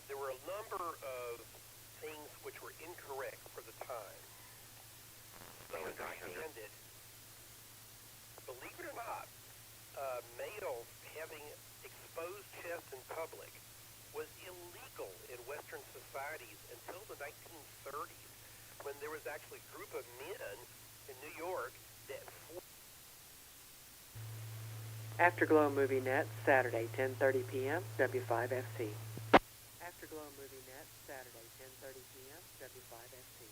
there were a number of things which were incorrect for the time. They understand it. Believe it or not, males having exposed chests in public was illegal in Western societies until the 1930s, when there was actually a group of men in New York that... Afterglow Movie Net, Saturday, 10:30 p.m., W5FC. Afterglow Movie Net, Saturday, 10:30 p.m., W5FC.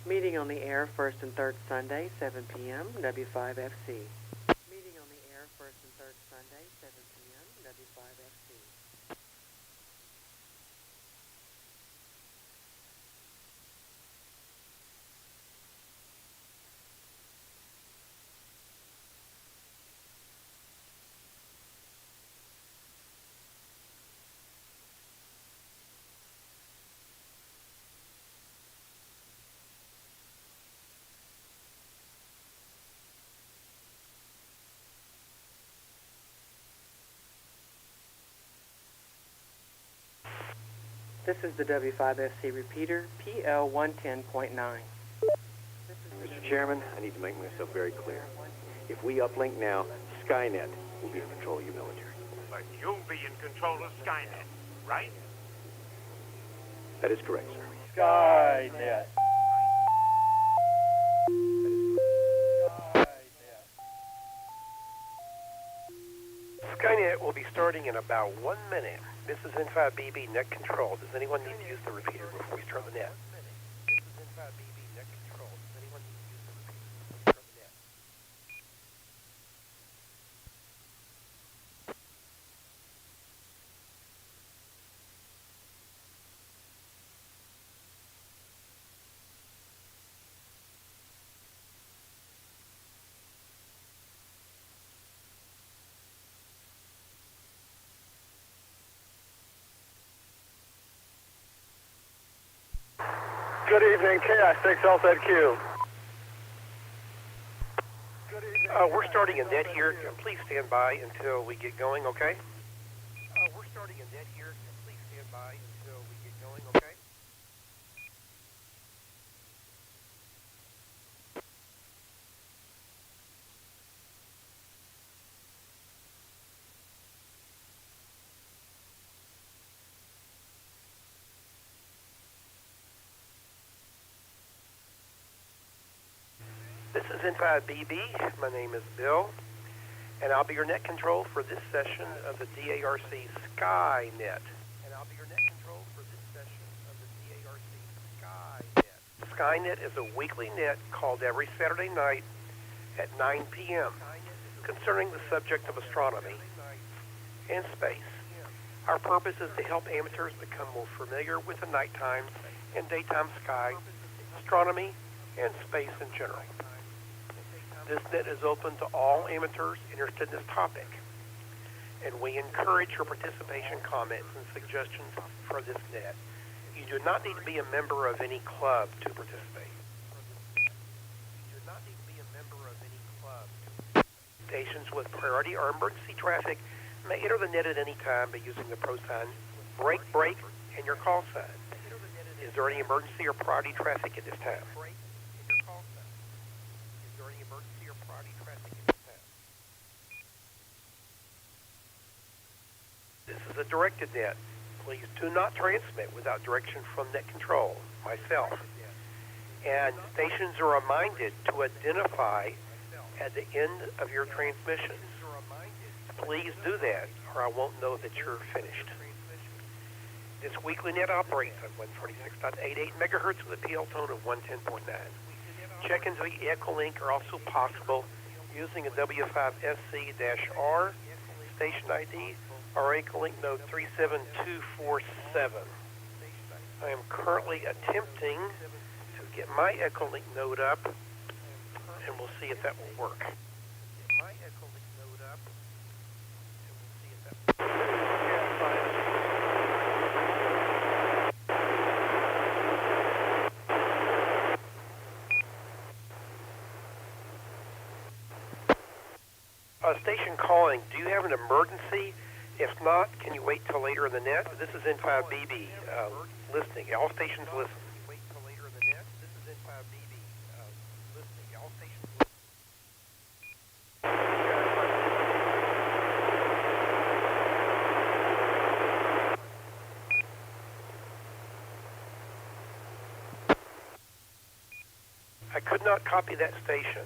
Meeting on the air first and third Sunday, 7 p.m., W5FC. Meeting on the air first and third Sunday, 7 p.m., W5FC. This is the W5FC repeater, PL 110.9. Mr. Chairman, I need to make myself very clear. If we uplink now, Skynet will be in control of your military. But you'll be in control of Skynet, right? That is correct, sir. Skynet. Skynet will be starting in about 1 minute. This is N5BB net control. Does anyone need to use the repeater before we start the net? This is N5BB net control. Does anyone need to use the repeater before we start the net? Good evening, Chaos 6 LZQ. We're starting a net here. Please stand by until we get going, okay? We're starting a net here. Please stand by until we get going, okay? This is N5BB. My name is Bill, and I'll be your net control for this session of the DARC Skynet. And I'll be your net control for this session of the DARC Skynet. Skynet is a weekly net called every Saturday night at 9 p.m. concerning the subject of astronomy and space. Our purpose is to help amateurs become more familiar with the nighttime and daytime sky, astronomy, and space in general. This net is open to all amateurs interested in this topic, and we encourage your participation, comments, and suggestions for this net. You do not need to be a member of any club to participate. Stations with priority or emergency traffic may enter the net at any time by using the pro sign, break, and your call sign. Is there any emergency or priority traffic at this time? This is a directed net. Please do not transmit without direction from net control, myself. And stations are reminded to identify at the end of your transmissions. Please do that, or I won't know that you're finished. This weekly net operates at 146.88 megahertz with a PL tone of 110.9. Check-ins via Echolink are also possible using a W5SC-R station ID or Echolink node 37247. I am currently attempting to get my Echolink node up, and we'll see if that will work. Station calling, do you have an emergency? If not, can you wait till later in the net? This is N5BB listening. All stations listen. Wait till later in the net. This is N5BB listening. All stations listen. I could not copy that station.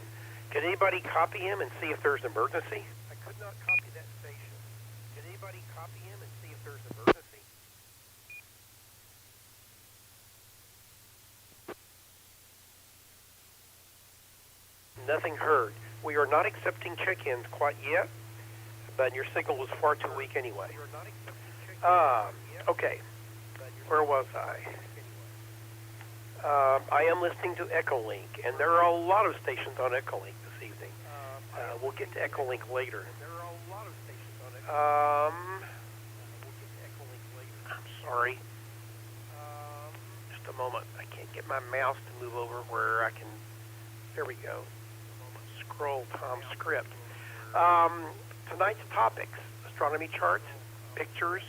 Can anybody copy him and see if there's an emergency? I could not copy that station. Can anybody copy him and see if there's an emergency? Nothing heard. We are not accepting check-ins quite yet, but your signal was far too weak anyway. Okay. Where was I? I am listening to Echolink, and there are a lot of stations on Echolink this evening. We'll get to Echolink later. I'm sorry. Just a moment. I can't get my mouse to move over where I can. There we go. Scroll Tom's script. Tonight's topics: astronomy charts, pictures,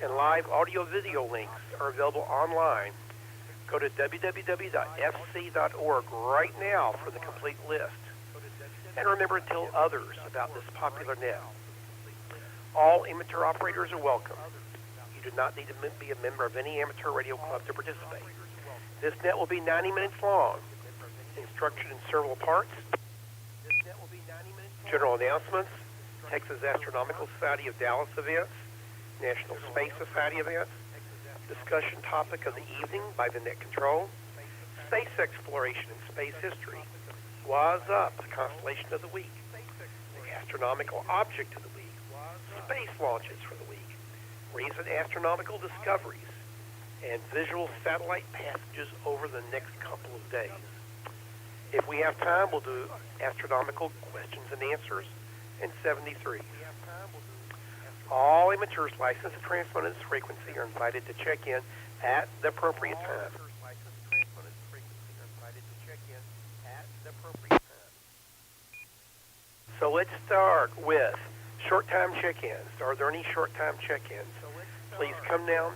and live audio-video links are available online. Go to www.fc.org right now for the complete list. And remember to tell others about this popular net. All amateur operators are welcome. You do not need to be a member of any amateur radio club to participate. This net will be 90 minutes long. Instruction in several parts. General announcements, Texas Astronomical Society of Dallas events, National Space Society events, discussion topic of the evening by the net control, space exploration and space history, What's Up, the constellation of the week, the astronomical object of the week, space launches for the week, recent astronomical discoveries, and visual satellite passages over the next couple of days. If we have time, we'll do astronomical questions and answers in 73. All amateurs licensed to transmit at this frequency are invited to check in at the appropriate time. So let's start with short-time check-ins. Are there any short-time check-ins? Please come down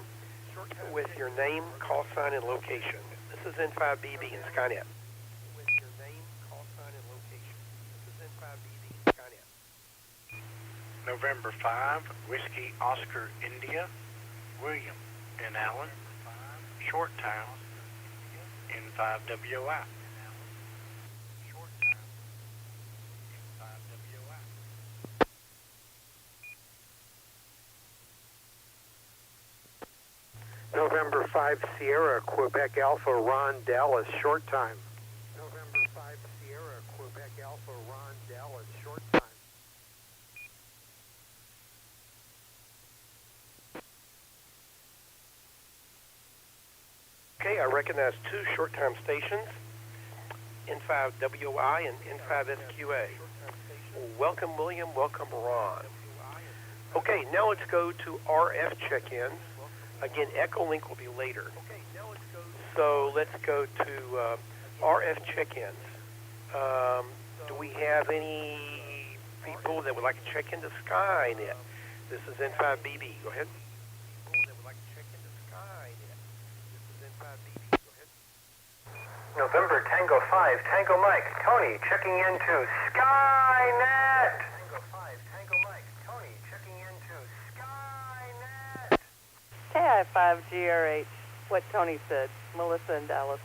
with your name, call sign, and location. This is N5BB and Skynet. With your name, call sign, and location. This is N5BB and Skynet. November 5, Whiskey Oscar India, William and Allen, short time, N5WI. November 5 Sierra, Quebec Alpha, Ron, Dallas, short time. November 5 Sierra, Quebec Alpha, Ron, Dallas, short time. Okay, I recognize two short-time stations, N5WI and N5SQA. Welcome, William. Welcome, Ron. Okay, now let's go to RF check-ins. Again, Echolink will be later. So let's go to RF check-ins. Do we have any people that would like to check into Skynet? This is N5BB. Go ahead. November Tango 5, Tango Mike, Tony, checking into Skynet. Tango 5, Tango Mike, Tony, checking into Skynet. KI5GR8, what Tony said, Melissa in Dallas.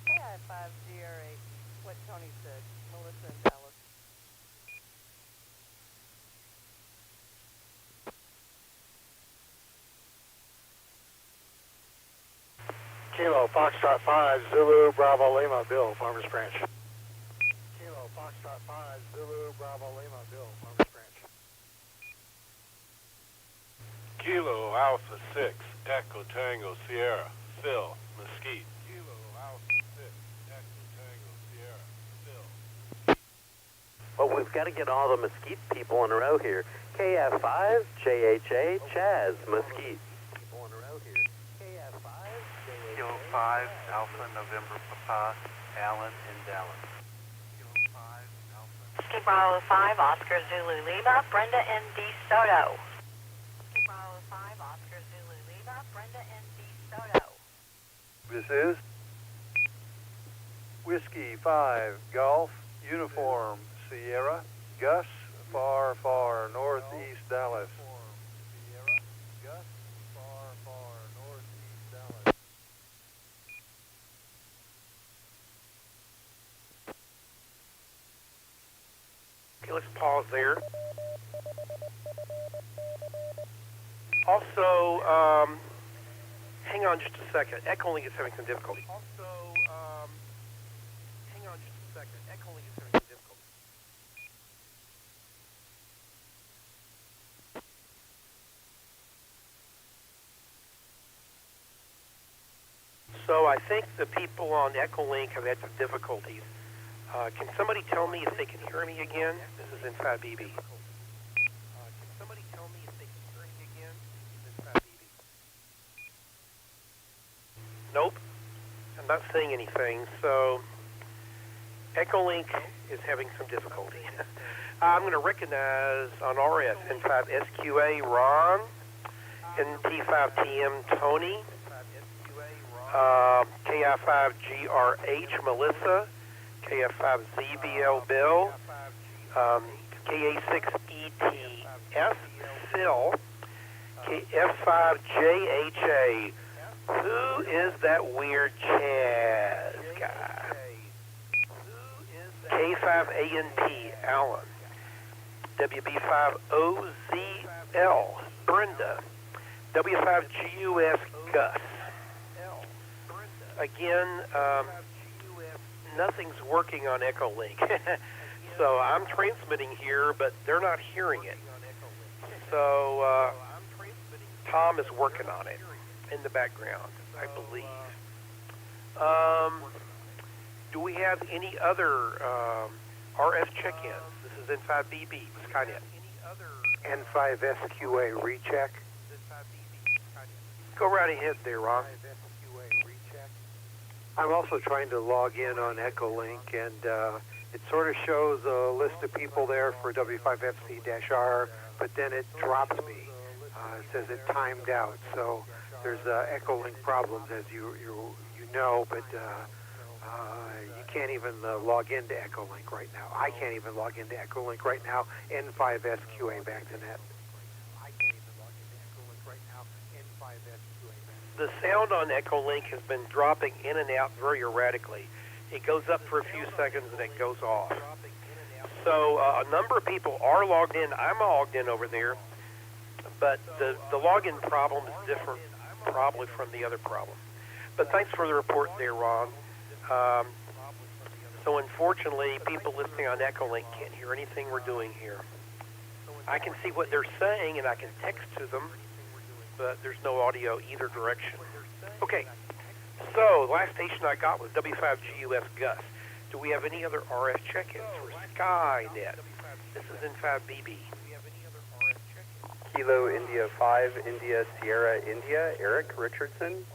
KI5GR8, what Tony said, Melissa in Dallas. Kilo Foxtrot 5, Zulu, Bravo, Lima, Bill, Farmers Branch. Kilo Foxtrot 5, Zulu, Bravo, Lima, Bill, Farmers Branch. Kilo Alpha 6, Echo Tango Sierra, Phil, Mesquite. Kilo Alpha 6, Echo Tango Sierra, Phil. Well, we've got to get all the Mesquite people in a row here. KF5, JHA, Chaz, Mesquite. People in a row here. KF5, JHA, Kilo 5, Alpha, November, Papa, Allen, in Dallas. Kilo 5, Alpha. Whiskey Bravo 5, Oscar Zulu Lima, Brenda N. D. Soto. Whiskey Bravo 5, Oscar Zulu Lima, Brenda N. D. Soto. This is Whiskey 5, Golf, Uniform, Sierra, Gus, far, far, northeast Dallas. Sierra, Gus, far, far, northeast Dallas. Okay, let's pause there. Also, hang on just a second. Echolink is having some difficulty. Also, hang on just a second. Echolink is having So I think the people on Echolink have had some difficulties. Can somebody tell me if they can hear me again? This is M5BB. Can somebody tell me if they can hear me again? This is M5BB. Nope. I'm not saying anything, so Echolink is having some difficulty. I'm going to recognize on RF N5SQA Ron, NT5TM Tony, KI5GRH Melissa, KF5ZBL Bill, KA6ETS Phil, KF5JHA. Who is that weird Chaz guy? K5ANP Alan, WB5OZL Brenda, W5GUS Gus. Again, nothing's working on Echolink. So I'm transmitting here, but they're not hearing it. So Tom is working on it in the background, I believe. Do we have any other RF check-ins? This is N5BB, Skynet. N5SQA recheck. Go right ahead there, Ron. I'm also trying to log in on Echolink, and it sort of shows a list of people there for W5FC-R, but then it drops me. It says it timed out. So there's Echolink problems, as you know, but you can't even log into Echolink right now. I can't even log into Echolink right now. N5SQA back to net. I can't even log into Echolink right now. N5SQA back. The sound on Echolink has been dropping in and out very erratically. It goes up for a few seconds and it goes off. So a number of people are logged in. I'm logged in over there, but the login problem is different probably from the other problem. But thanks for the report there, Ron. So unfortunately, people listening on Echolink can't hear anything we're doing here. I can see what they're saying and I can text to them, but there's no audio either direction. Okay, so the last station I got was W5GUS Gus. Do we have any other RF check-ins for Skynet? This is N5BB. Kilo India 5 India Sierra India, Eric Richardson.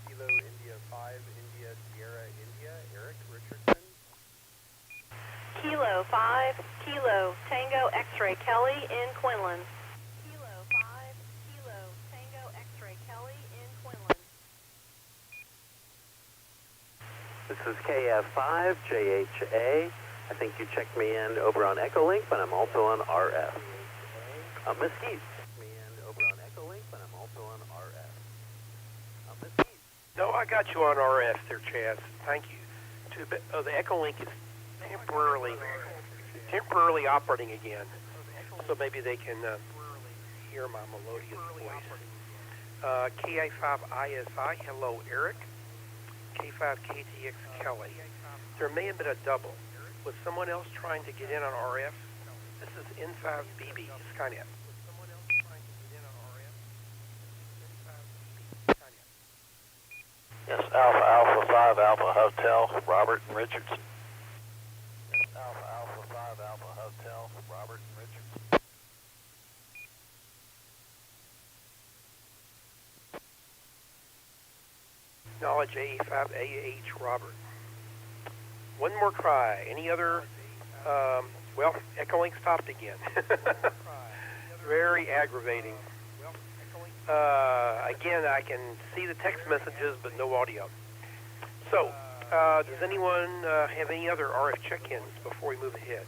Kilo India 5 India Sierra India, Eric Richardson. Kilo 5, Kilo, Tango X-Ray Kelly in Quinlan. Kilo 5, Kilo, Tango X-Ray Kelly in Quinlan. This is KF5JHA. I think you checked me in over on Echolink, but I'm also on RF. Mesquite. Me in over on Echolink, but I'm also on RF. Mesquite. No, I got you on RF there, Chaz. Thank you. The Echolink is temporarily operating again, so maybe they can hear my melodious voice. KA5ISI, hello, Eric. K5KTX Kelly. There may have been a double. Was someone else trying to get in on RF? This is N5BB, Skynet. Yes, Alpha 5 Alpha Hotel, Robert and Richardson. Yes, Alpha 5 Alpha Hotel, Robert and Richardson. Knowledge A5AH Robert. One more cry. Any other? Well, Echolink stopped again. Very aggravating. Again, I can see the text messages, but no audio. So, does anyone have any other RF check-ins before we move ahead?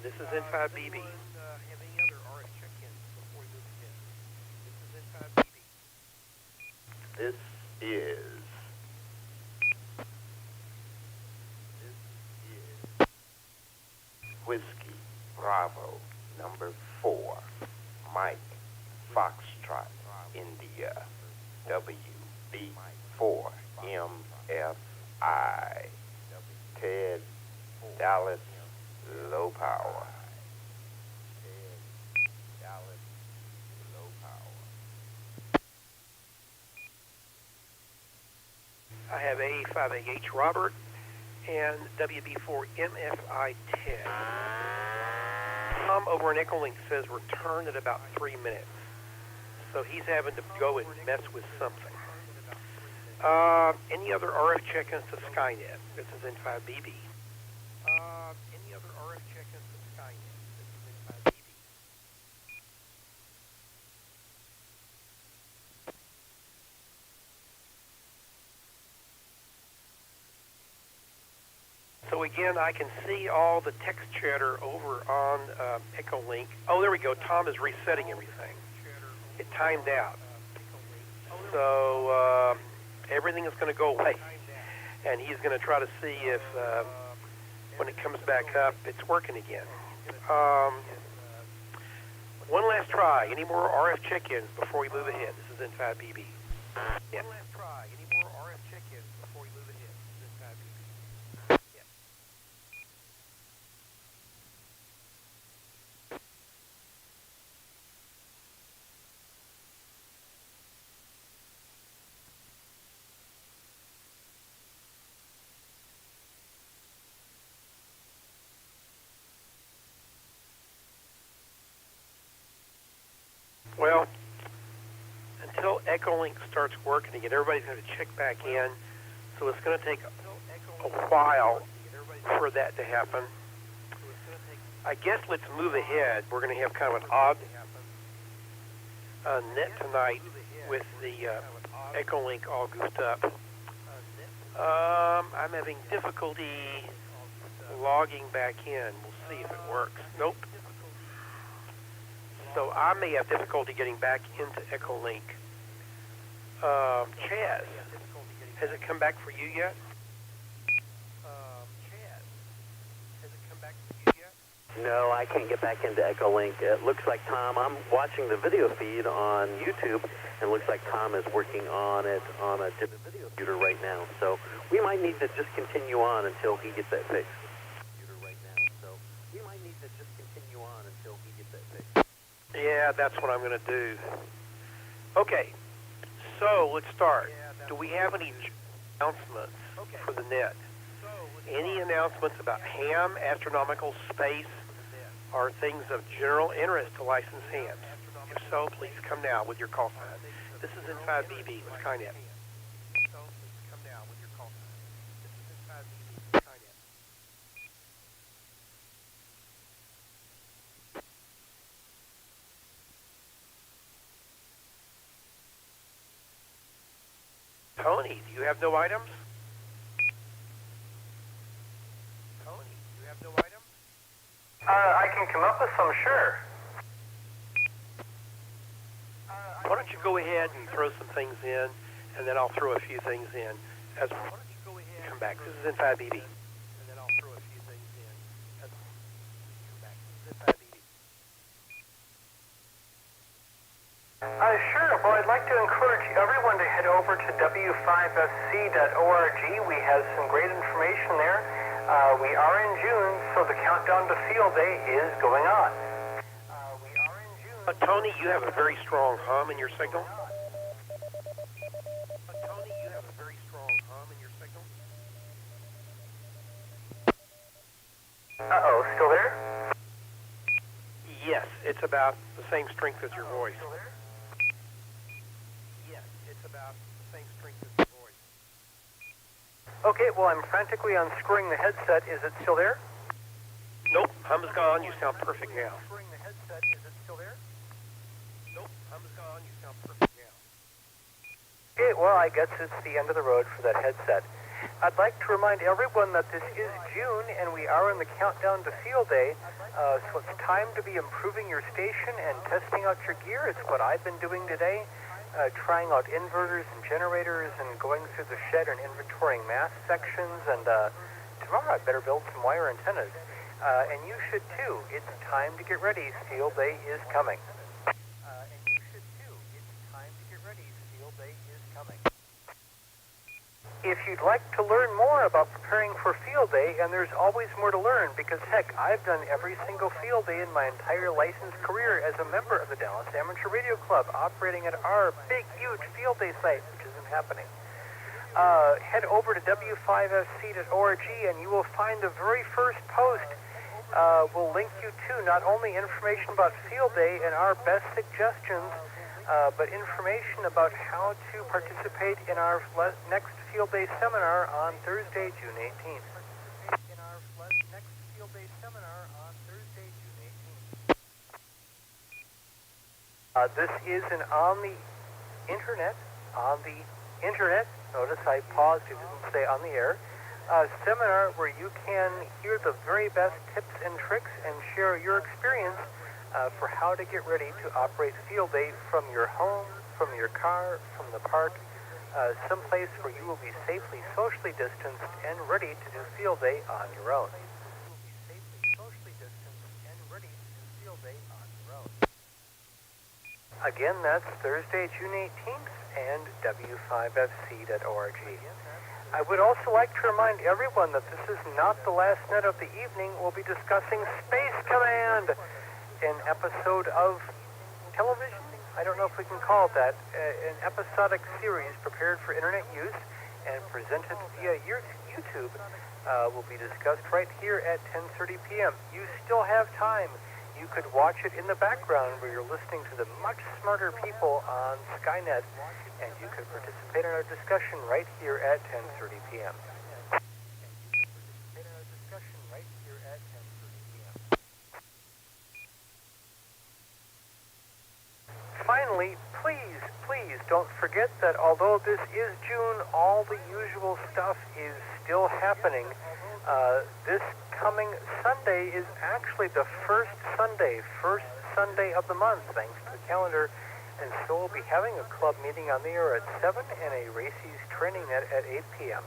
This is N5BB. This is Whiskey Bravo number 4, Mike Foxtrot, India, WB4MFI, Ted Dallas Low Power. I have A5AH Robert and WB4MFI10. Tom over in Echolink says return at about 3 minutes. So he's having to go and mess with something. Any other RF check-ins to Skynet? This is N5BB. Any other RF check-ins to Skynet? This is N5BB. So again, I can see all the text chatter over on Echolink. Oh, there we go. Tom is resetting everything. It timed out. So everything is going to go away. And he's going to try to see if, when it comes back up, it's working again. One last try. Any more RF check-ins before we move ahead? This is N5BB. Yeah. One last try. Any more RF check-ins before we move ahead? This is N5BB. Yeah. Well, until Echolink starts working again, everybody's going to check back in. So it's going to take a while for that to happen. I guess let's move ahead. We're going to have kind of an odd net tonight with the Echolink all goofed up. I'm having difficulty logging back in. We'll see if it works. Nope. So I may have difficulty getting back into Echolink. Chaz, has it come back for you yet? Chaz, has it come back for you yet? No, I can't get back into Echolink. It looks like Tom, I'm watching the video feed on YouTube, and it looks like Tom is working on it on a different video computer right now. So we might need to just continue on until he gets that fixed. Yeah, that's what I'm going to do. Okay, so let's start. Do we have any announcements for the net? Any announcements about ham, astronomical, space, or things of general interest to licensed hams? If so, please come now with your call sign. This is N5BB with Skynet. Tony, do you have no items? Tony, do you have no items? I can come up with some, sure. Why don't you go ahead and throw some things in, and then I'll throw a few things in. Why don't you go ahead and come back? This is N5BB. And then I'll throw a few things in. Come back. This is N5BB. Sure. Well, I'd like to encourage everyone to head over to w5fc.org. We have some great information there. We are in June, so the countdown to Field Day is going on. We are in June. Tony, you have a very strong hum in your signal. Tony, you have a very strong hum in your signal. Uh-oh, still there? Yes, it's about the same strength as your voice. Okay, well, I'm frantically unscrewing the headset. Is it still there? Nope, hum is gone. You sound perfect now. Unscrewing the headset. Is it still there? Nope, hum is gone. You sound perfect now. Okay, well, I guess it's the end of the road for that headset. I'd like to remind everyone that this is June, and we are in the countdown to Field Day, so it's time to be improving your station and testing out your gear. It's what I've been doing today. Trying out inverters and generators and going through the shed and inventorying mass sections. And tomorrow I better build some wire antennas. And you should too. It's time to get ready. Field Day is coming. And you should too. It's time to get ready. Field Day is coming. If you'd like to learn more about preparing for Field Day, and there's always more to learn, because heck, I've done every single Field Day in my entire licensed career as a member of the Dallas Amateur Radio Club, operating at our big, huge Field Day site, which isn't happening. head over to w5fc.org and you will find the very first post will link you to not only information about Field Day and our best suggestions, but information about how to participate in our next Field Day seminar on Thursday, June 18th. This is an on the internet, notice I paused, it didn't say on the air, seminar where you can hear the very best tips and tricks and share your experience for how to get ready to operate Field Day from your home, from your car, from the park, someplace where you will be safely socially distanced and ready to do Field Day on your own. Again, that's Thursday, June 18th, and w5fc.org. I would also like to remind everyone that this is not the last net of the evening. We'll be discussing Space Command, an episode of television. I don't know if we can call it that. An episodic series prepared for internet use and presented via YouTube will be discussed right here at 10:30 p.m. You still have time. You could watch it in the background where you're listening to the much smarter people on Skynet, and you could participate in our discussion right here at 10:30 p.m. Finally, please don't forget that although this is June, all the usual stuff is still happening. This coming Sunday is actually the first Sunday of the month, thanks to the calendar, and so we'll be having a club meeting on the air at 7 and a Racy's training net at 8 p.m.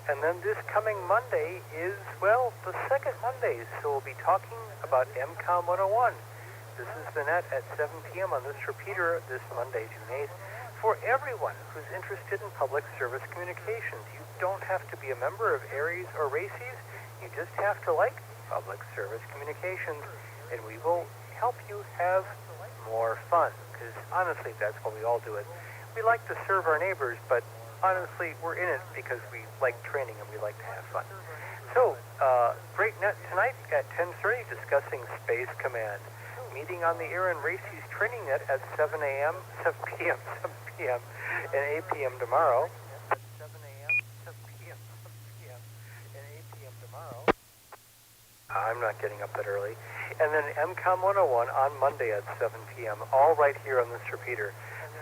And then this coming Monday is, well, the second Monday, so we'll be talking about MCOM 101. This is the net at 7 p.m. on this repeater this Monday, June 8th, for everyone who's interested in public service communications. You don't have to be a member of Aries or Racy's. You just have to like public service communications, and we will help you have more fun, because honestly, that's why we all do it. We like to serve our neighbors, but honestly, we're in it because we like training and we like to have fun. So, great net tonight at 10:30 discussing Space Command. Meeting on the air in Racy's training net at 7 p.m., and 8 p.m. tomorrow. I'm not getting up that early. And then MCOM 101 on Monday at 7 p.m., all right here on this repeater.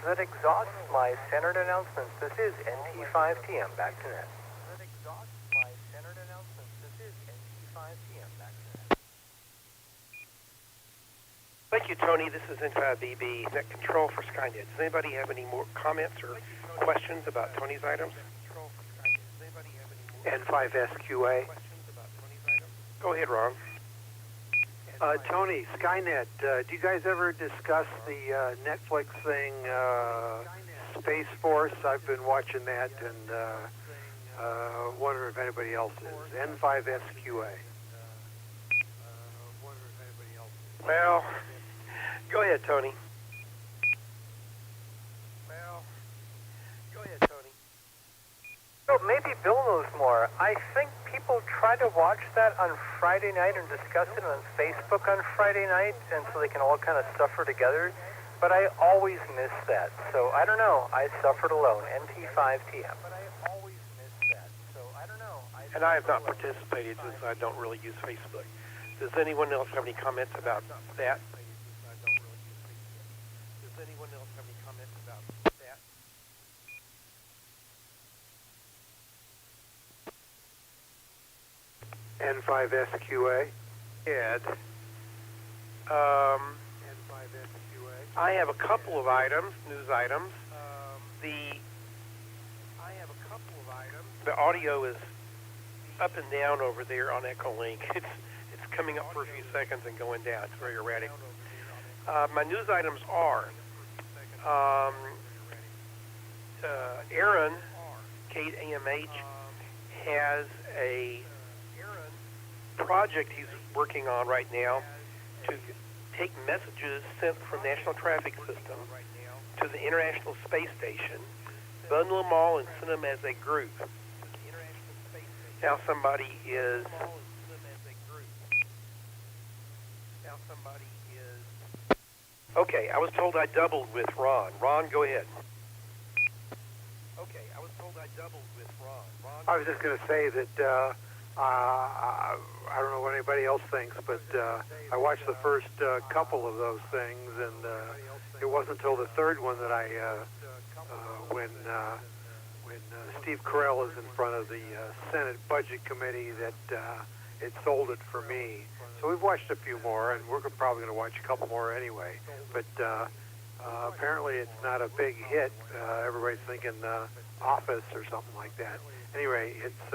So that exhausts my standard announcements. This is NT5TM. Back to net. Thank you, Tony. This is NT5BB, Net Control for Skynet. Does anybody have any more comments or questions about Tony's items? N5SQA. Go ahead, Ron. Tony, Skynet, do you guys ever discuss the Netflix thing, Space Force? I've been watching that and wondering if anybody else is. N5SQA. Well, go ahead, Tony. So maybe Bill knows more. I think people try to watch that on Friday night and discuss it on Facebook on Friday night, and so they can all kind of suffer together. But I always miss that. So I don't know. I suffered alone. NT5TM. And I have not participated since I don't really use Facebook. Does anyone else have any comments about that? N5SQA. Ed. I have a couple of items, news items. The audio is up and down over there on Echolink. It's coming up for a few seconds and going down. It's very erratic. My news items are Aaron, KAMH, has a project he's working on right now to take messages sent from National Traffic System to the International Space Station bundle them all and send them as a group. Now somebody is... Okay, I was told I doubled with Ron. Ron, go ahead. Okay, I was told I doubled with Ron. I was just going to say that I don't know what anybody else thinks, but I watched the first couple of those things, and it wasn't until the third one that when Steve Carell is in front of the Senate Budget Committee that it sold it for me. So we've watched a few more, and we're probably going to watch a couple more anyway. But apparently it's not a big hit. Everybody's thinking Office or something like that. Anyway, it's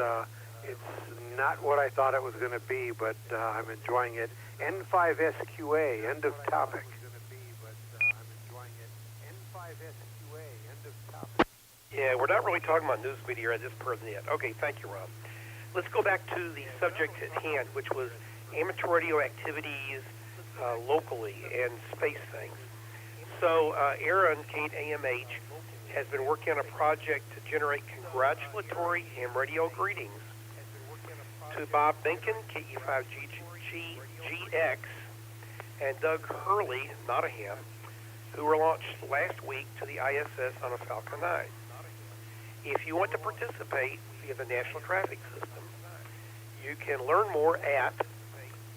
not what I thought it was going to be, but I'm enjoying it. N5SQA, end of topic. Yeah, we're not really talking about news media at this present yet. Okay, thank you, Rob. Let's go back to the subject at hand, which was amateur radio activities locally and space things. So Aaron, Kate AMH, has been working on a project to generate congratulatory ham radio greetings to Bob Benkin, KE5GX, and Doug Hurley, not a ham, who were launched last week to the ISS on a Falcon 9. If you want to participate via the National Traffic System, you can learn more at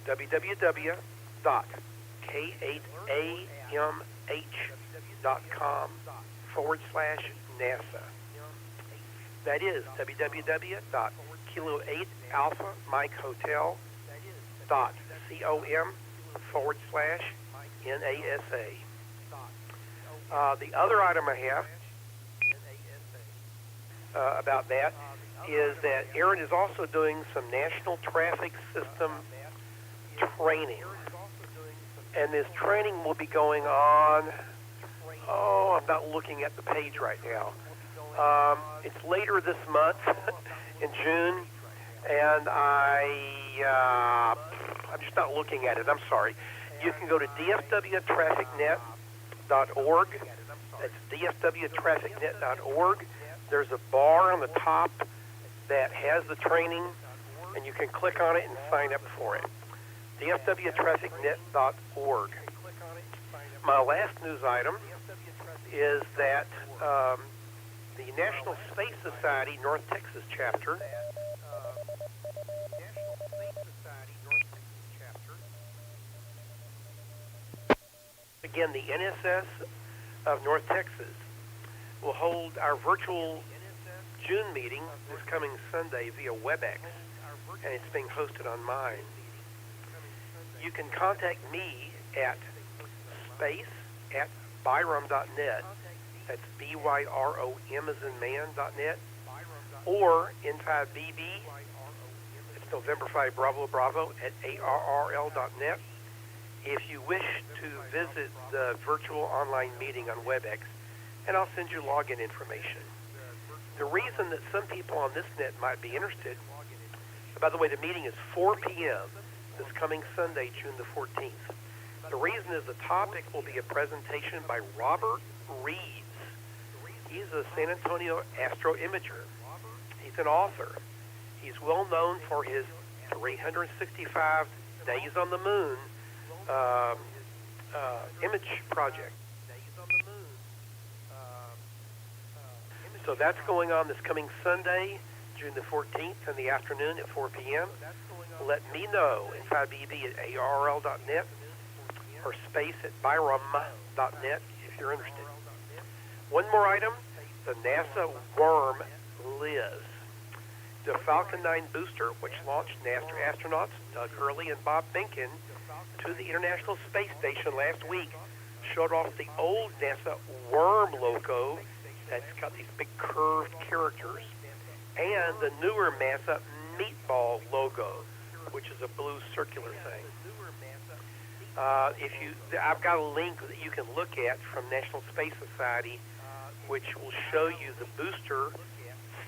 www.k8amh.com/NASA. That is www.kilo8alpha/com/NASA. The other item I have about that is that Aaron is also doing some National Traffic System training. And this training will be going on, I'm not looking at the page right now. It's later this month, in June, and I'm just not looking at it. I'm sorry. You can go to dfwtrafficnet.org. That's dfwtrafficnet.org. There's a bar on the top that has the training, and you can click on it and sign up for it. dfwtrafficnet.org. My last news item is that the National Space Society North Texas chapter again, the NSS of North Texas will hold our virtual June meeting this coming Sunday via WebEx, and it's being hosted on mine. You can contact me at space@byrom.net. That's BYROM as in man.net, or inside BB. It's November 5 Bravo Bravo at ARRL.net. If you wish to visit the virtual online meeting on WebEx, and I'll send you login information. The reason that some people on this net might be interested, by the way, the meeting is 4 p.m. this coming Sunday, June the 14th. The reason is the topic will be a presentation by Robert Reeves. He's a San Antonio astro-imager. He's an author. He's well known for his 365 Days on the Moon image project. So that's going on this coming Sunday, June the 14th in the afternoon at 4 p.m. Let me know inside BB at ARRL.net or space@byrom.net if you're interested. One more item, the NASA worm lives. The Falcon 9 booster, which launched NASA astronauts Doug Hurley and Bob Benkin to the International Space Station last week, showed off the old NASA worm logo that's got these big curved characters, and the newer NASA meatball logo, which is a blue circular thing. I've got a link that you can look at from National Space Society, which will show you the booster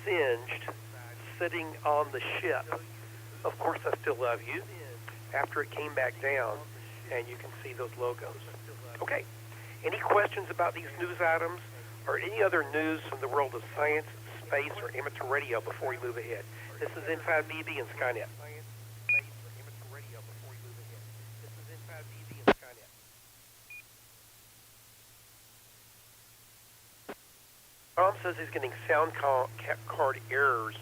singed, sitting on the ship. Of course, I Still Love You, after it came back down, and you can see those logos. Okay, any questions about these news items or any other news from the world of science, space, or amateur radio before we move ahead. This is M5BB and Skynet. Science, space, or amateur radio before we move ahead. This is M5BB and Skynet. Tom says he's getting sound card errors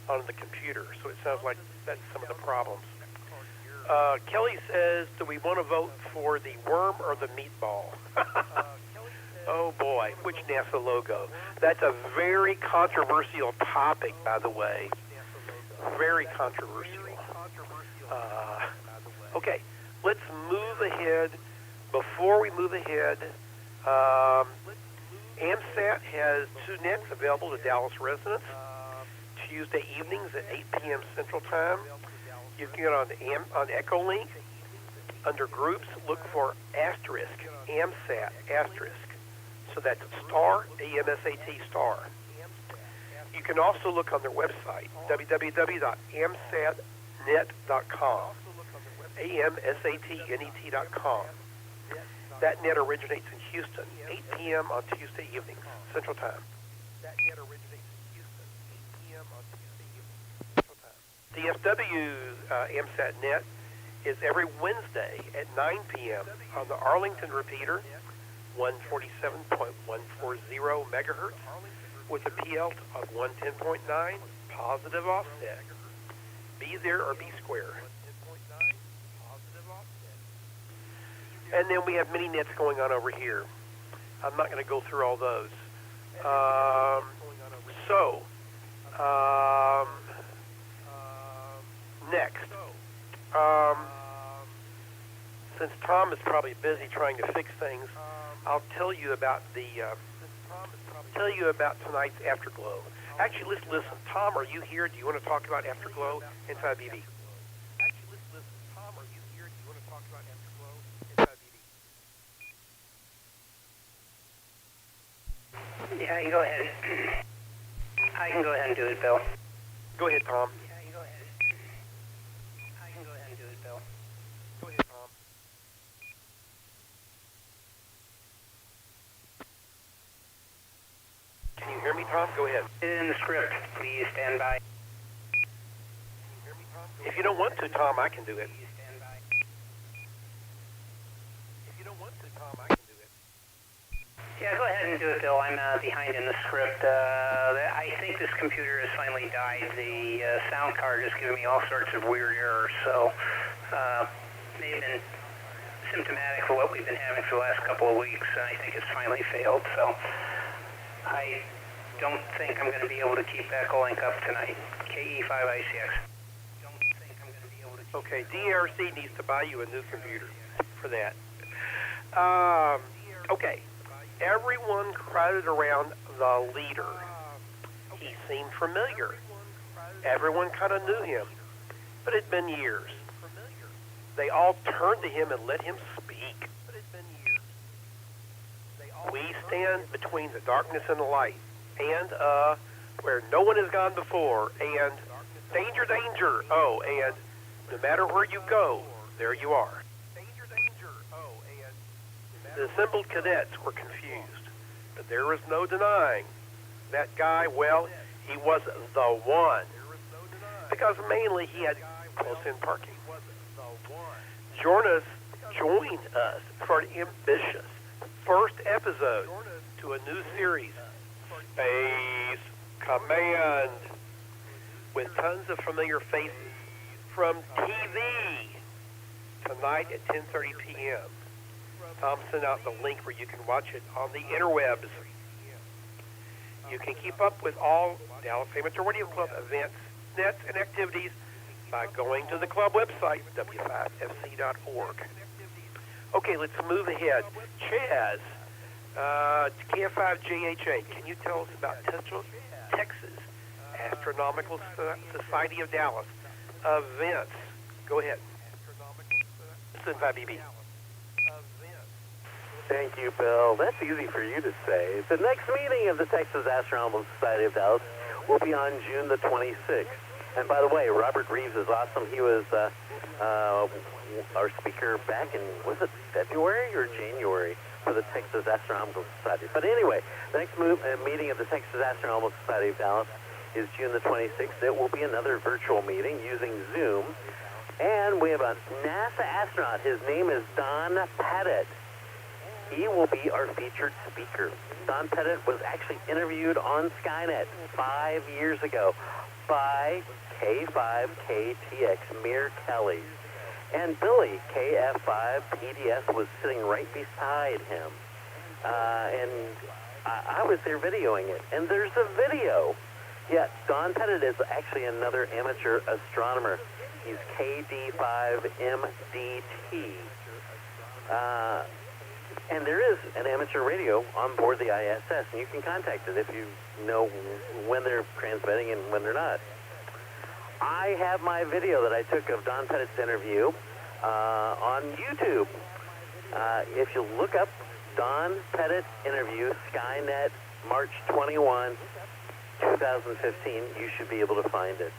on the computer, so it sounds like that's some of the problems. Kelly says, do we want to vote for the worm or the meatball? Oh boy, which NASA logo? That's a very controversial topic, by the way. Very controversial. Okay, let's move ahead. Before we move ahead, AMSAT has 2 nets available to Dallas residents. Tuesday evenings at 8 p.m. Central Time. You can get on Echolink. Under groups, look for asterisk, AMSAT, asterisk. So that's star, AMSAT, star. You can also look on their website, www.amsatnet.com, AMSATNET.com. That net originates in Houston, 8 p.m. on Tuesday evenings, Central Time. That net originates in Houston, 8 p.m. on Tuesday evenings, Central Time. DFW's AMSAT net is every Wednesday at 9 p.m. on the Arlington repeater, 147.140 megahertz, with a PL of 110.9, positive offset. Be there or be square. And then we have mini nets going on over here. I'm not going to go through all those. Next. Since Tom is probably busy trying to fix things, I'll tell you about tonight's Afterglow. Actually, let's listen. Tom, are you here? Do you want to talk about Afterglow inside BB? Actually, let's listen. Tom, are you here? Do you want to talk about Afterglow inside BB? Yeah, you go ahead. I can go ahead and do it, Bill. Go ahead, Tom. Yeah, you go ahead. I can go ahead and do it, Bill. Go ahead, Tom. Can you hear me, Tom? Go ahead. In the script, please stand by. If you don't want to, Tom, I can do it. Please stand by. If you don't want to, Tom, I can do it. Yeah, go ahead and do it, Bill. I'm behind in the script. I think this computer has finally died. The sound card is giving me all sorts of weird errors, so may have been symptomatic of what we've been having for the last couple of weeks, and I think it's finally failed. So I don't think I'm going to be able to keep Echolink up tonight. KE5ICX. Don't think I'm going to be able to keep Okay, DRC needs to buy you a new computer for that. Okay, everyone crowded around the leader. He seemed familiar. Everyone kind of knew him, but it had been years. They all turned to him and let him speak. But it had been years. We stand between the darkness and the light, and where no one has gone before, and danger, danger, oh, and no matter where you go, there you are. Danger, danger, oh, and the assembled cadets were confused, but there was no denying that guy, well, he was the one, because mainly he had close-in parking. Join us for an ambitious first episode to a new series, Space Command, with tons of familiar faces from TV tonight at 10:30 p.m. Tom sent out the link where you can watch it on the interwebs. You can keep up with all Dallas Amateur Radio Club events, nets, and activities by going to the club website, w5fc.org. Okay, let's move ahead. Chaz, KF5JHA, can you tell us about Texas Astronomical Society of Dallas events? Go ahead. This is 5BB. Thank you, Bill. That's easy for you to say. The next meeting of the Texas Astronomical Society of Dallas will be on June the 26th. And by the way, Robert Reeves is awesome. He was our speaker back in, was it February or January? for the Texas Astronomical Society. But anyway, the next meeting of the Texas Astronomical Society of Dallas is June the 26th. It will be another virtual meeting using Zoom. And we have a NASA astronaut. His name is Don Pettit. He will be our featured speaker. Don Pettit was actually interviewed on Skynet 5 years ago by K5KTX, Mir Kelly. And Billy, KF5PDS, was sitting right beside him. And I was there videoing it. And there's a video. Yeah, Don Pettit is actually another amateur astronomer. He's KD5MDT. And there is an amateur radio on board the ISS, and you can contact it if you know when they're transmitting and when they're not. I have my video that I took of Don Pettit's interview on YouTube. If you look up Don Pettit interview, Skynet, March 21, 2015, you should be able to find it.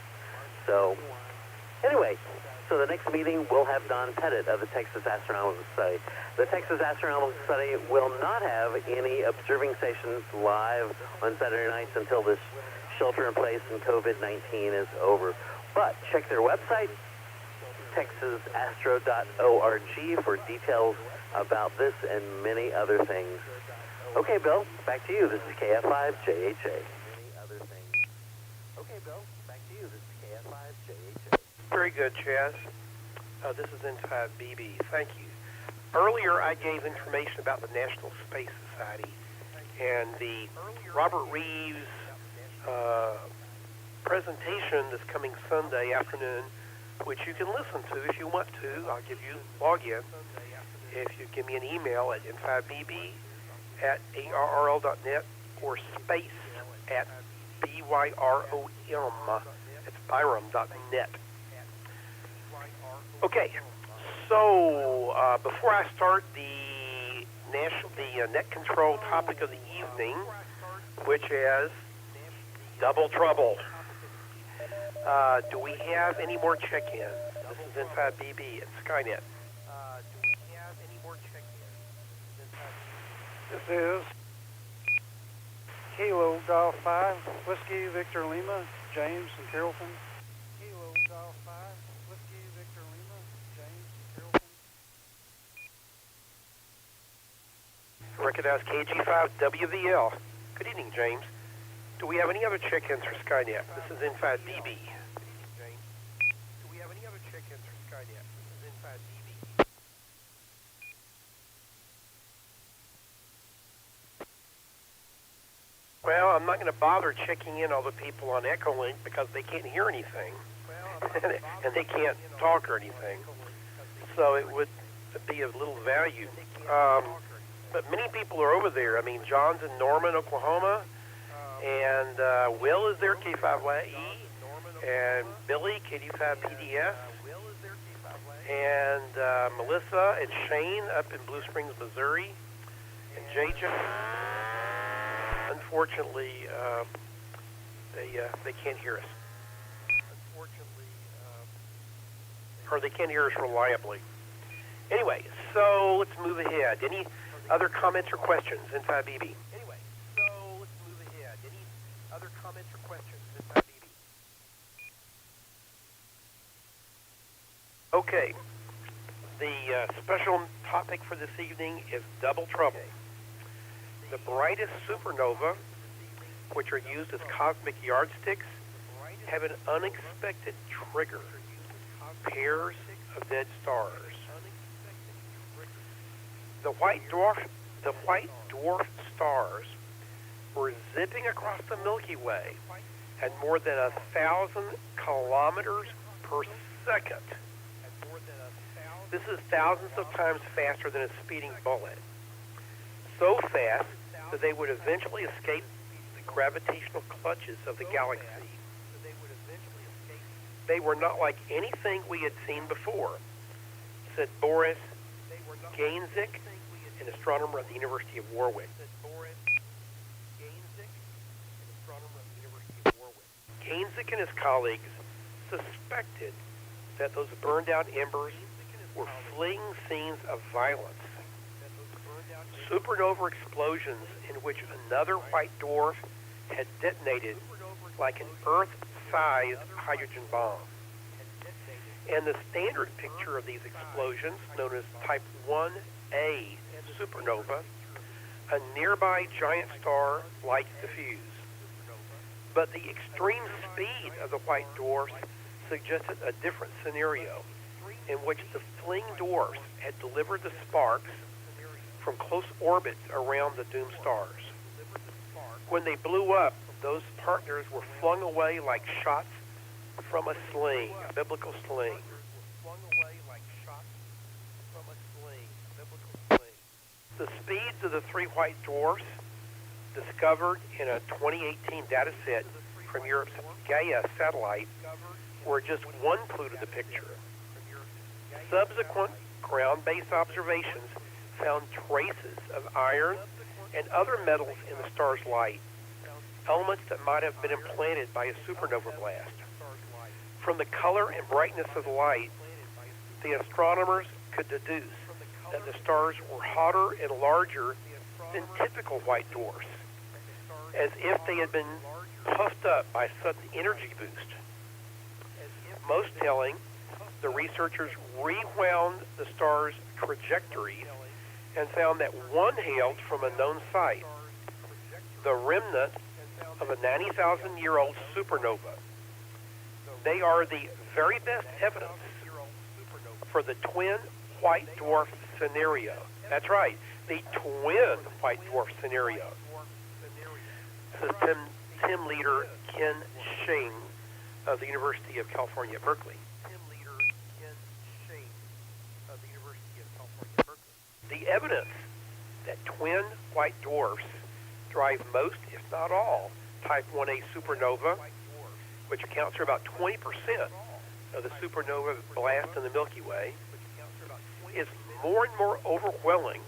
So, anyway, so the next meeting will have Don Pettit of the Texas Astronomical Society. The Texas Astronomical Society will not have any observing stations live on Saturday nights until this shelter-in-place and COVID-19 is over. But check their website, texasastro.org, for details about this and many other things. Okay, Bill, back to you. This is KF5JHA. Okay, Bill, back to you. This is KF5JHA. Very good, Chaz. This is N5BB. Thank you. Earlier, I gave information about the National Space Society and the Robert Reeves presentation this coming Sunday afternoon, which you can listen to if you want to. I'll give you login. If you give me an email at n5bb@arrl.net or space@byrom. It's byrom.net. Okay, so before I start the net control topic of the evening, which is double trouble. Do we have any more check-ins? This is N5BB at Skynet. Do we have any more check-ins? This is Kilo Golf 5, Whiskey Victor Lima, James and Carrollton. Kilo Golf 5, Whiskey Victor Lima, James and Carrollton. Recognize KG5WVL. Good evening, James. Do we have any other check-ins for Skynet? This is N5BB. Do we have any other check-ins for Skynet? This is N5BB. Well, I'm not going to bother checking in all the people on Echolink because they can't hear anything. And they can't talk or anything. So it would be of little value. But many people are over there. I mean, John's in Norman, Oklahoma. And Will is there, K5YE, and Billy, KD5PDS, and Melissa and Shane up in Blue Springs, Missouri, and JJ. Unfortunately, they can't hear us. Or they can't hear us reliably. Anyway, so let's move ahead. Any other comments or questions in 5BB? Other comments or questions in 5BB? Okay. The special topic for this evening is double trouble. The brightest supernova, which are used as cosmic yardsticks, have an unexpected trigger. Pairs of dead stars. The white dwarf stars were zipping across the Milky Way at more than 1,000 kilometers per second. This is thousands of times faster than a speeding bullet. So fast that they would eventually escape the gravitational clutches of the galaxy. They were not like anything we had seen before, said Boris Gainzik, an astronomer at the University of Warwick. Gainzik and his colleagues suspected that those burned out embers were fleeing scenes of violence. supernova explosions in which another white dwarf had detonated like an Earth-sized hydrogen bomb. And the standard picture of these explosions, known as Type 1A supernova, a nearby giant star lights diffuse. But the extreme speed of the white dwarfs suggested a different scenario, in which the fleeing dwarfs had delivered the sparks from close orbits around the doomed stars. When they blew up, those partners were flung away like shots from a sling, a biblical sling. The speeds of the three white dwarfs discovered in a 2018 data set from Europe's Gaia satellite were just one clue to the picture. Subsequent ground-based observations found traces of iron and other metals in the star's light, elements that might have been implanted by a supernova blast. From the color and brightness of the light, the astronomers could deduce that the stars were hotter and larger than typical white dwarfs, as if they had been puffed up by a sudden energy boost. Most telling, the researchers rewound the stars' trajectories and found that one hailed from a known site, the remnant of a 90,000-year-old supernova. They are the very best evidence for the twin white dwarf scenario. That's right, the twin white dwarf scenario. This is Tim leader Ken Shing of the University of California at Berkeley. The evidence that twin white dwarfs drive most, if not all, Type 1A supernova, which accounts for about 20% of the supernova blast in the Milky Way, is more and more overwhelming,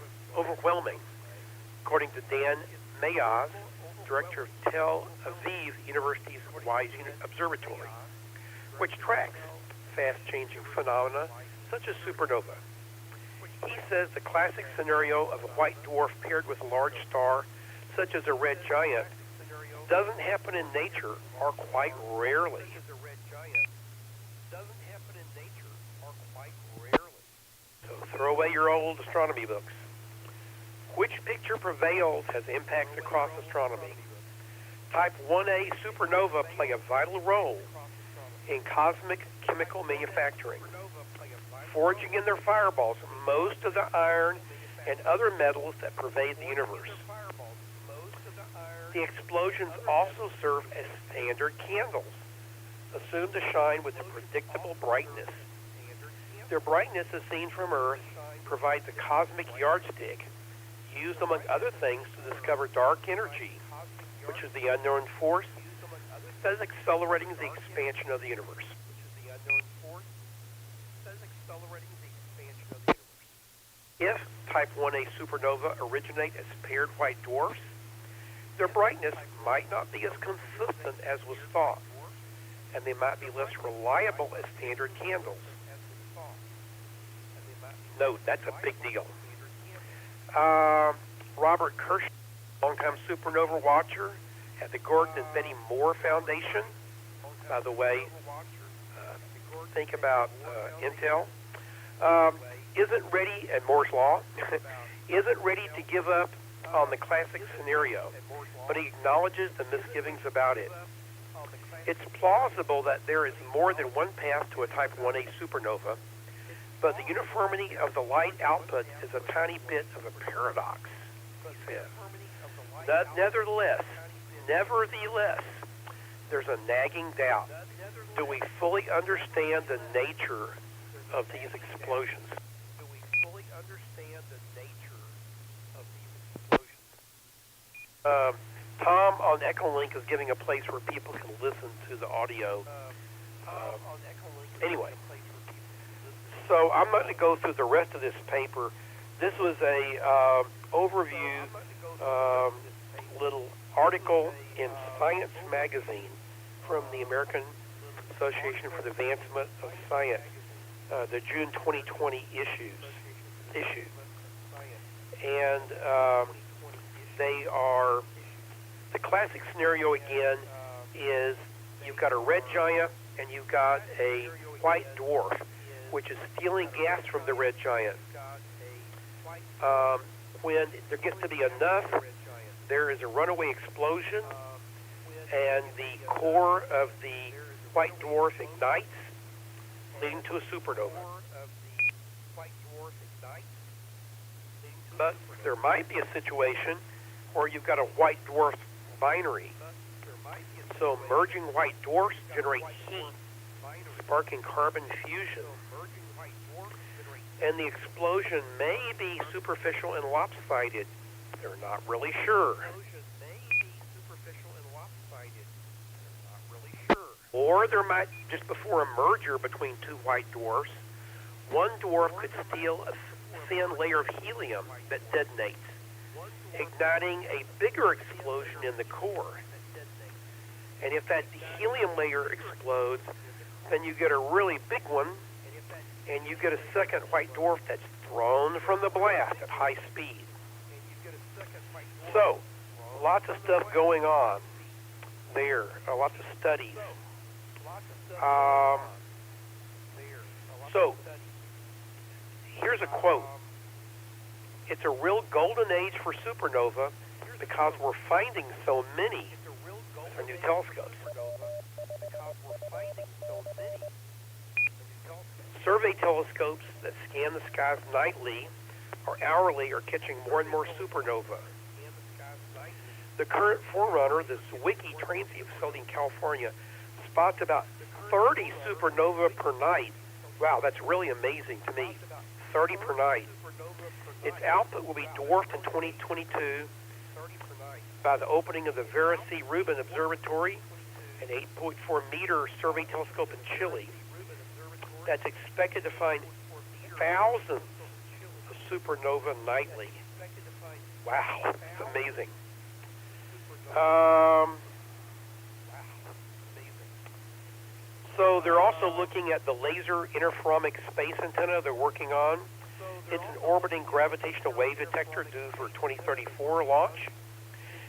according to Dan Mayaz, director of Tel Aviv University's WISE Observatory, which tracks fast-changing phenomena such as supernova. He says the classic scenario of a white dwarf paired with a large star, such as a red giant, doesn't happen in nature, or quite rarely. So throw away your old astronomy books. Which picture prevails has impacts across astronomy. Type 1A supernova play a vital role in cosmic chemical manufacturing, forging in their fireballs most of the iron and other metals that pervade the universe. The explosions also serve as standard candles, assumed to shine with a predictable brightness. Their brightness, as seen from Earth, provides a cosmic yardstick used, among other things, to discover dark energy, which is the unknown force that is accelerating the expansion of the universe. If Type 1A supernova originate as paired white dwarfs, their brightness might not be as consistent as was thought, and they might be less reliable as standard candles. Note, that's a big deal. Robert Kirsch, longtime supernova watcher at the Gordon and Betty Moore Foundation. By the way, think about Intel. Isn't ready, at Moore's Law, isn't ready to give up on the classic scenario, but he acknowledges the misgivings about it. It's plausible that there is more than one path to a Type 1A supernova, but the uniformity of the light output is a tiny bit of a paradox, he says. Nevertheless, there's a nagging doubt. Do we fully understand the nature of these explosions? Tom on Echolink is giving a place where people can listen to the audio. Anyway, so I'm going to go through the rest of this paper. This was a overview little article in Science magazine from the American Association for the Advancement of Science, the June 2020 issue. and they are, the classic scenario again is you've got a red giant and you've got a white dwarf, which is stealing gas from the red giant. When there gets to be enough, there is a runaway explosion, and the core of the white dwarf ignites, leading to a supernova. But there might be a situation where you've got a white dwarf binary. So merging white dwarfs generate heat, sparking carbon fusion. And the explosion may be superficial and lopsided. They're not really sure. Or there might, just before a merger between two white dwarfs, one dwarf could steal a thin layer of helium that detonates, igniting a bigger explosion in the core. And if that helium layer explodes, then you get a really big one, and you get a second white dwarf that's thrown from the blast at high speed. So, lots of stuff going on there, lots of studies. So, here's a quote. It's a real golden age for supernova because we're finding so many with our new telescopes. Survey telescopes that scan the skies nightly or hourly are catching more and more supernova. The current forerunner, the Zwicky Transient Facility in California, spots about 30 supernova per night. Wow, that's really amazing to me. 30 per night. Its output will be dwarfed in 2022 by the opening of the Vera C. Rubin Observatory, an 8.4-meter survey telescope in Chile. That's expected to find thousands of supernova nightly. Wow, it's amazing. So they're also looking at the laser interferomic space antenna they're working on. It's an orbiting gravitational wave detector due for 2034 launch.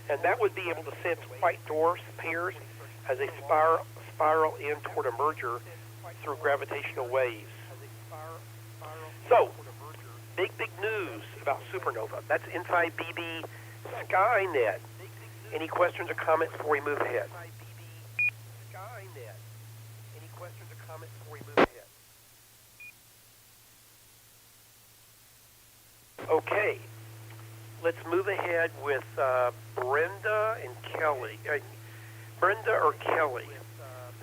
And that would be able to sense white dwarfs pairs as they spiral in toward a merger through gravitational waves. So, big news about supernova. That's M51 Skynet. Any questions or comments before we move ahead? Any questions or comments before we move ahead? Okay, let's move ahead with Brenda and Kelly. Brenda or Kelly?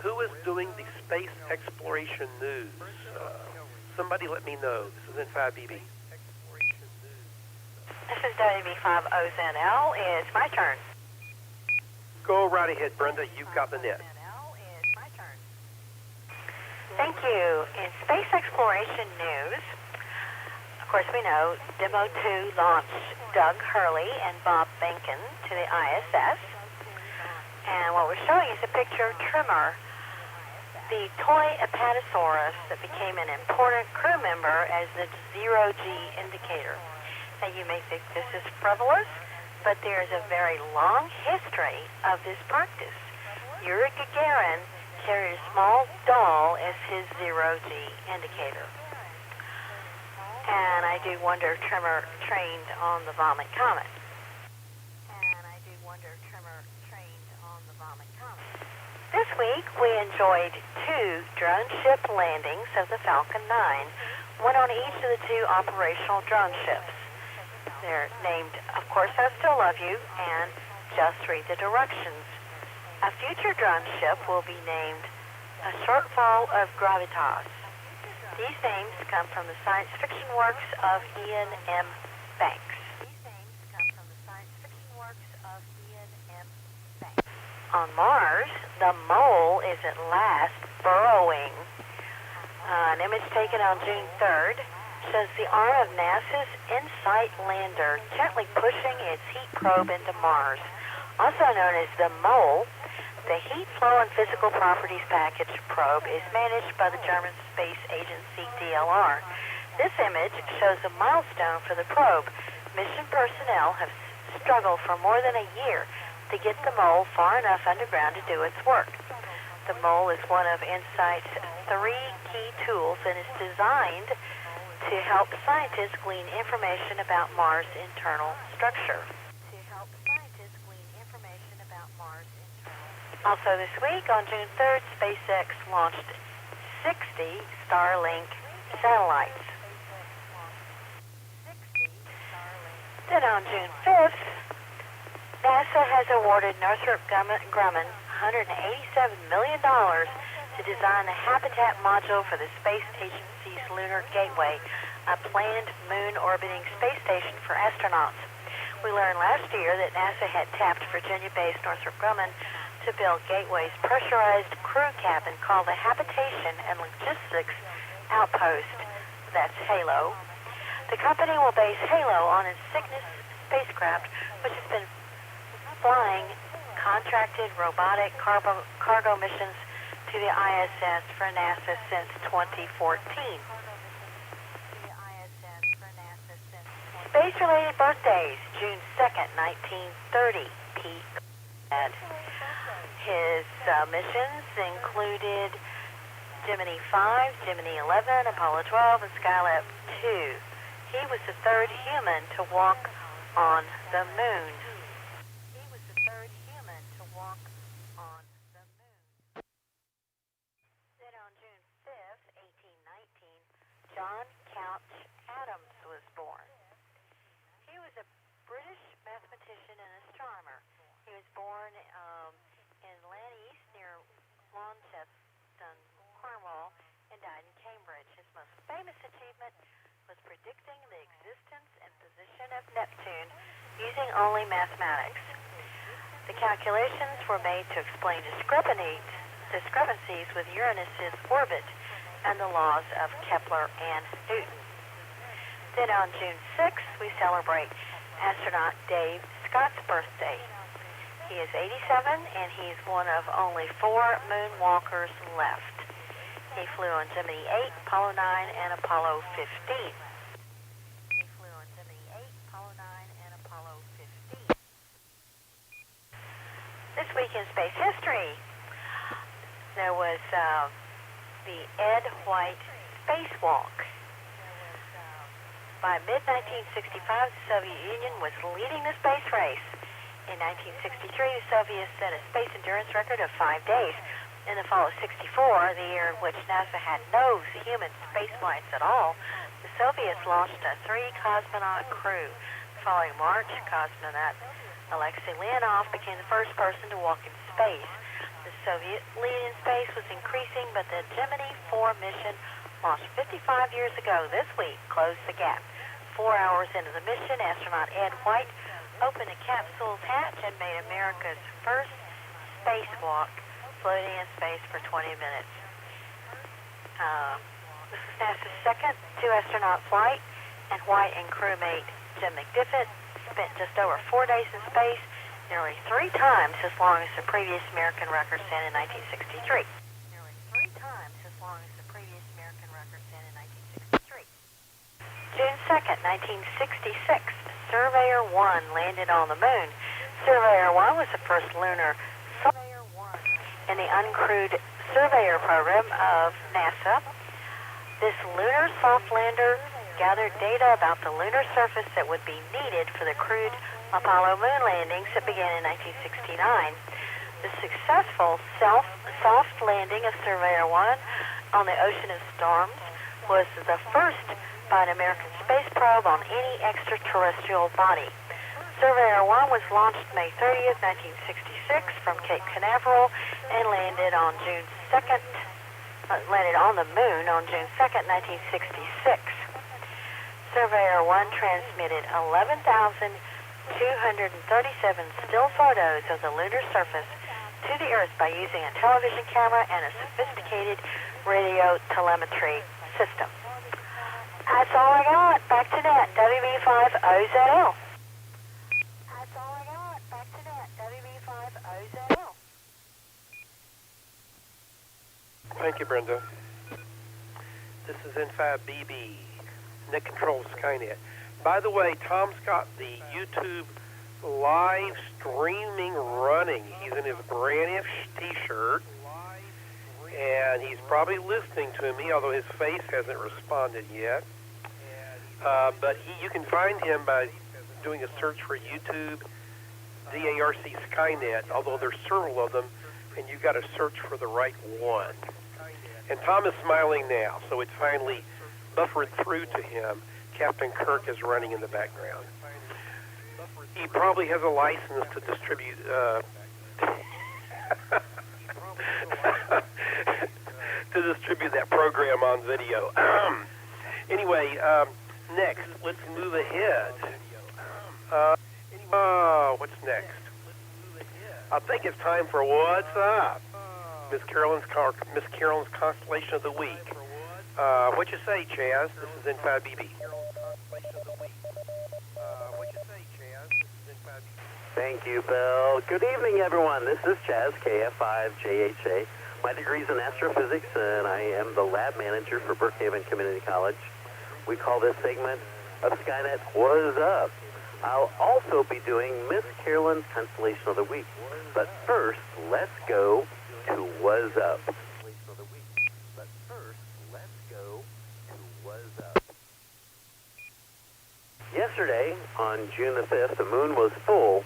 Who is doing the space exploration news? Somebody let me know. This is N5BB. This is WB50ZL. It's my turn. Go right ahead, Brenda. You've got the net. Thank you. In space exploration news, of course we know Demo 2 launched Doug Hurley and Bob Behnken to the ISS. And what we're showing is a picture of Trimmer, the toy Apatosaurus that became an important crew member as the zero-G indicator. Now you may think this is frivolous, but there is a very long history of this practice. Yuri Gagarin carried a small doll as his zero-G indicator. And I do wonder if Trimmer trained on the Vomit Comet. This week, we enjoyed 2 drone ship landings of the Falcon 9, one on each of the 2 operational drone ships. They're named, of course, I Still Love You and Just Read the Directions. A future drone ship will be named A Shortfall of Gravitas. These names come from the science fiction works of Ian M. Banks. On Mars, the mole is at last burrowing. An image taken on June 3rd shows the arm of NASA's InSight lander gently pushing its heat probe into Mars. Also known as the mole, the Heat Flow and Physical Properties Package probe is managed by the German space agency DLR. This image shows a milestone for the probe, mission personnel have struggled for more than a year to get the mole far enough underground to do its work. The mole is one of InSight's 3 key tools and is designed to help scientists glean information about Mars' internal structure. Also this week, on June 3rd, SpaceX launched 60 Starlink satellites. Then on June 5th, NASA has awarded Northrop Grumman $187 million to design the habitat module for the Space Agency's Lunar Gateway, a planned moon-orbiting space station for astronauts. We learned last year that NASA had tapped Virginia-based Northrop Grumman to build Gateway's pressurized crew cabin called the Habitation and Logistics Outpost. That's HALO. The company will base HALO on its Cygnus spacecraft, which has been flying contracted robotic cargo missions to the ISS for NASA since 2014. Space-related birthdays, June 2nd, 1930, Pete had. His missions included Gemini 5, Gemini 11, Apollo 12, and Skylab 2. He was the third human to walk on the moon. Then on June 5th, 1819, John Couch Adams was born. He was a British mathematician and astronomer. He was born in Lannis near Launceston, Cornwall, and died in Cambridge. His most famous achievement was predicting the existence and position of Neptune using only mathematics. The calculations were made to explain discrepancies with Uranus's orbit and the laws of Kepler and Newton. Then on June 6th, we celebrate astronaut Dave Scott's birthday. He is 87, and he's one of only 4 moonwalkers left. He flew on Gemini 8, Apollo 9, and Apollo 15. This week in space history, there was the Ed White spacewalk. By mid-1965, the Soviet Union was leading the space race. In 1963, the Soviets set a space endurance record of 5 days. In the fall of '64, the year in which NASA had no human space flights at all, the Soviets launched a 3-cosmonaut crew. The following March, cosmonaut Alexei Leonov became the first person to walk in space. The Soviet lead in space was increasing, but the Gemini 4 mission, launched 55 years ago this week, closed the gap. 4 hours into the mission, astronaut Ed White opened a capsule's hatch and made America's first spacewalk, floating in space for 20 minutes. This was NASA's second 2-astronaut flight, and White and crewmate Jim McDiffett spent just over 4 days in space, nearly 3 times as long as the previous American record set in 1963. June 2nd, 1966, Surveyor 1 landed on the moon. Surveyor 1 was the first lunar in the uncrewed Surveyor program of NASA. This lunar soft lander gathered data about the lunar surface that would be needed for the crewed Apollo moon landings that began in 1969. The successful soft landing of Surveyor 1 on the Ocean of Storms was the first by an American space probe on any extraterrestrial body. Surveyor 1 was launched May 30th, 1966 from Cape Canaveral and landed on June 2nd, landed on the moon on June 2nd, 1966. Surveyor 1 transmitted 11,237 still photos of the lunar surface to the Earth by using a television camera and a sophisticated radio telemetry system. That's all I got. Back to net, WB5OZL. That's all I got. Back to net, WB5OZL. Thank you, Brenda. This is N5BB, Net Control Skynet. By the way, Tom's got the YouTube live streaming running. He's in his brand new T-shirt, and he's probably listening to me, although his face hasn't responded yet. But you can find him by doing a search for YouTube, DARC Skynet, although there's several of them, and you got to search for the right one. And Tom is smiling now, so it finally buffered through to him. Captain Kirk is running in the background. He probably has a license to distribute that program on video. Anyway, next, let's move ahead. What's next? I think it's time for What's Up? Miss Carolyn's Constellation of the Week. What you say, Chaz? This is N5BB. Thank you, Bill. Good evening, everyone. This is Chaz, KF5JHA. My degree is in astrophysics, and I am the lab manager for Brookhaven Community College. We call this segment of Skynet What's Up. I'll also be doing Miss Carolyn's Constellation of the Week. But first, let's go to What's Up. Yesterday, on June the 5th, the moon was full.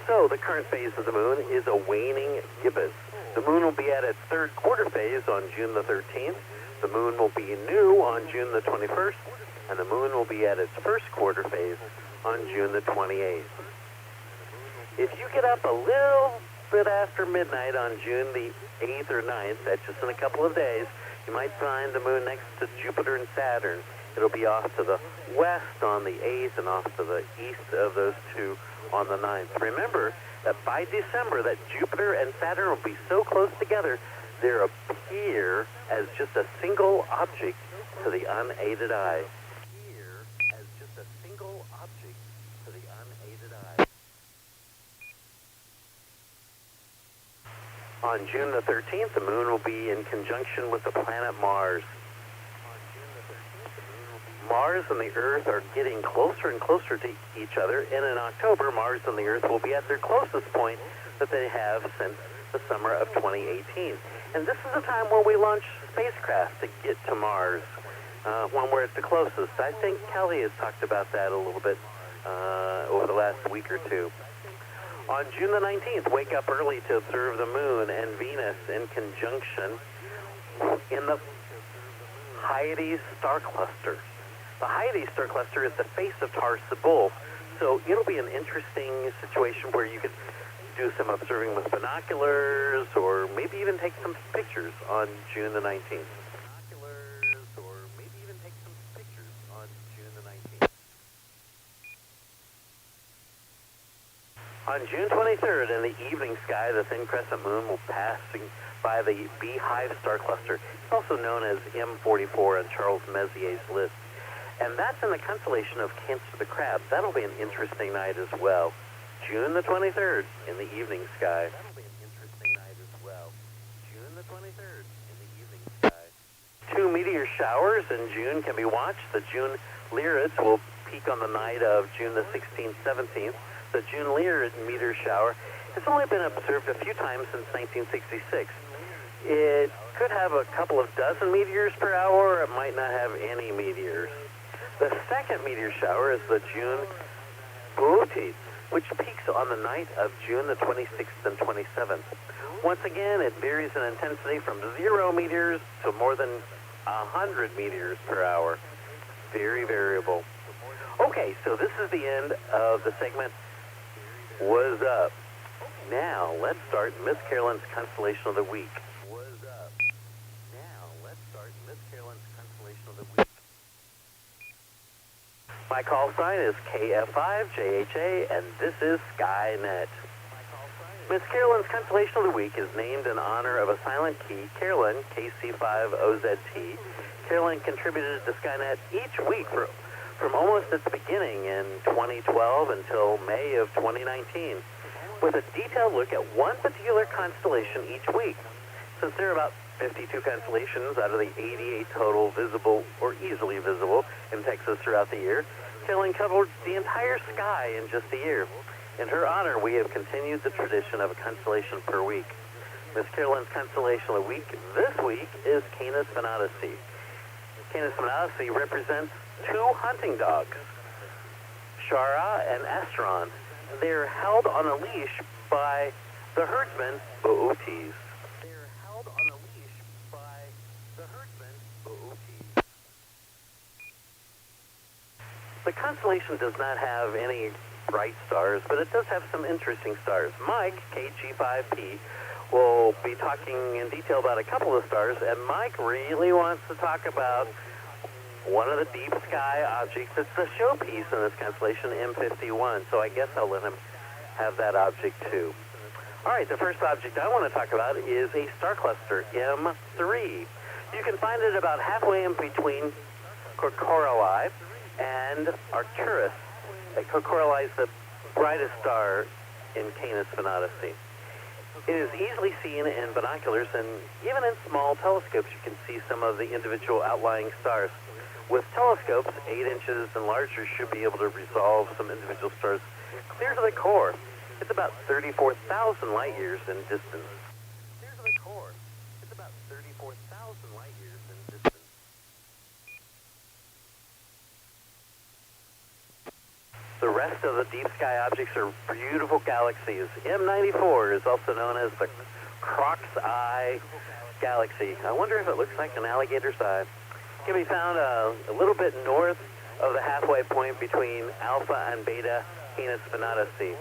So the current phase of the moon is a waning gibbous. The moon will be at its third quarter phase on June the 13th. The moon will be new on June the 21st. And the moon will be at its first quarter phase on June the 28th. If you get up a little bit after midnight on June the 8th or 9th, that's just in a couple of days, you might find the moon next to Jupiter and Saturn. It'll be off to the west on the 8th and off to the east of those two on the 9th. Remember that by December that Jupiter and Saturn will be so close together, they appear as just a single object to the unaided eye. On June the 13th, the moon will be in conjunction with the planet Mars. Mars and the Earth are getting closer and closer to each other, and in October, Mars and the Earth will be at their closest point that they have since the summer of 2018. And this is the time where we launch spacecraft to get to Mars, when we're at the closest. I think Kelly has talked about that a little bit over the last week or two. On June the 19th, wake up early to observe the moon and Venus in conjunction in the Hyades star cluster. The Hyades star cluster is the face of Tar-Sibul, so it'll be an interesting situation where you could do some observing with binoculars or maybe even take some pictures on June the 19th. On June 23rd, in the evening sky, the thin crescent moon will pass by the Beehive star cluster. It's also known as M44 on Charles Messier's list. And that's in the constellation of Cancer the Crab. That'll be an interesting night as well. June the 23rd, in the evening sky. That'll be an interesting night as well. June the 23rd, in the evening sky. 2 meteor showers in June can be watched. The June Lyrids will peak on the night of June the 16th, 17th. The June Lyrid meteor shower has only been observed a few times since 1966. It could have a couple of dozen meteors per hour, or it might not have any meteors. The second meteor shower is the June Boötes, which peaks on the night of June the 26th and 27th. Once again, it varies in intensity from 0 meteors to more than 100 meteors per hour. Very variable. Okay, so this is the end of the segment What's Up. Now, let's start Miss Carolyn's Constellation of the Week. What's up? Now, let's start Miss Carolyn's Constellation of the Week. My call sign is KF5JHA, and this is Skynet. Miss Carolyn's Constellation of the Week is named in honor of a silent key, Carolyn, KC5OZT. Carolyn contributed to Skynet each week from almost its beginning in 2012 until May of 2019, with a detailed look at one particular constellation each week. Since there are about 52 constellations out of the 88 total visible or easily visible in Texas throughout the year, Carolyn covered the entire sky in just a year. In her honor, we have continued the tradition of a constellation per week. Miss Carolyn's constellation of the week this week is Canis Venatici. Canis Venatici represents two hunting dogs, Shara and Astron. They're held on a leash by the herdsman, Bootes. They're held on a leash by the herdsman, Bootes. The constellation does not have any bright stars, but it does have some interesting stars. Mike, KG5P, will be talking in detail about a couple of stars, and Mike really wants to talk about one of the deep sky objects. It's the showpiece in this constellation, M51, so I guess I'll let him have that object too. All right, the first object I want to talk about is a star cluster, M3. You can find it about halfway in between Coriolis and Arcturus. Coriolis is the brightest star in Canis Venatici. It is easily seen in binoculars, and even in small telescopes you can see some of the individual outlying stars. With telescopes 8 inches and larger, should be able to resolve some individual stars clear to the core. It's about 34,000 light years in distance. Clear to the core. It's about 34,000 light years in distance. The rest of the deep sky objects are beautiful galaxies. M94 is also known as the Croc's Eye Galaxy. I wonder if it looks like an alligator's eye. It can be found a little bit north of the halfway point between Alpha and Beta Canis Venatici.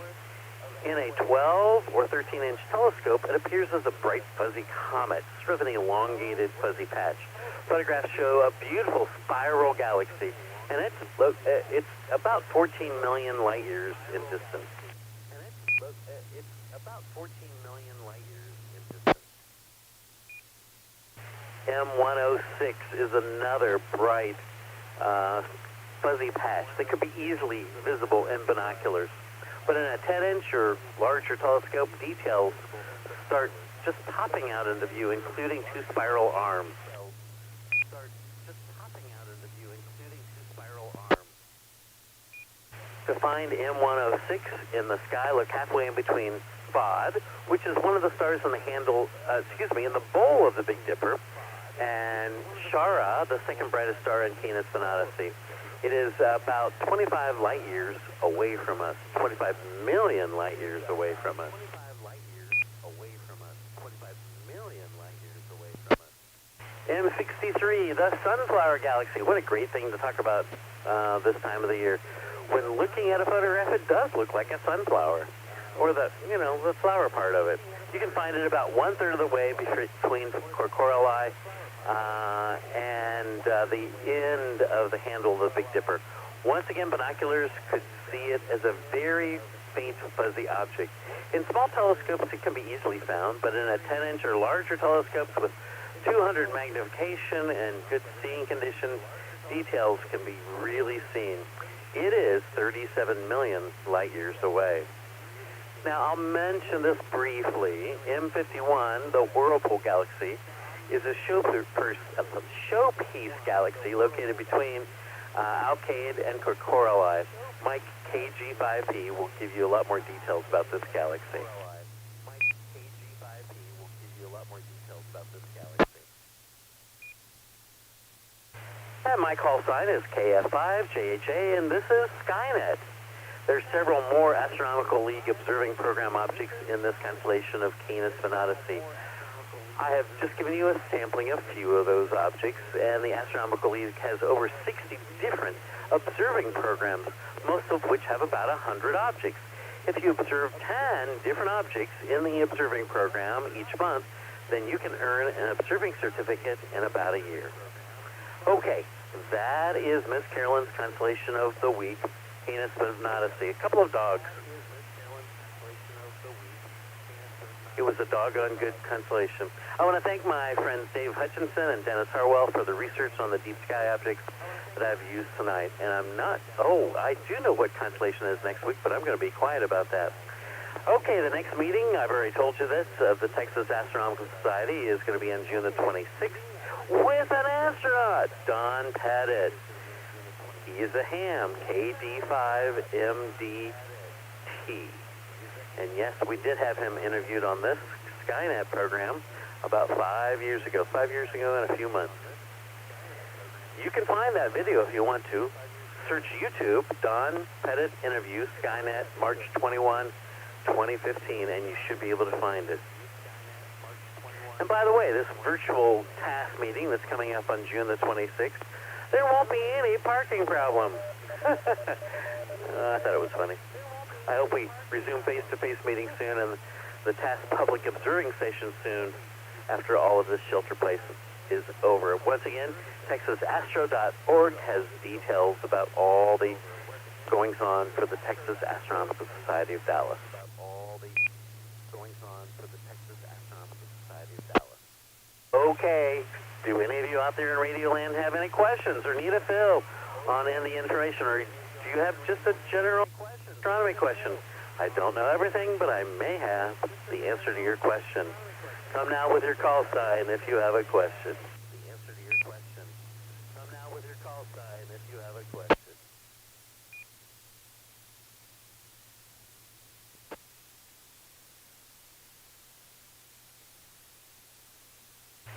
In a 12 or 13-inch telescope, it appears as a bright fuzzy comet, sort of an elongated fuzzy patch. Photographs show a beautiful spiral galaxy, and it's about 14 million light years in distance. And it's about 14 million light years in distance. M106 is another bright fuzzy patch that could be easily visible in binoculars. But in a 10-inch or larger telescope, details start just popping out into view, including two spiral arms. To find M106 in the sky, look halfway in between Bod, which is one of the stars in the in the bowl of the Big Dipper, and Shara, the second brightest star in Canis Venatici. It is about 25 light years away from us, 25 million light years away from us. 25 light years away from us, 25 million light years away from us. M63, the Sunflower Galaxy. What a great thing to talk about this time of the year. When looking at a photograph, it does look like a sunflower, or the flower part of it. You can find it about 1/3 of the way between Coriolis and the end of the handle of the Big Dipper. Once again, binoculars could see it as a very faint fuzzy object. In small telescopes, it can be easily found, but in a 10-inch or larger telescopes with 200 magnification and good seeing conditions, details can be really seen. It is 37 million light years away. Now, I'll mention this briefly. M51, the Whirlpool Galaxy, is a showpiece galaxy located between Alcade and Coriolis. Mike, KG5P, will give you a lot more details about this galaxy. Mike, KG5P, will give you a lot more details about this galaxy. And my call sign is KF5JHA, and this is Skynet. There's several more Astronomical League Observing Program objects in this constellation of Canis Venatici. I have just given you a sampling of a few of those objects, and the Astronomical League has over 60 different observing programs, most of which have about 100 objects. If you observe 10 different objects in the observing program each month, then you can earn an observing certificate in about a year. Okay, that is Miss Carolyn's constellation of the week, Canis Venatici. A couple of dogs. It was a doggone good constellation. I want to thank my friends Dave Hutchinson and Dennis Harwell for the research on the deep sky objects that I've used tonight. And I do know what constellation is next week, but I'm going to be quiet about that. Okay, the next meeting, I've already told you this, of the Texas Astronomical Society is going to be on June the 26th with an astronaut, Don Pettit. He's a ham, KG5MDT. And yes, we did have him interviewed on this Skynet program about 5 years ago. 5 years ago and a few months. You can find that video if you want to. Search YouTube, Don Pettit interview, Skynet, March 21, 2015, and you should be able to find it. And by the way, this virtual task meeting that's coming up on June the 26th, there won't be any parking problem. I thought it was funny. I hope we resume face-to-face meetings soon and the task public observing station soon after all of this shelter place is over. Once again, TexasAstro.org has details about all the goings-on for the Texas Astronomical Society of Dallas. Okay, do any of you out there in Radio Land have any questions or need a fill on any information, or do you have just a general astronomy question? I don't know everything, but I may have the answer to your question. Come now with your call sign if you have a question. The answer to your question. Come now with your call sign if you have a question.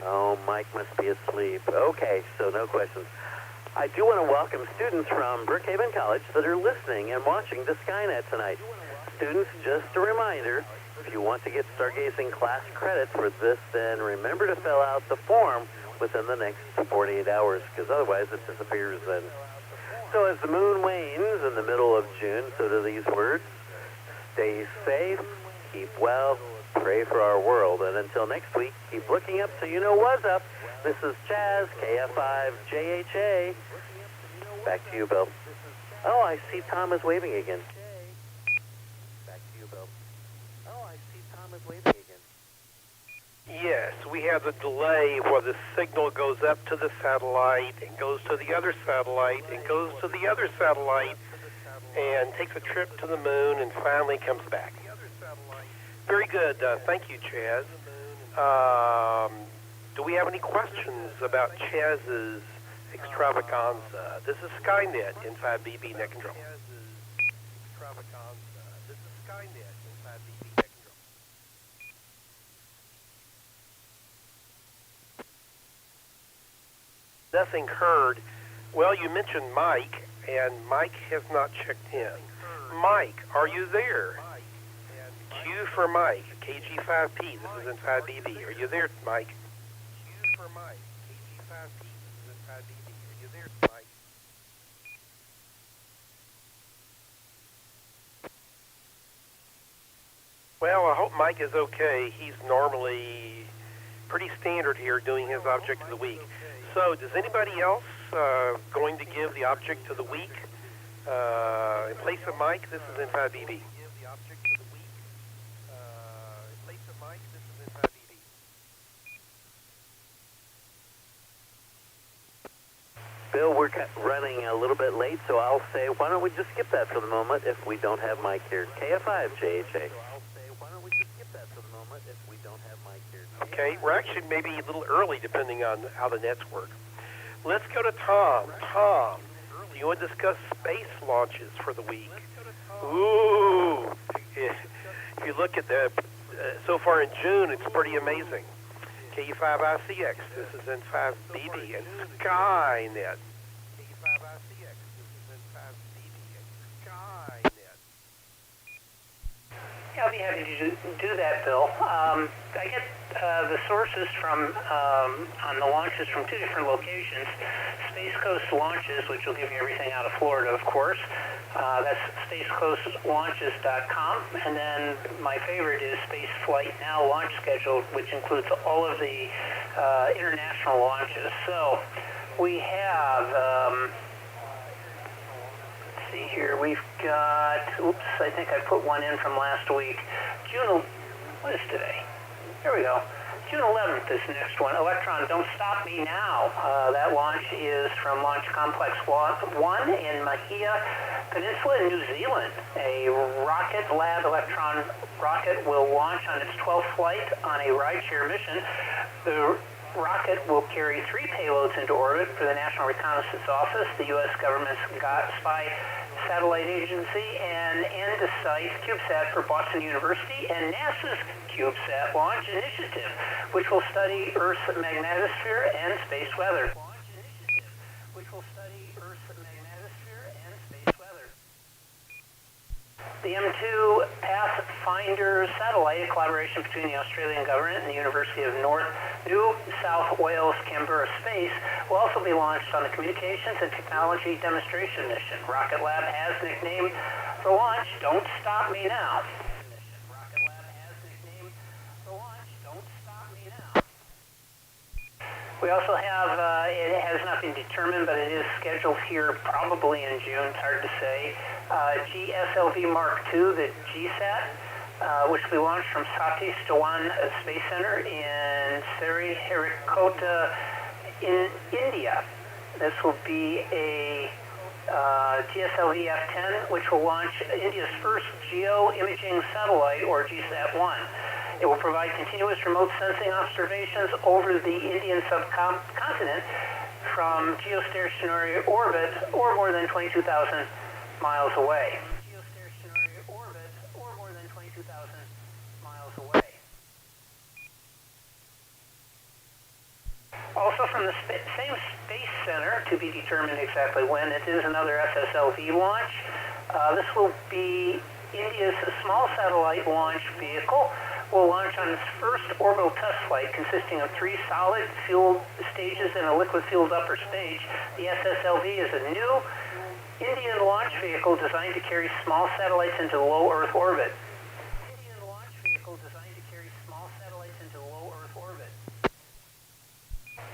Oh, Mike must be asleep. Okay, so no questions. I do want to welcome students from Brookhaven College that are listening and watching the Skynet tonight. Students, just a reminder, if you want to get stargazing class credit for this, then remember to fill out the form within the next 48 hours, because otherwise it disappears then. So as the moon wanes in the middle of June, so do these words. Stay safe, keep well, pray for our world, and until next week, keep looking up so you know what's up. This is Chaz, KF5JHA. Back to you, Bill. Oh, I see Tom is waving again. Back to you, Bill. Oh, I see Tom is waving again. Yes, we have a delay where the signal goes up to the satellite and goes to the other satellite and goes to the other satellite and takes a trip to the moon and finally comes back. Very good. Thank you, Chaz. Do we have any questions about Chaz's extravaganza? This is Skynet, N5BB net control. This is Skynet, N5BB net control. Nothing heard. Well, you mentioned Mike, and Mike has not checked in. Mike, are you there? Q for Mike, KG5P, this is N5BB. Are you there, Mike? Q for Mike, KG5P, this is N5BB. Are you there, Mike? Well, I hope Mike is okay. He's normally pretty standard here doing his object of the week. So, does anybody else going to give the object of the week? In place of Mike, this is N5BB. Bill, we're running a little bit late, so I'll say, why don't we just skip that for the moment if we don't have Mike here? KF5JHA. Okay, we're actually maybe a little early depending on how the nets work. Let's go to Tom. Tom, do you want to discuss space launches for the week? Ooh, if you look at the, so far in June, it's pretty amazing. KU5ICX, this is N5BB, and Skynet. KU5ICX, this is N5BB, and Skynet. Yeah, I'll be happy to do that, Bill. I get the sources from on the launches from two different locations. Space Coast Launches, which will give you everything out of Florida, of course. That's spacecoastlaunches.com. And then my favorite is Space Flight Now launch schedule, which includes all of the international launches. So we have, let's see here, we've got, oops, I think I put one in from last week. What is today? Here we go. June 11th is the next one. Electron, Don't Stop Me Now. That launch is from Launch Complex 1 in Mahia Peninsula in New Zealand. A Rocket Lab Electron rocket will launch on its 12th flight on a rideshare mission. The rocket will carry 3 payloads into orbit for the National Reconnaissance Office, the U.S. government's spy satellite agency, and Andesite CubeSat for Boston University, and NASA's CubeSat launch initiative, which will study Earth's magnetosphere and space weather. The M2 Pathfinder satellite, a collaboration between the Australian government and the University of New South Wales Canberra Space, will also be launched on the Communications and Technology Demonstration Mission. Rocket Lab has nicknamed the launch Don't Stop Me Now. We also have, it has not been determined, but it is scheduled here probably in June, it's hard to say, GSLV Mark II, the GSAT, which will be launched from Satish Dhawan Space Center in Sriharikota in India. This will be a GSLV F-10, which will launch India's first geo-imaging satellite, or GSAT-1. It will provide continuous remote sensing observations over the Indian subcontinent from geostationary orbit or more than 22,000 miles away. Also from the same space center, to be determined exactly when, it is another SSLV launch. This will be India's small satellite launch vehicle. Will launch on its first orbital test flight consisting of 3 solid fuel stages and a liquid-fueled upper stage. The SSLV is a new Indian launch vehicle designed to carry small satellites into low Earth orbit.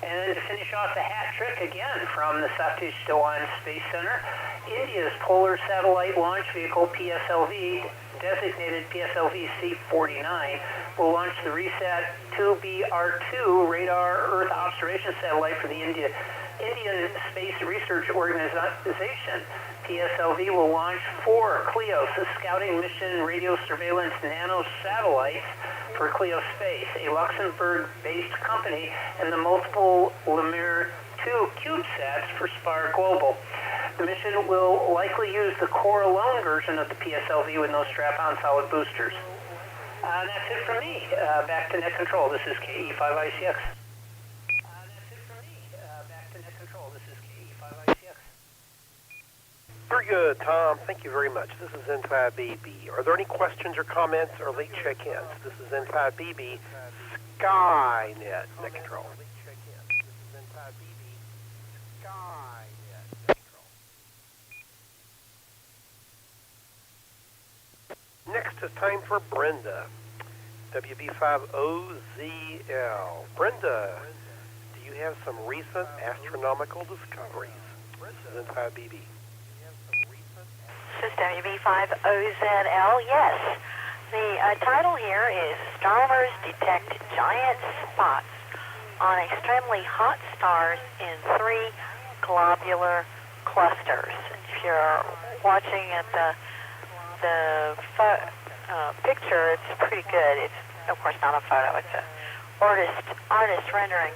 And then to finish off the hat trick again from the Satish Dhawan Space Center, India's Polar Satellite Launch Vehicle, PSLV, designated PSLV C-49, will launch the RESAT-2BR-2 radar Earth observation satellite for the Indian Space Research Organization. PSLV will launch 4 CLEOS, a scouting mission radio surveillance nano satellites for CLEO Space, a Luxembourg-based company, and the multiple Lemur 2 CubeSats for Spire Global. The mission will likely use the core alone version of the PSLV with no strap-on solid boosters. That's it from me. Back to net control. This is KE5ICX. Very good, Tom. Thank you very much. This is N5BB. Are there any questions or comments or late check-ins? This is N5BB, Skynet net control. Next, it's time for Brenda, WB5OZL. Brenda, do you have some recent astronomical discoveries? This is N5BB. This is WB5OZL, yes. The title here is Astronomers Detect Giant Spots on Extremely Hot Stars in 3 Globular Clusters. If you're watching at the picture, it's pretty good. It's, of course, not a photo. It's an artist rendering.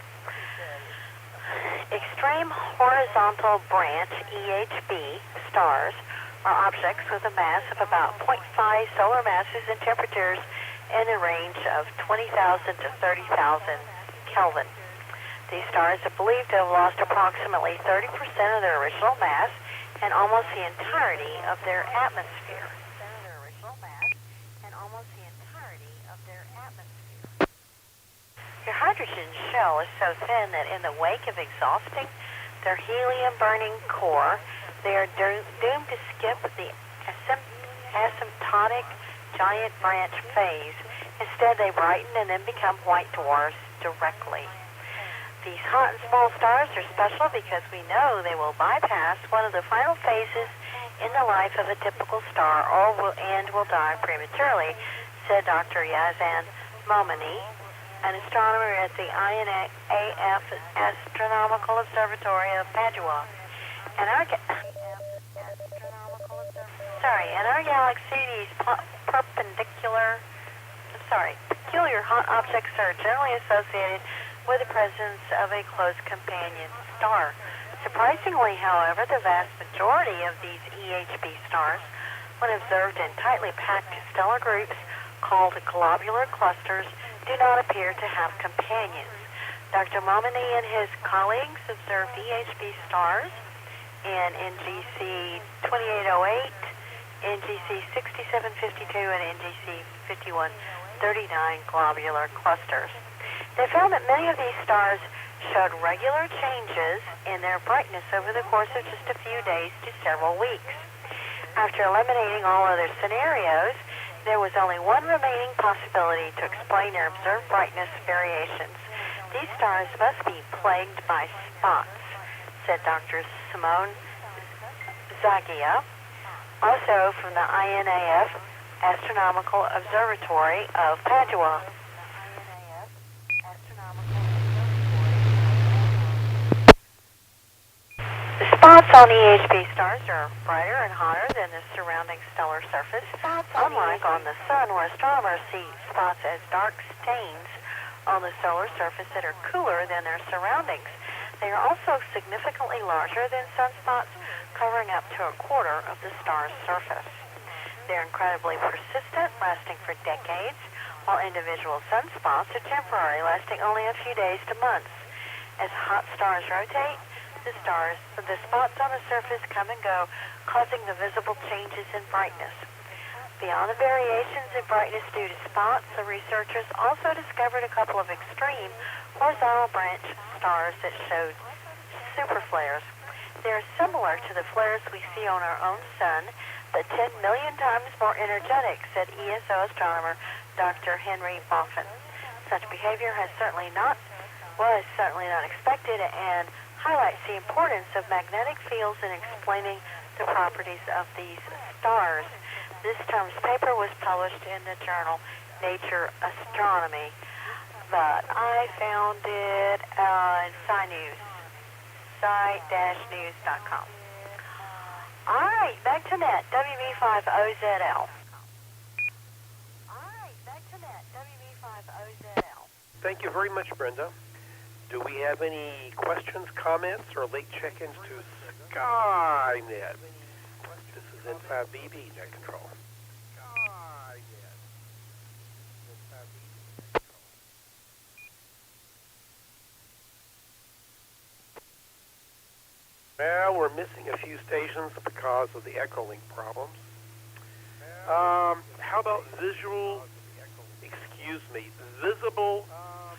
Extreme Horizontal Branch, EHB, stars are objects with a mass of about 0.5 solar masses and temperatures in a range of 20,000 to 30,000 Kelvin. These stars are believed to have lost approximately 30% of their original mass and almost the entirety of their atmosphere. Their hydrogen shell is so thin that in the wake of exhausting their helium-burning core, they are doomed to skip the asymptotic giant branch phase. Instead, they brighten and then become white dwarfs directly. These hot and small stars are special because we know they will bypass one of the final phases in the life of a typical star and will die prematurely, said Dr. Yazan Momani, an astronomer at the INAF Astronomical Observatory of Padua. And our galaxy, these peculiar hot objects are generally associated with the presence of a close companion star. Surprisingly, however, the vast majority of these EHB stars, when observed in tightly packed stellar groups called globular clusters, do not appear to have companions. Dr. Momini and his colleagues observed EHB stars in NGC 2808, NGC 6752, and NGC 5139 globular clusters. They found that many of these stars showed regular changes in their brightness over the course of just a few days to several weeks. After eliminating all other scenarios, there was only one remaining possibility to explain their observed brightness variations. These stars must be plagued by spots, said Dr. Simone Zagia, also from the INAF Astronomical Observatory of Padua. The spots on EHB stars are brighter and hotter than the surrounding stellar surface, unlike on the sun, where astronomers see spots as dark stains on the solar surface that are cooler than their surroundings. They are also significantly larger than sunspots, covering up to a quarter of the star's surface. They're incredibly persistent, lasting for decades, while individual sunspots are temporary, lasting only a few days to months. As hot stars rotate, the spots on the surface come and go, causing the visible changes in brightness. Beyond the variations in brightness due to spots, the researchers also discovered a couple of extreme horizontal branch stars that showed superflares. They are similar to the flares we see on our own sun, but 10 million times more energetic, said ESO astronomer Dr. Henry Boffin. Such behavior was certainly not expected and highlights the importance of magnetic fields in explaining the properties of these stars. This term's paper was published in the journal Nature Astronomy, but I found it in sci-news.com. All right, back to net, WV5OZL. Thank you very much, Brenda. Do we have any questions, comments, or late check-ins to Skynet? This is M51 net control. Well, we're missing a few stations because of the Echolink problems. How about visible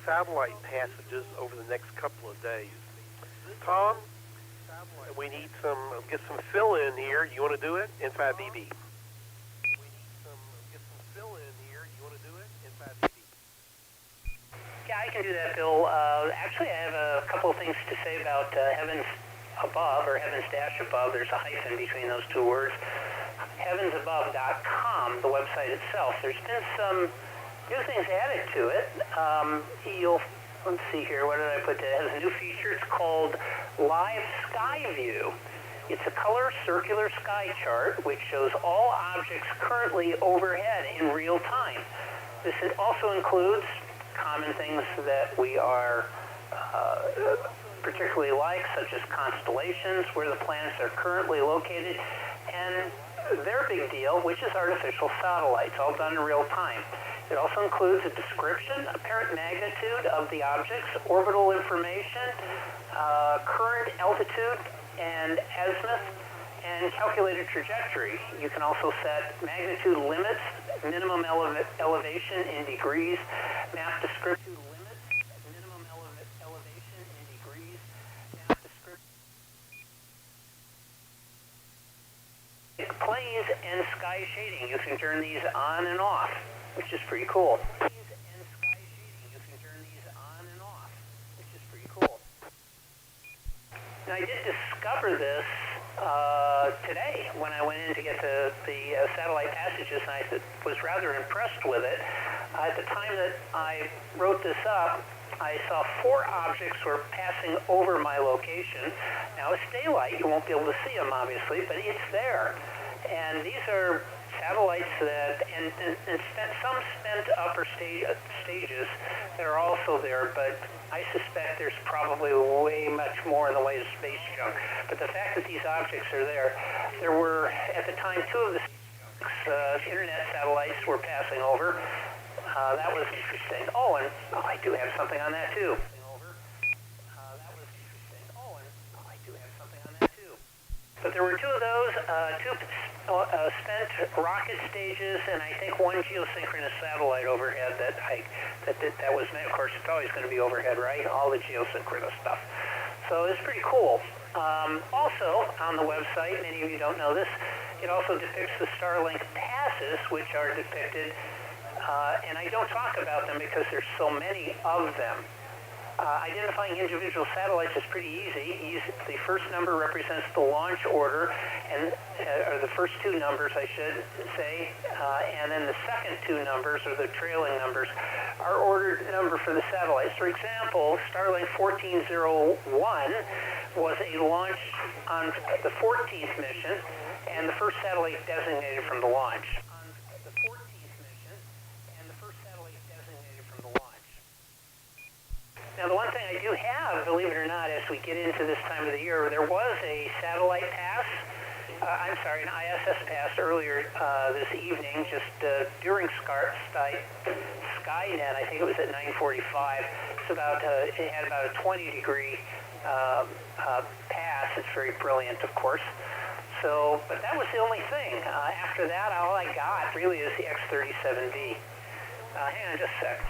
satellite passages over the next couple of days? Tom, we need get some fill-in here. You want to do it? N5BB. Yeah, I can do that, Bill. Actually, I have a couple of things to say about Heavens Above, or Heavens Dash Above. There's a hyphen between those two words. HeavensAbove.com, the website itself. There's been some new things added to it. Let's see here, what did I put there? It has a new feature. It's called Live Sky View. It's a color circular sky chart which shows all objects currently overhead in real time. This also includes common things that we are particularly like, such as constellations, where the planets are currently located, and their big deal, which is artificial satellites, all done in real time. It also includes a description, apparent magnitude of the objects, orbital information, current altitude and azimuth, and calculated trajectory. You can also set magnitude limits, minimum elevation in degrees, map description limits, minimum elevation in degrees, map description. Plays and sky shading. You can turn these on and off, which is pretty cool. Plays and sky shading. You can turn these on and off, which is pretty cool. Now, I did discover this today when I went in to get the satellite passages, and I was rather impressed with it. At the time that I wrote this up, I saw 4 objects were passing over my location. Now, it's daylight. You won't be able to see them, obviously, but it's there. And these are satellites that, and some spent upper stages that are also there, but I suspect there's probably way much more in the way of space junk. But the fact that these objects are there were, at the time, two of the internet satellites were passing over. That was interesting. Oh, and I do have something on that, too. But there were two of those, two spent rocket stages, and I think one geosynchronous satellite overhead that was meant. Of course, it's always going to be overhead, right? All the geosynchronous stuff. So it's pretty cool. Also, on the website, many of you don't know this, it also depicts the Starlink passes, which are depicted, and I don't talk about them because there's so many of them. Identifying individual satellites is pretty easy. The first number represents the launch order, or the first two numbers, I should say, and then the second two numbers, or the trailing numbers, are ordered number for the satellites. For example, Starlink 1401 was a launch on the 14th mission, and the first satellite designated from the launch. Now, the one thing I do have, believe it or not, as we get into this time of the year, there was a satellite pass, an ISS pass earlier this evening, just during Skynet. I think it was at 9:45. It had about a 20-degree pass. It's very brilliant, of course. So, but that was the only thing. After that, all I got really is the X-37B. Hang on just a sec.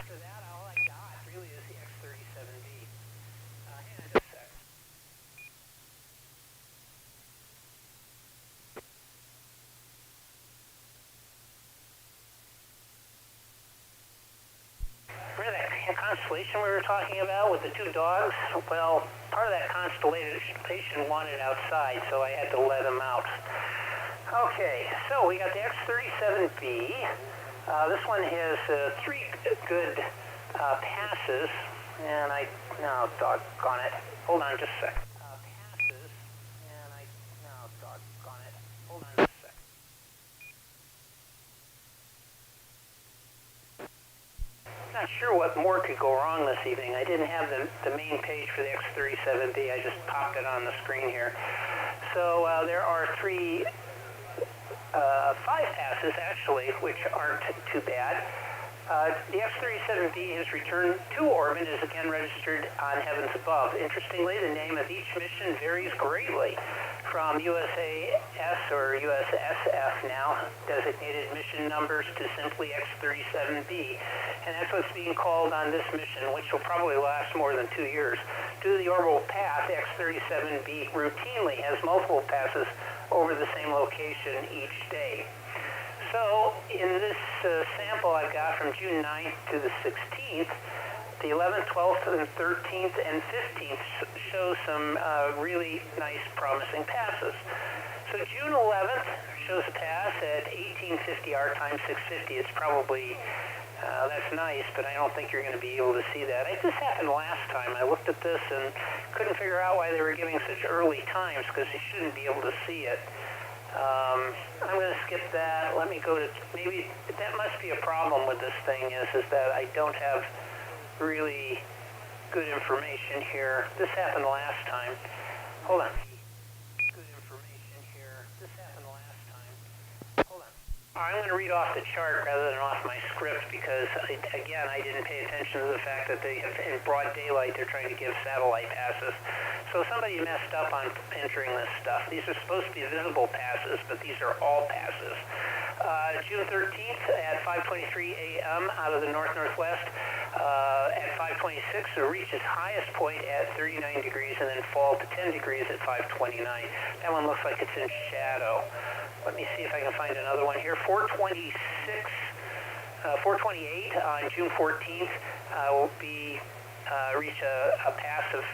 Constellation we were talking about with the two dogs, well, part of that Constellation wanted outside, so I had to let them out. Okay, so we got the X-37B. This one has three good passes, and no, doggone it. Hold on just a sec. Not sure what more could go wrong this evening. I didn't have the main page for the X-37B. I just popped it on the screen here. So there are five passes actually, which aren't too bad. The X-37B has returned to orbit, is again registered on Heavens Above. Interestingly, the name of each mission varies greatly, from USAS or USSF now, designated mission numbers, to simply X-37B. And that's what's being called on this mission, which will probably last more than 2 years. Due to the orbital path, the X-37B routinely has multiple passes over the same location each day. So, in this sample I've got from June 9th to the 16th, the 11th, 12th, and 13th, and 15th show some really nice, promising passes. So June 11th shows a pass at 1850 our time, 650. It's probably, that's nice, but I don't think you're going to be able to see that. This happened last time. I looked at this and couldn't figure out why they were giving such early times, because you shouldn't be able to see it. I'm going to skip that. Let me go to, maybe that must be a problem with this thing, is that I don't have really good information here. This happened last time. Hold on. Good information here. This happened last time. Hold on. I'm going to read off the chart rather than off my script, because, again, I didn't pay attention to the fact that in broad daylight, they're trying to give satellite passes. So somebody messed up on entering this stuff. These are supposed to be visible passes, but these are all passes. June 13th at 5:23 a.m. out of the north-northwest. At 5:26, it reaches highest point at 39 degrees and then fall to 10 degrees at 5:29. That one looks like it's in shadow. Let me see if I can find another one here. 4:28 on June 14th will reach a pass of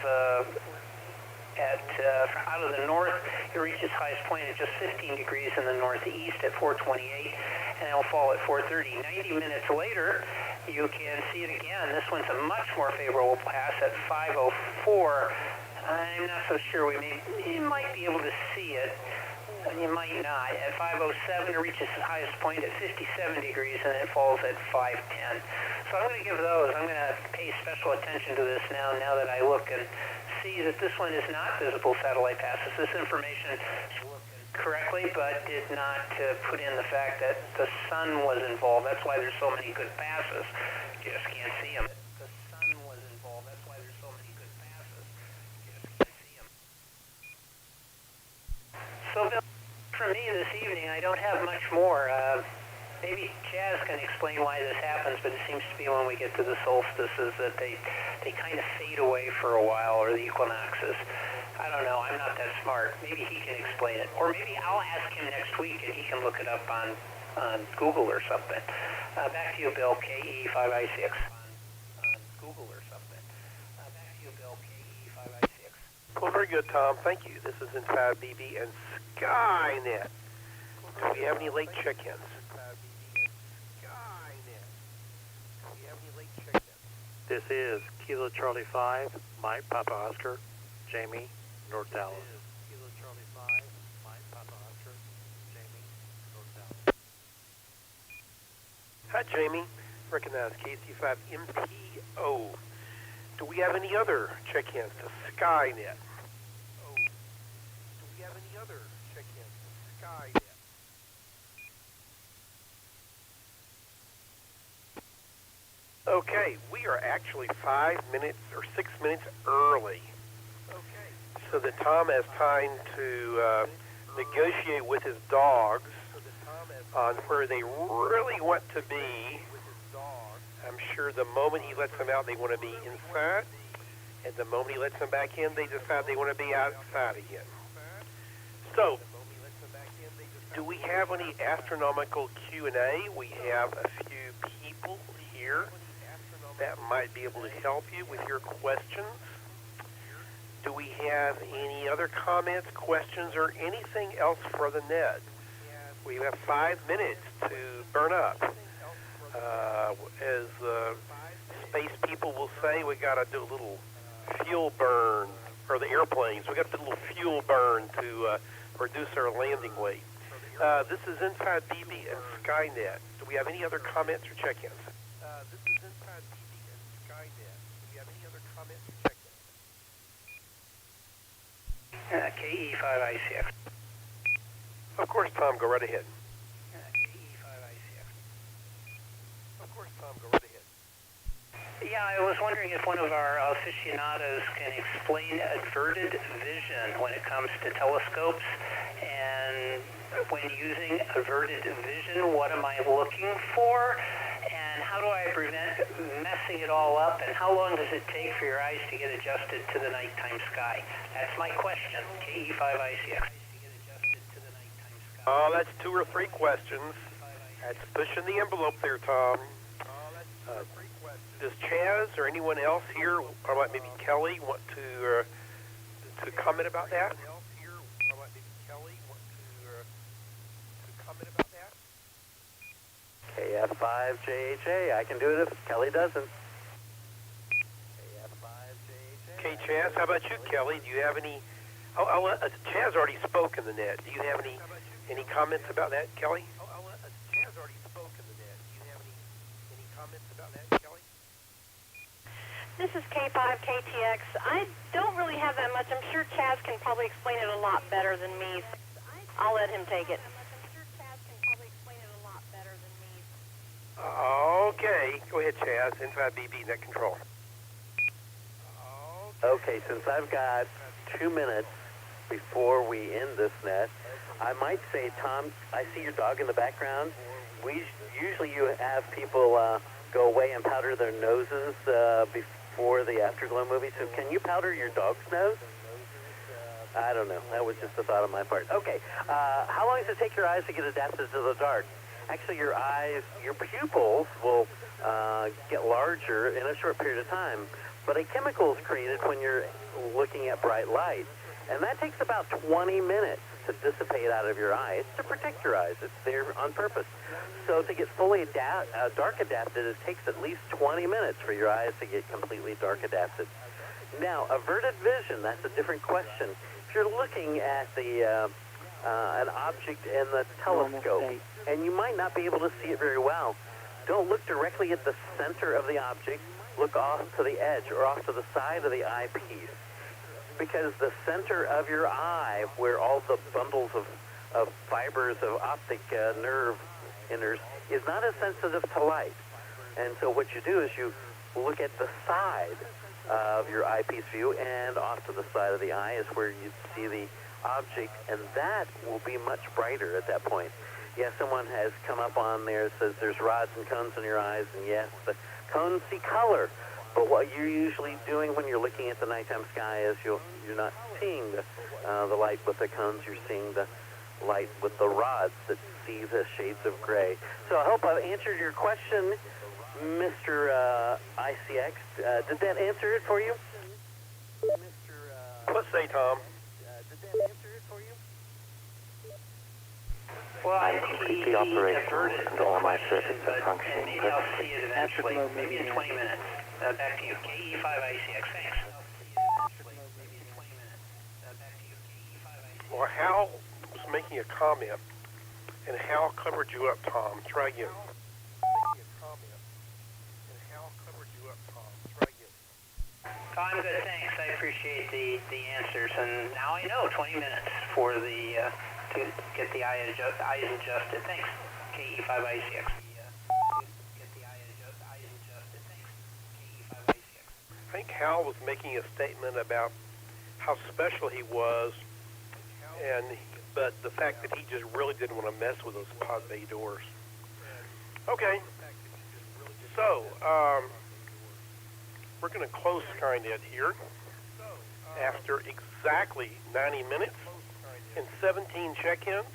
out of the north. It reaches highest point at just 15 degrees in the northeast at 4:28, and it'll fall at 4:30. 90 minutes later, you can see it again. This one's a much more favorable pass at 5:04. I'm not so sure. You might be able to see it. You might not. At 5:07, it reaches its highest point at 57 degrees, and it falls at 5:10. So I'm going to give those. I'm going to pay special attention to this now that I look and see that this one is not visible satellite passes. This information correctly, but did not put in the fact that the sun was involved. That's why there's so many good passes. You just can't see them. The sun was involved. That's why there's so many good passes. You just can't see them. So, Bill, for me this evening, I don't have much more. Maybe Chaz can explain why this happens, but it seems to be when we get to the solstices that they kind of fade away for a while, or the equinoxes. I don't know. I'm not that smart. Maybe he can explain it. Or maybe I'll ask him next week and he can look it up on Google or something. Back to you, Bill, KE5I6. On Google or something. Back to you, Bill, KE5I6. Well, very good, Tom. Thank you. This is Inside BB and Skynet. Do we have any late check-ins? This is Kilo Charlie 5, Mike Papa Oscar, Jamie, North Dallas. Kilo Charlie 5, Mike Papa Oscar, Jamie, North Dallas. Hi, Jamie. Recognize KC5MPO. Do we have any other check-ins to Skynet? Do we have any other check-ins to Skynet? Okay, we are actually 5 minutes or 6 minutes early. Okay. So that Tom has time to negotiate with his dogs on where they really want to be. I'm sure the moment he lets them out, they want to be inside. And the moment he lets them back in, they decide they want to be outside again. So, do we have any astronomical Q&A? We have a few people here that might be able to help you with your questions. Do we have any other comments, questions, or anything else for the net? We have 5 minutes to burn up. As space people will say, we got to do a little fuel burn, or the airplanes. We got to do a little fuel burn to reduce our landing weight. This is Inside BB and Skynet. Do we have any other comments or check-ins? This is Inside BB and Skynet. Do we have any other comments or check-ins? KE5I6. Of course, Tom, go right ahead. KE5I6. Of course, Tom, go right ahead. Yeah, I was wondering if one of our aficionados can explain averted vision when it comes to telescopes, and when using averted vision, what am I looking for, and how do I prevent messing it all up, and how long does it take for your eyes to get adjusted to the nighttime sky? That's my question, KE5I6. Oh, that's 2 or 3 questions. That's pushing the envelope there, Tom. Does Chaz or anyone else here, or like maybe Kelly, want to comment about that? KF5JHA, I can do it if Kelly doesn't. Okay, Chaz, how about you, Kelly? Do you have any... Chaz already spoke in the net. Do you have any comments about that, Kelly? Chaz already spoke in the net. Do you have any comments about that, Kelly? This is K5KTX. I don't really have that much. I'm sure Chaz can probably explain it a lot better than me. I'll let him take it. Okay, go ahead, Chaz. Inside BB, net control. Okay, since I've got 2 minutes before we end this net, I might say, Tom, I see your dog in the background. Usually you have people go away and powder their noses before the Afterglow movie, so can you powder your dog's nose? I don't know. That was just a thought on my part. Okay, how long does it take your eyes to get adapted to the dark? Actually, your eyes, your pupils will get larger in a short period of time, but a chemical is created when you're looking at bright light, and that takes about 20 minutes to dissipate out of your eye. It's to protect your eyes. It's there on purpose. So to get fully dark adapted, it takes at least 20 minutes for your eyes to get completely dark adapted. Now, averted vision, that's a different question. If you're looking at the an object in the telescope, and you might not be able to see it very well. Don't look directly at the center of the object. Look off to the edge or off to the side of the eyepiece, because the center of your eye, where all the bundles of fibers of optic nerve inners, is not as sensitive to light. And so what you do is you look at the side of your eyepiece view, and off to the side of the eye is where you see the object, and that will be much brighter at that point. Yes, someone has come up on there, says there's rods and cones in your eyes, and yes, the cones see color. But what you're usually doing when you're looking at the nighttime sky is you're not seeing the light with the cones, you're seeing the light with the rods that see the shades of gray. So I hope I've answered your question, Mr. ICX. Did that answer it for you? Let's say, Tom. Did that answer it for you? Well, I think completely operational and all my circuits are and functioning maybe I'll see perfectly. it eventually, maybe in 20 minutes. Back to you, KE5ICX, thanks. Well, Hal was making a comment, and Hal covered you up, Tom. Try again. Oh, I'm good, thanks. I appreciate the answers, and now I know 20 minutes for the to get the eyes adjusted. Thanks. KE5ICX. I think Hal was making a statement about how special he was, but the fact that he just really didn't want to mess with those pod bay doors. Okay. So, we're going to close Skynet here after exactly 90 minutes and 17 check-ins.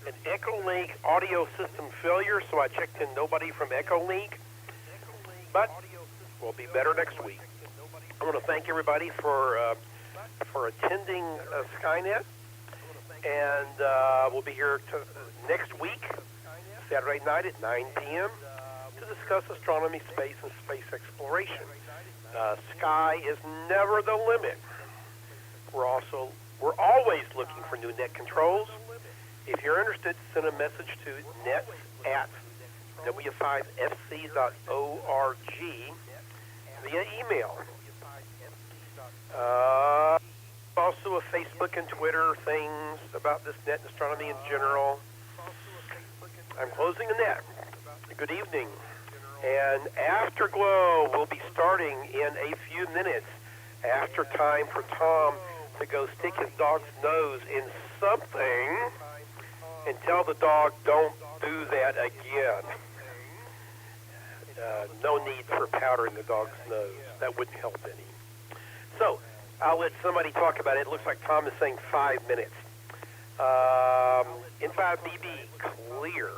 An Echolink audio system failure, so I checked in nobody from Echolink, but we'll be better next week. I want to thank everybody for attending Skynet, and we'll be here next week, Saturday night at 9 p.m. to discuss astronomy, space, and space exploration. Sky is never the limit. We're always looking for new net controls. If you're interested, send a message to nets@w5fc.org via email. Also a Facebook and Twitter things about this net and astronomy in general. I'm closing the net. Good evening. And Afterglow will be starting in a few minutes after time for Tom to go stick his dog's nose in something and tell the dog, don't do that again. No need for powdering the dog's nose. That wouldn't help any. So, I'll let somebody talk about it. It looks like Tom is saying 5 minutes. N5BB, clear.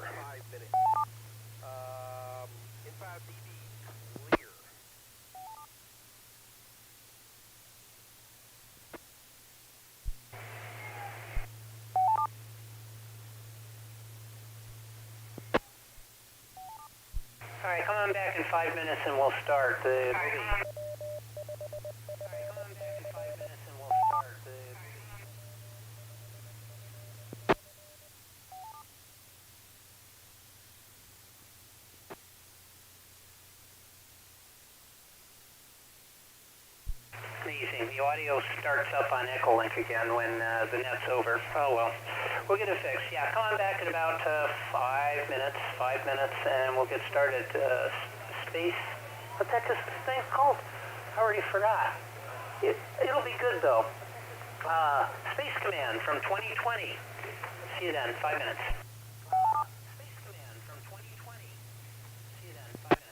All right, come on back in 5 minutes and we'll start the movie. Amazing. The audio starts up on Echolink again when the net's over. Oh well, we'll get it fixed. Yeah, come on back in about 5 minutes, and we'll get started. Space, what the heck is this thing called? I already forgot. It'll be good though. Space Command from 2020. See you then, 5 minutes. Space Command from 2020. See you then, 5 minutes.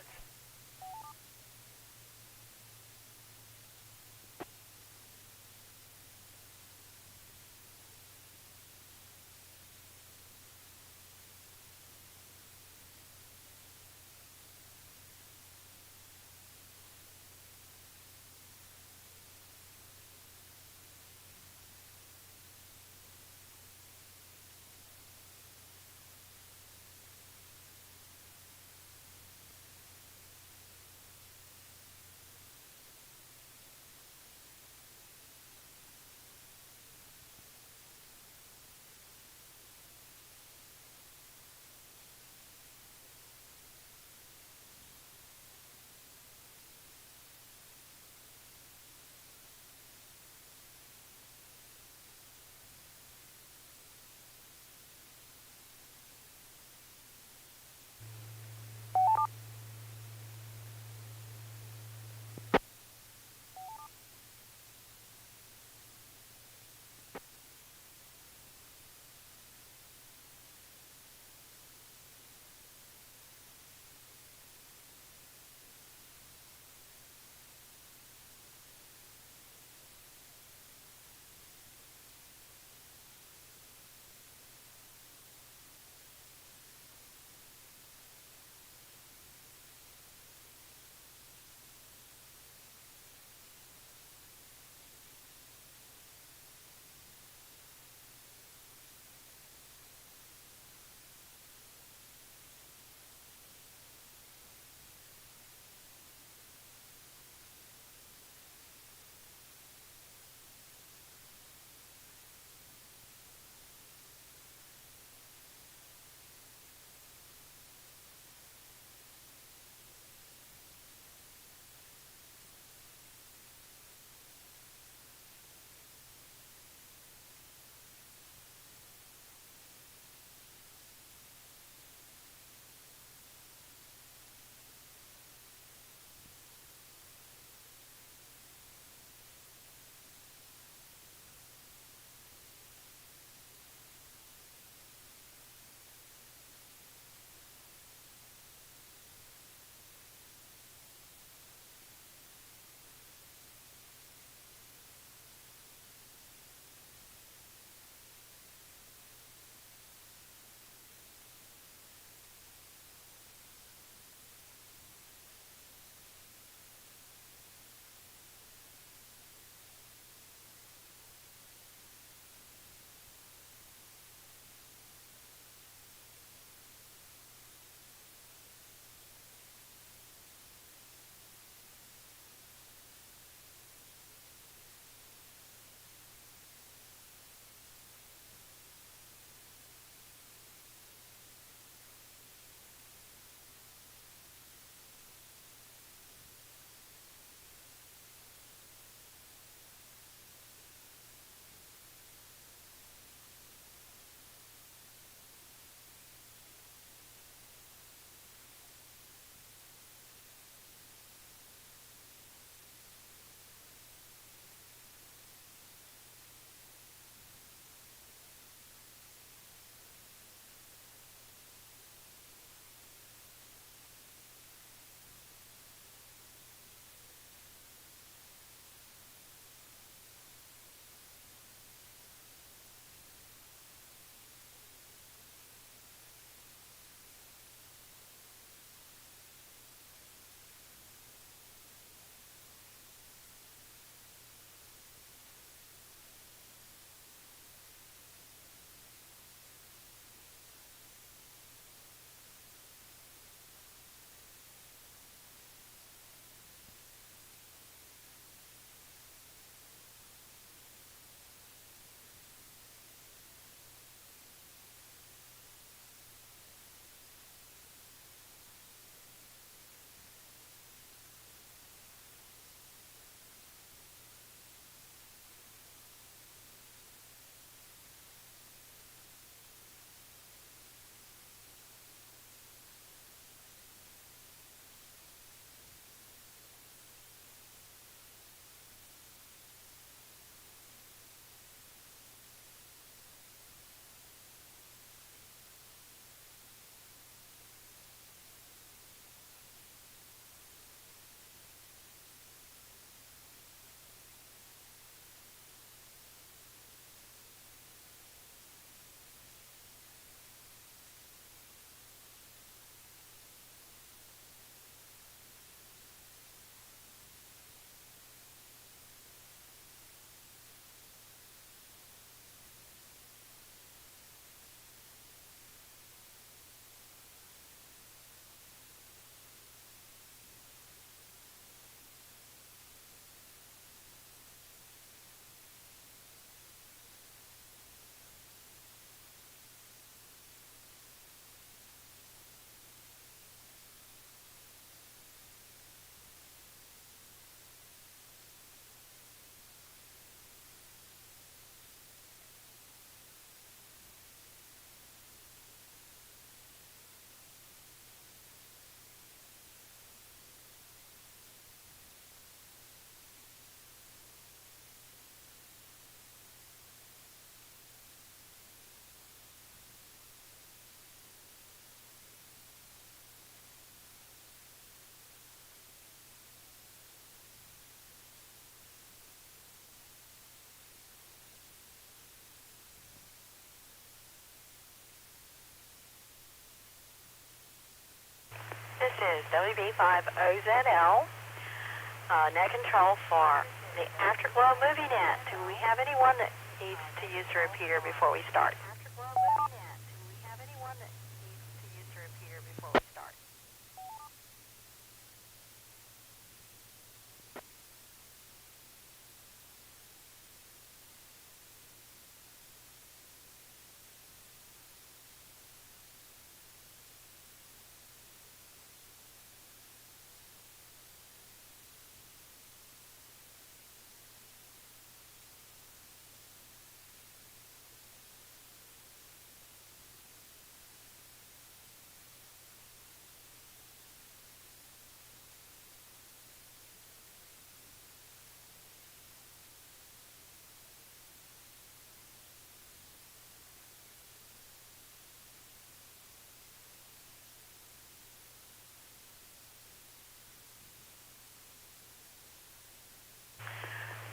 is WB5OZL, net control for the Afterglow Movie Net. Do we have anyone that needs to use the repeater before we start? Afterglow Movie Net. Do we have anyone that needs to use the repeater before we start?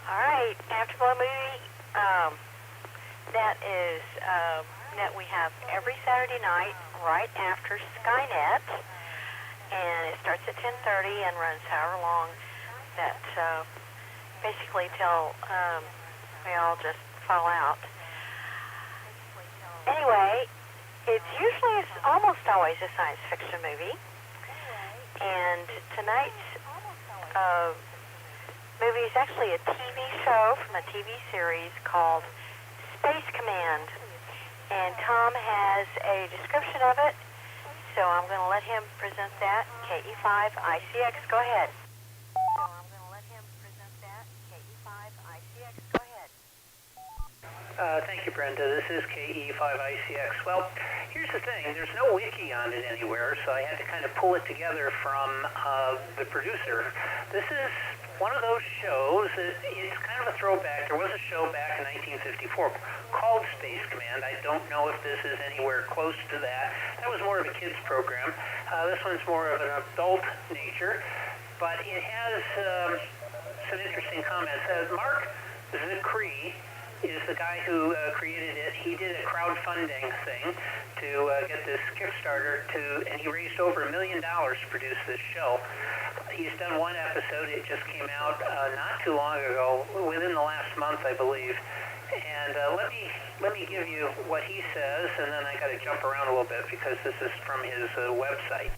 All right, Afterglow Movie, that is net we have every Saturday night right after Skynet, and it starts at 10:30 and runs however long that basically till we all just fall out. Anyway, it's almost always a science fiction movie, and tonight's movie is actually a TV show from a TV series called Space Command, and Tom has a description of it, so I'm going to let him present that. KE5ICX, go ahead. Thank you, Brenda. This is KE5ICX. Well, here's the thing. There's no wiki on it anywhere, so I had to kind of pull it together from the producer. This is one of those shows that it's kind of a throwback. There was a show back in 1954 called Space Command. I don't know if this is anywhere close to that. That was more of a kids program. This one's more of an adult nature, but it has some interesting comments. Mark Zicree is the guy who created it. He did a crowdfunding thing to get this Kickstarter and he raised over $1 million to produce this show. He's done one episode. It just came out not too long ago, within the last month, I believe. And let me give you what he says, and then I got to jump around a little bit because this is from his website.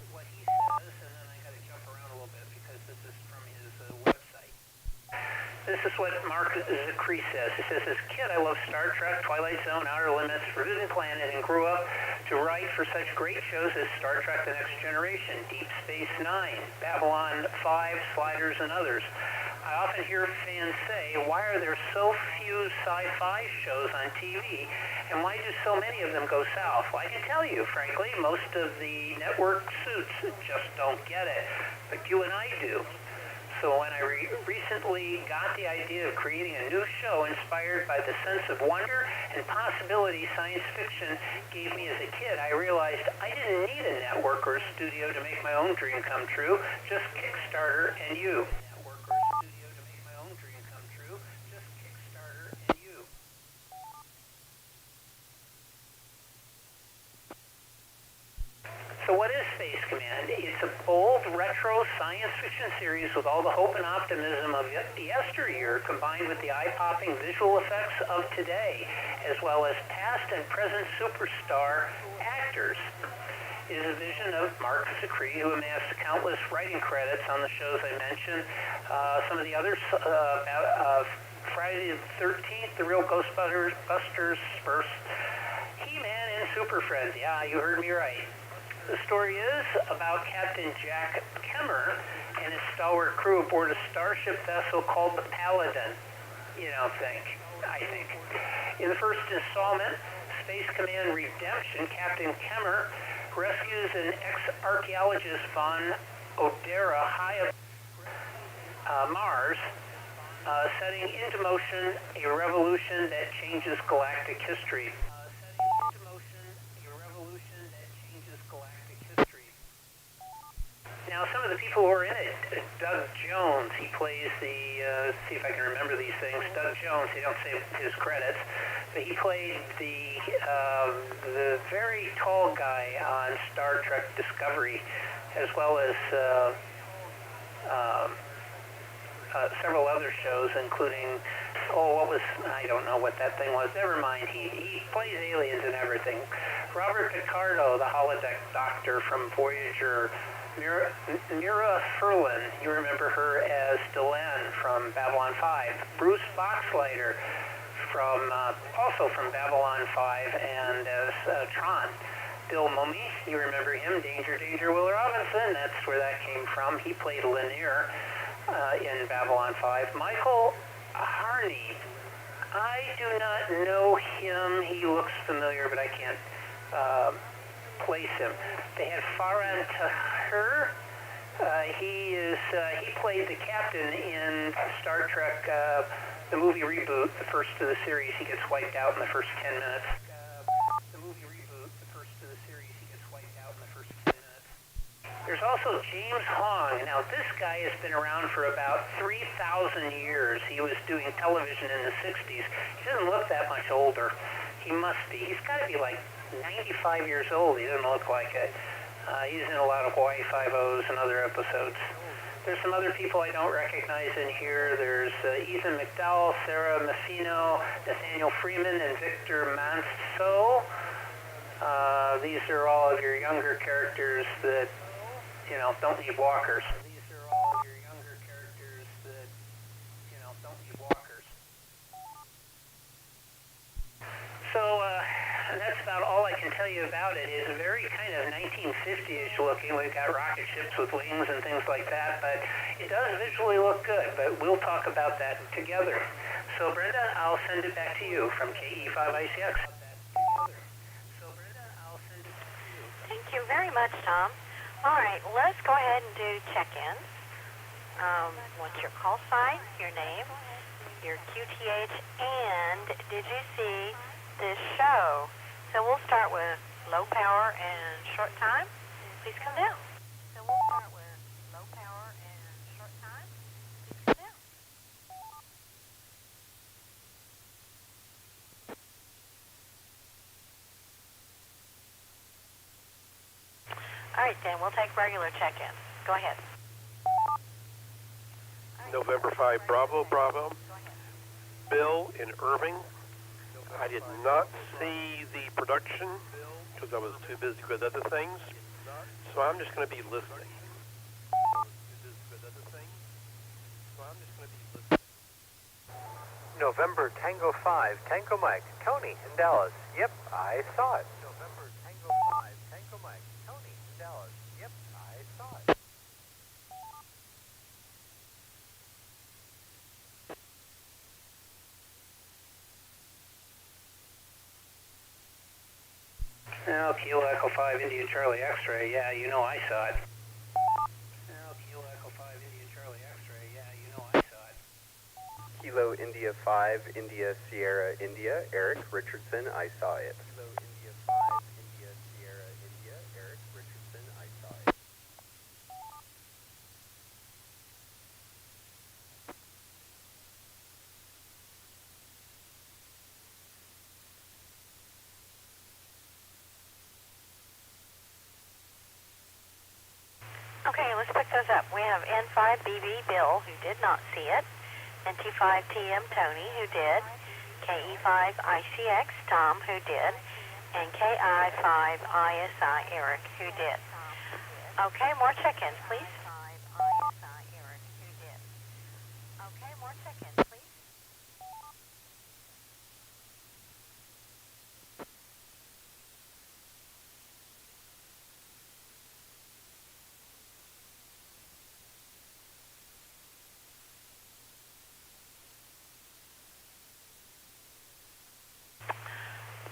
This is what Mark Zicree says. He says, as a kid, I loved Star Trek, Twilight Zone, Outer Limits, Forbidden Planet, and grew up to write for such great shows as Star Trek The Next Generation, Deep Space Nine, Babylon 5, Sliders, and others. I often hear fans say, why are there so few sci-fi shows on TV, and why do so many of them go south? Well, I can tell you, frankly, most of the network suits just don't get it, but you and I do. So when I recently got the idea of creating a new show inspired by the sense of wonder and possibility science fiction gave me as a kid, I realized I didn't need a network or a studio to make my own dream come true, just Kickstarter and you. So what is Space Command? It's a bold, retro science fiction series with all the hope and optimism of yesteryear combined with the eye-popping visual effects of today, as well as past and present superstar actors. It is a vision of Mark Zicree, who amassed countless writing credits on the shows I mentioned. Some of the others, Friday the 13th, The Real Ghostbusters, Spurs, He-Man, and Super Friends. Yeah, you heard me right. The story is about Captain Jack Kemmer and his stalwart crew aboard a starship vessel called the Paladin. You don't think. I think. In the first installment, Space Command Redemption, Captain Kemmer rescues an ex-archaeologist von Odera high above Mars, setting into motion a revolution that changes galactic history. Now, some of the people who are in it, Doug Jones, he plays the, see if I can remember these things, Doug Jones, they don't say his credits, but he played the very tall guy on Star Trek Discovery. as well as several other shows, including, I don't know what that thing was. Never mind. He plays aliens and everything. Robert Picardo, the holodeck doctor from Voyager. Mira Furlan, you remember her as Delenn from Babylon 5. Bruce Boxleiter, also from Babylon 5, and as Tron. Bill Mummy, you remember him, Danger, Danger, Will Robinson. That's where that came from. He played Lanier in Babylon 5. Michael Harney, I do not know him. He looks familiar, but I can't place him. They had Farhan Tahir. He played the captain in Star Trek, the movie reboot, the first of the series. He gets wiped out in the first 10 minutes. There's also James Hong. Now, this guy has been around for about 3,000 years. He was doing television in the 60s. He doesn't look that much older. He must be. He's got to be like 95 years old. He doesn't look like it. He's in a lot of Hawaii Five-O's and other episodes. There's some other people I don't recognize in here. There's Ethan McDowell, Sarah Messino, Nathaniel Freeman, and Victor Manso. These are all of your younger characters that, don't need walkers. So that's about all I can tell you about it. It's very kind of 1950-ish looking. We've got rocket ships with wings and things like that, but it does visually look good, but we'll talk about that together. So, Brenda, I'll send it back to you from KE5ICX. Thank you very much, Tom. All right, let's go ahead and do check-ins. What's your call sign, your name, your QTH, and did you see this show? So we'll start with low power and short time. Please come down. So we'll start with low power and short time. Please come down. All right, then we'll take regular check-ins. Go ahead. November 5, Bravo, Bravo. Bill in Irving. I did not see the production because I was too busy with other things, so I'm just going to be listening. November Tango 5, Tango Mike, Tony in Dallas. Yep, I saw it. November Tango 5, Tango Mike, Tony in Dallas. Yep, I saw it. Now, Kilo Echo 5, India Charlie X-ray. Yeah, you know I saw it. Now, Kilo Echo 5, India Charlie X-ray. Yeah, you know I saw it. Kilo India 5, India Sierra India, Eric Richardson, I saw it. Kilo India 5, India Sierra India, Eric Richardson, I saw it. Okay, let's pick those up. We have N5BB Bill, who did not see it. NT5TM Tony, who did. KE5ICX Tom, who did. And KI5ISI Eric, who did. Okay, more check-ins, please. Eric, who did. Okay, more check-ins, please.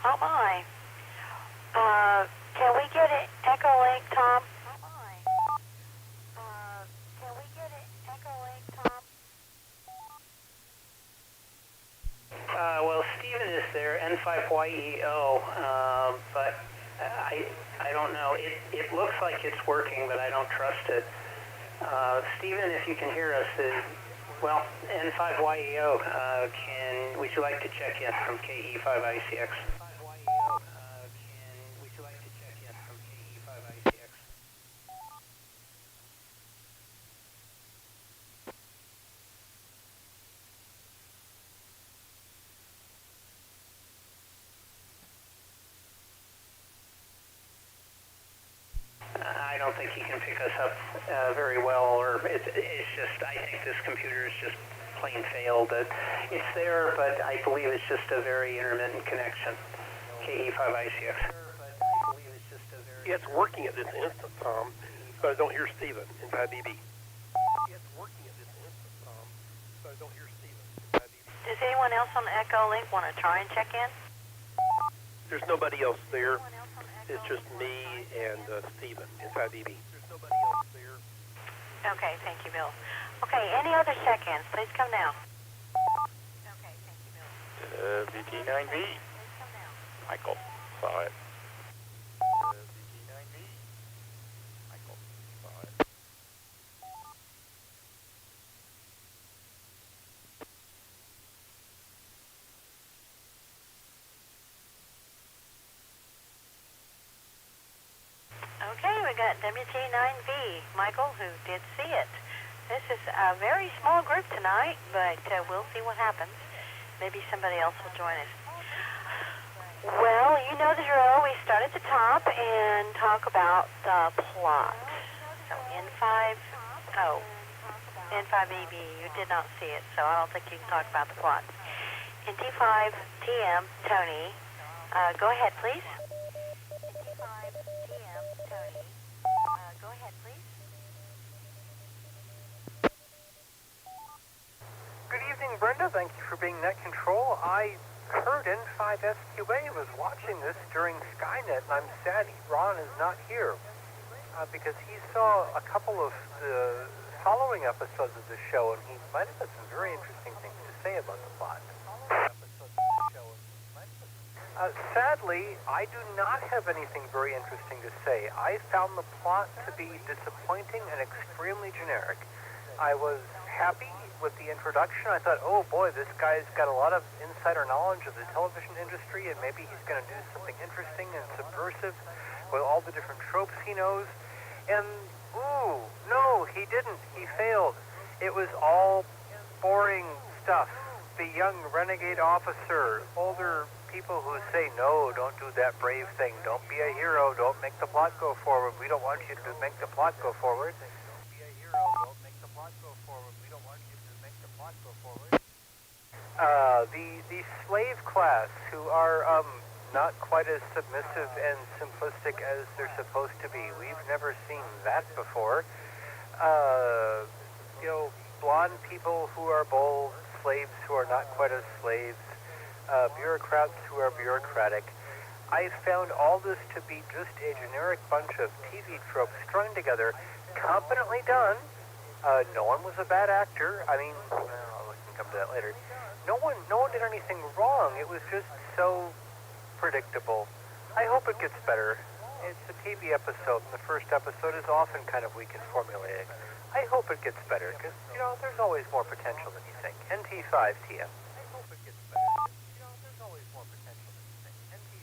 Oh my. Can we get an echo link, Tom? Oh my. Can we get an echo link, Tom? Well, Steven is there, N5YEO, but I don't know. It looks like it's working, but I don't trust it. Steven, if you can hear us, N5YEO, would you like to check in from KE5ICX? don't think he can pick us up very well, or it's just, I think this computer is just plain failed. It's there, but I believe it's just a very intermittent connection. KE5ICX. It's working at this instant, Tom, but I don't hear Steven in 5BB. It's working at this instant, Tom, but I don't hear Steven in 5BB. Does anyone else on the Echo Link want to try and check in? There's nobody else there. It's just me and Steven in 5BB. There's nobody else there. Okay, thank you, Bill. Okay, any other check-ins? Please come now. Okay, thank you, Bill. VT9V. Michael saw it. VT9V. Michael saw it. Okay, we got WT9V, Michael, who did see it. This is a very small group tonight, but we'll see what happens. Maybe somebody else will join us. Well, you know the drill. We start at the top and talk about the plot. So N5EB, you did not see it, so I don't think you can talk about the plot. NT5TM, Tony, go ahead, please. NT5TM, Tony, go ahead, please. Good evening, Brenda. Thank you for being net control. I heard N5SQA was watching this during Skynet, and I'm sad Ron is not here because he saw a couple of the following episodes of the show, and he might have had some very interesting things to say about the plot. Sadly, I do not have anything very interesting to say. I found the plot to be disappointing and extremely generic. I was happy with the introduction. I thought, oh boy, this guy's got a lot of insider knowledge of the television industry, and maybe he's going to do something interesting and subversive with all the different tropes he knows. And, ooh, no, he didn't. He failed. It was all boring stuff. The young renegade officer, older people who say, no, don't do that brave thing. Don't be a hero. Don't make the plot go forward. We don't want you to make the plot go forward. Don't be a hero. Don't make the plot go forward. We don't want you to make the plot go forward. The slave class, who are not quite as submissive and simplistic as they're supposed to be. We've never seen that before. Blonde people who are bold, slaves who are not quite as slaves, bureaucrats who are bureaucratic. I found all this to be just a generic bunch of TV tropes strung together, competently done. No one was a bad actor. I mean, we can come to that later. No one did anything wrong. It was just so predictable. I hope it gets better. It's a TV episode, and the first episode is often kind of weak and formulaic. I hope it gets better, because, there's always more potential than you think. NT5TM. I hope it gets better, because, there's always more potential than you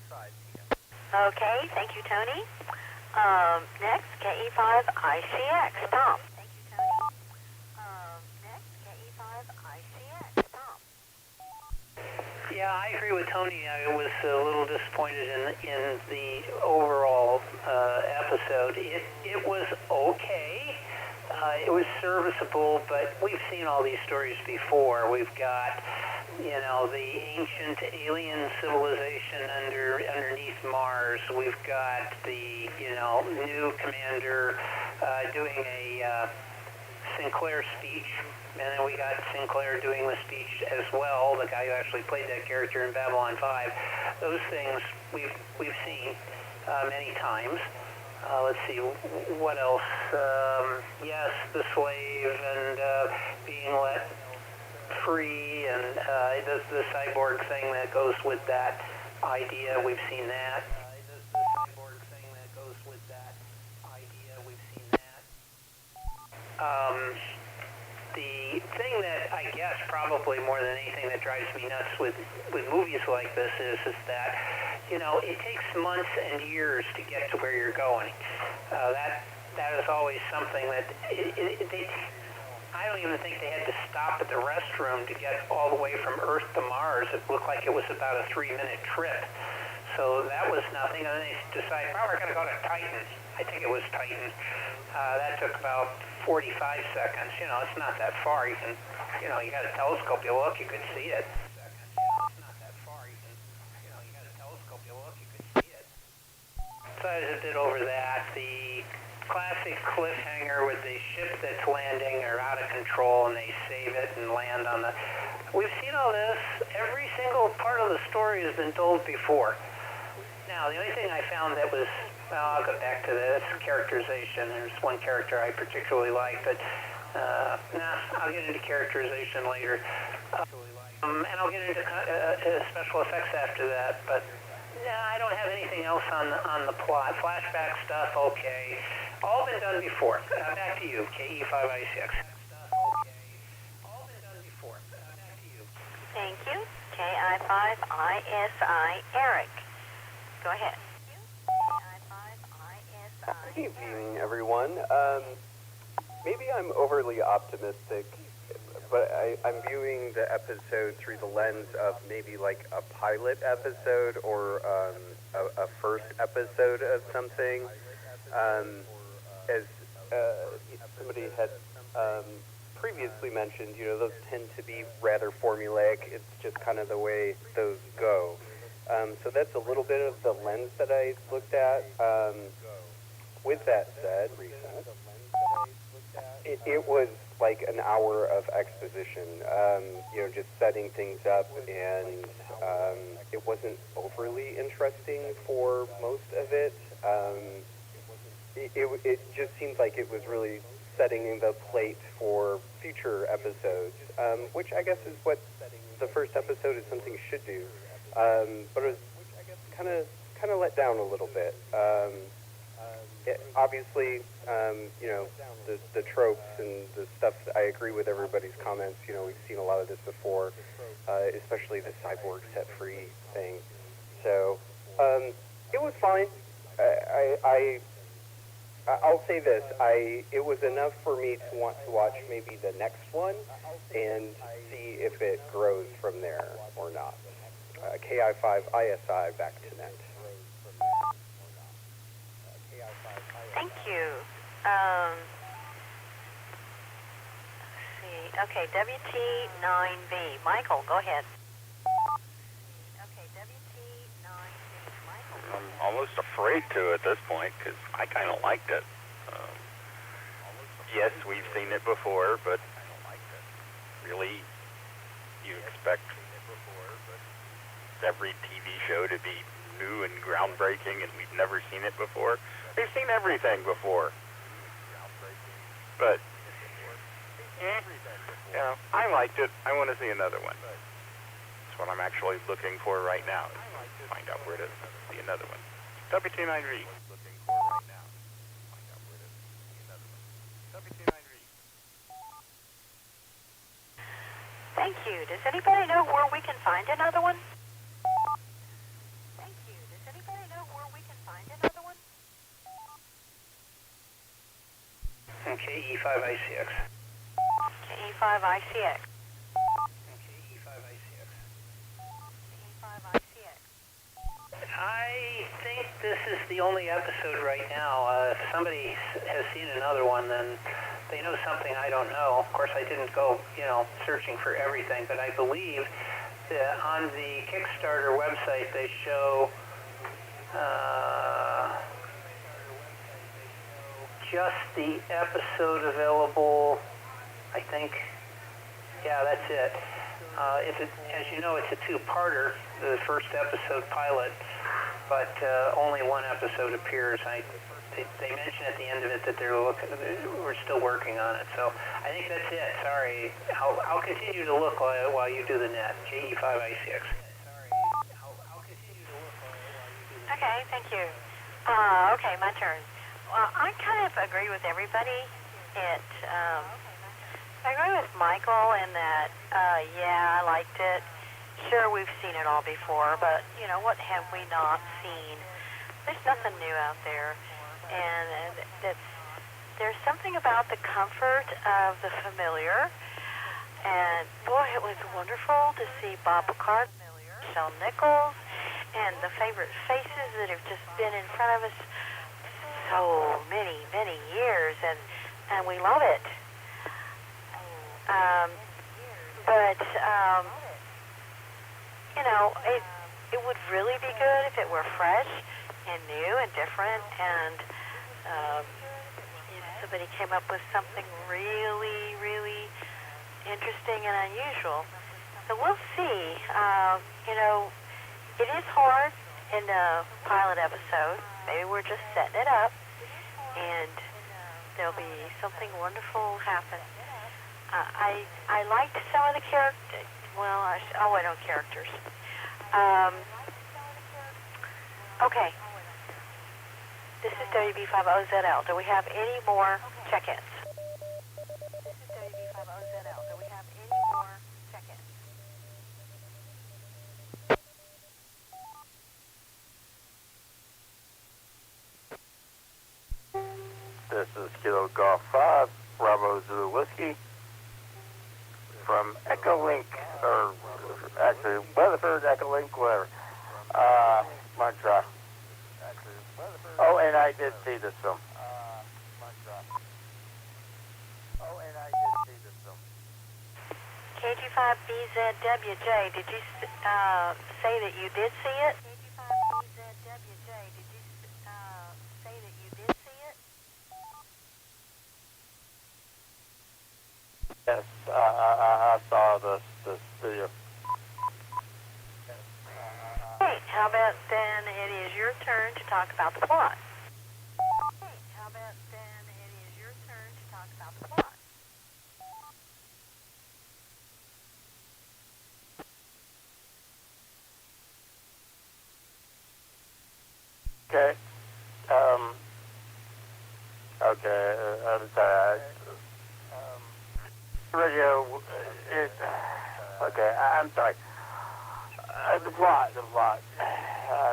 think. NT5TM. Okay, thank you, Tony. Next, KE5ICX, Tom. Thank you, Tony. Next, KE5ICX, Tom. Yeah, I agree with Tony. I was a little disappointed in the overall episode. It was okay. It was serviceable, but we've seen all these stories before. We've got, the ancient alien civilization underneath Mars. We've got the, new commander doing a Sinclair speech, and then we got Sinclair doing the speech as well, the guy who actually played that character in Babylon 5. Those things we've seen many times. Let's see, what else? Yes, the slave and being let free, and the cyborg thing that goes with that idea, we've seen that. The cyborg thing that goes with that idea, we've seen that. The thing that I guess probably more than anything that drives me nuts with movies like this is that, it takes months and years to get to where you're going. That is always something that I don't even think they had to stop at the restroom to get all the way from Earth to Mars. It looked like it was about a 3-minute trip. So that was nothing, and then they decided, well, we're going to go to Titan. I think it was Titan. That took about 45 seconds. You know, it's not that far. You can, you know, you got a telescope, you look, you could see it. It's not that far. You can, you know, you got a telescope, you look, you could see it. So I just did over that. The classic cliffhanger with the ship that's landing are out of control, and they save it and land on the... We've seen all this. Every single part of the story has been told before. Now, the only thing I found that was, well, I'll go back to this, characterization. There's one character I particularly like, but, I'll get into characterization later. And I'll get into special effects after that, but I don't have anything else on the plot. Flashback stuff, okay. All been done before. Back to you, KE5I6. All been done before. Back to you. Thank you. KI5ISI, Eric. Go ahead. Good evening, everyone. Maybe I'm overly optimistic, but I'm viewing the episode through the lens of maybe like a pilot episode or a first episode of something. As somebody had previously mentioned, you know, those tend to be rather formulaic. It's just kind of the way those go. So that's a little bit of the lens that I looked at. With that said, it was like an hour of exposition, you know, just setting things up, and it wasn't overly interesting for most of it. It just seems like it was really setting the plate for future episodes, which I guess is what the first episode is something you should do. But it was kind of let down a little bit. Obviously, you know, the tropes and the stuff, I agree with everybody's comments. You know, we've seen a lot of this before, especially the cyborg set-free thing. So, it was fine. I'll say this, it was enough for me to want to watch maybe the next one and see if it grows from there or not. KI5ISI, back to net. Thank you. Let's see. Okay, WT9B. Michael, go ahead. Okay, WT9B. Michael. I'm almost afraid to at this point because I kind of liked it. Yes, we've seen it before, but really, you expect every TV show to be new and groundbreaking, and we've never seen it before. We've seen everything before. But, you know, I liked it. I want to see another one. That's what I'm actually looking for right now, is to find out where to see another one. WT9B. Thank you. Does anybody know where we can find another one? Thank you. Does anybody know where we can find another one? Okay, E5ICX. KE5ICX. Okay, E5ICX. KE5ICX. I think this is the only episode right now. If somebody has seen another one, then they know something I don't know. Of course, I didn't go, you know, searching for everything, but I believe that on the Kickstarter website they show just the episode available, I think. Yeah, that's it. As you know, it's a two-parter, the first episode pilot, but only one episode appears. They mention at the end of it that we're still working on it. So I think that's it. Sorry. I'll continue to look while you do the net. KE5I6. Okay, thank you. Okay, my turn. Well, I kind of agree with everybody. I agree with Michael in that, yeah, I liked it. Sure, we've seen it all before, but, you know, what have we not seen? There's nothing new out there. And there's something about the comfort of the familiar. And, boy, it was wonderful to see Bob Picard, Michelle Nichols, and the favorite faces that have just been in front of us so many, many years, and we love it. But you know, it would really be good if it were fresh and new and different, and somebody came up with something really, really interesting and unusual. So we'll see. You know, it is hard in a pilot episode. Maybe we're just setting it up, and there'll be something wonderful happen. I liked some of the characters. Well, I'll wait on characters. Okay. This is WB50ZL. Do we have any more check-ins? This is WB50ZL. Do we have any more check-ins? This is Kilo Golf 5, Bravo Zulu Whiskey, from Echolink, or actually Weatherford, Echolink, whatever. Montreal. Oh, and I did see this film. KG5BZWJ, did you say that you did see it? KG5BZWJ, did you say that you did see it? Yes, I saw this video. Hey, how about then it is your turn to talk about the plot? Hey, how about then it is your turn to talk about the plot? Okay. Okay, I'm sorry. Radio, okay, I'm sorry. The plot. I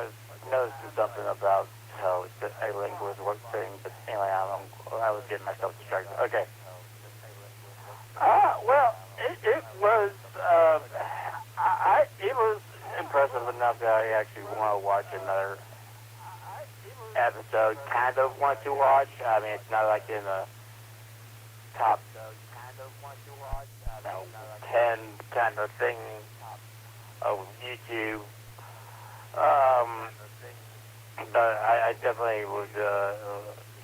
was noticing something about how a link was one thing, but anyway, I was getting myself distracted. Okay. Well, it was, it was impressive enough that I actually want to watch another episode. Kind of want to watch. I mean, it's not like in the top 10 kind of thing of YouTube. But I definitely would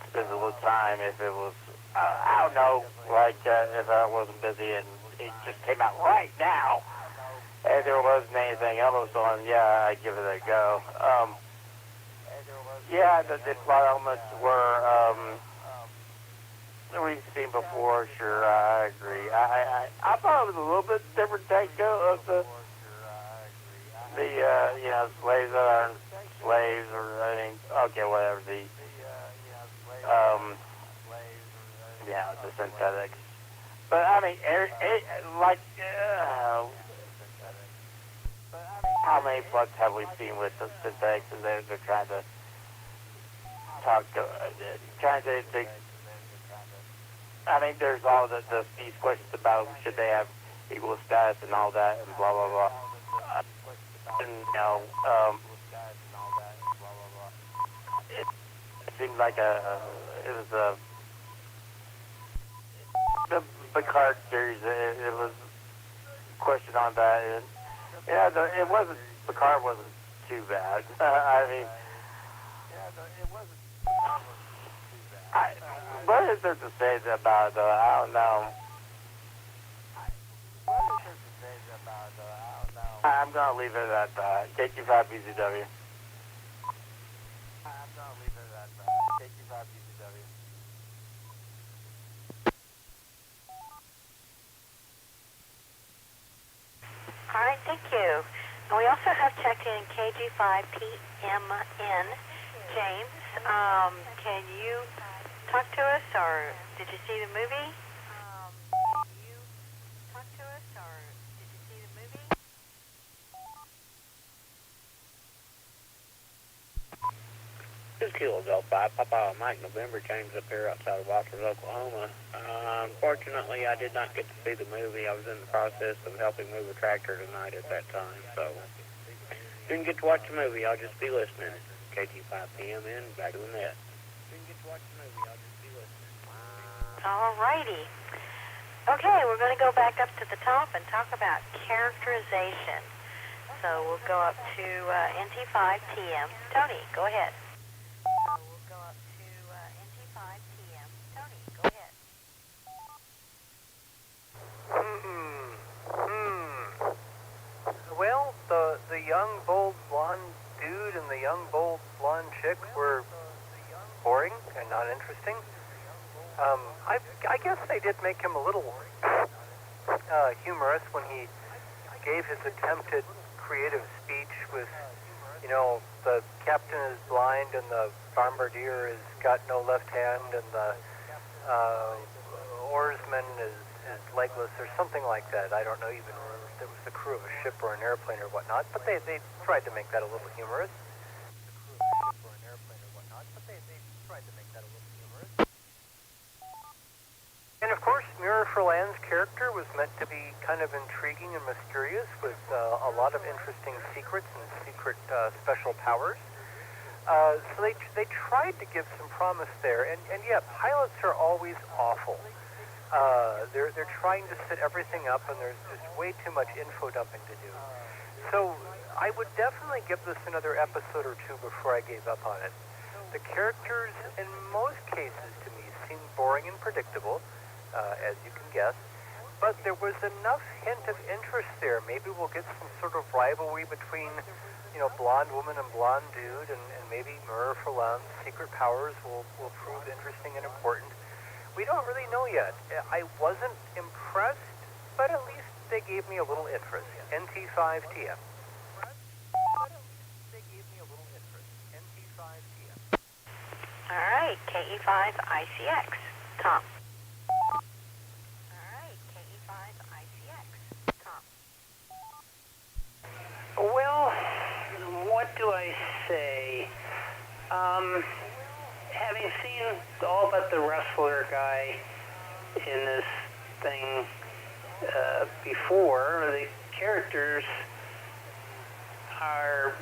spend a little time if it was, I don't know, like if I wasn't busy and it just came out right now and there wasn't anything else on, yeah, I'd give it a go. Yeah, the plot elements were, we've seen before, sure, I agree. I thought it was a little bit different take of the you know, slaves that aren't slaves, or, I mean, okay, whatever, yeah, the synthetics. But, I mean, like, how many plots have we seen with the synthetics, and they're trying to I mean, there's all these questions about should they have equal status and all that, and blah, blah, blah. And, you know, it seemed like it was the Picard series, it was a question on that, and, yeah, it wasn't, Picard wasn't too bad. I mean, what is there to say about, I don't know. I'm going to leave it at KQ5BZW. All right, thank you. And we also have checked in KG5PMN. James, can you talk to us, or did you see the movie? Can you talk to us, or did you see the movie? This is Kilo Golf 5, Papa Mike, November, James up here outside of Walters, Oklahoma. Unfortunately, I did not get to see the movie. I was in the process of helping move a tractor tonight at that time, so Didn't get to watch the movie, I'll just be listening. KT5 PM in, back to the net. Didn't get to watch the movie, I'll just be listening. Alrighty. Okay, we're going to go back up to the top and talk about characterization. So we'll go up to NT5 TM. Tony, go ahead. So we'll go up to NT5 TM. Tony, go ahead. Well, the young, bold, blonde dude and the young, bold, blonde chick were boring and not interesting. I guess they did make him a little humorous when he gave his attempted creative speech with, you know, the captain is blind and the bombardier has got no left hand and the oarsman is legless or something like that. I don't know even if it was the crew of a ship or an airplane or whatnot, but they tried to make that a little humorous. And of course, Mirror for Land's character was meant to be kind of intriguing and mysterious with a lot of interesting secrets and secret special powers. So they tried to give some promise there, and yeah, pilots are always awful. They're trying to set everything up, and there's way too much info dumping to do. So I would definitely give this another episode or two before I gave up on it. The characters, in most cases, to me, seemed boring and predictable, as you can guess. But there was enough hint of interest there. Maybe we'll get some sort of rivalry between, you know, blonde woman and blonde dude, and maybe Mirror for Land's secret powers will prove interesting and important. We don't really know yet. I wasn't impressed, but at least they gave me a little interest. NT5TM. All right, KE5ICX. Tom. All right, KE5ICX. Tom. Well, what do I say? Having seen all but the wrestler guy in this thing before, the characters are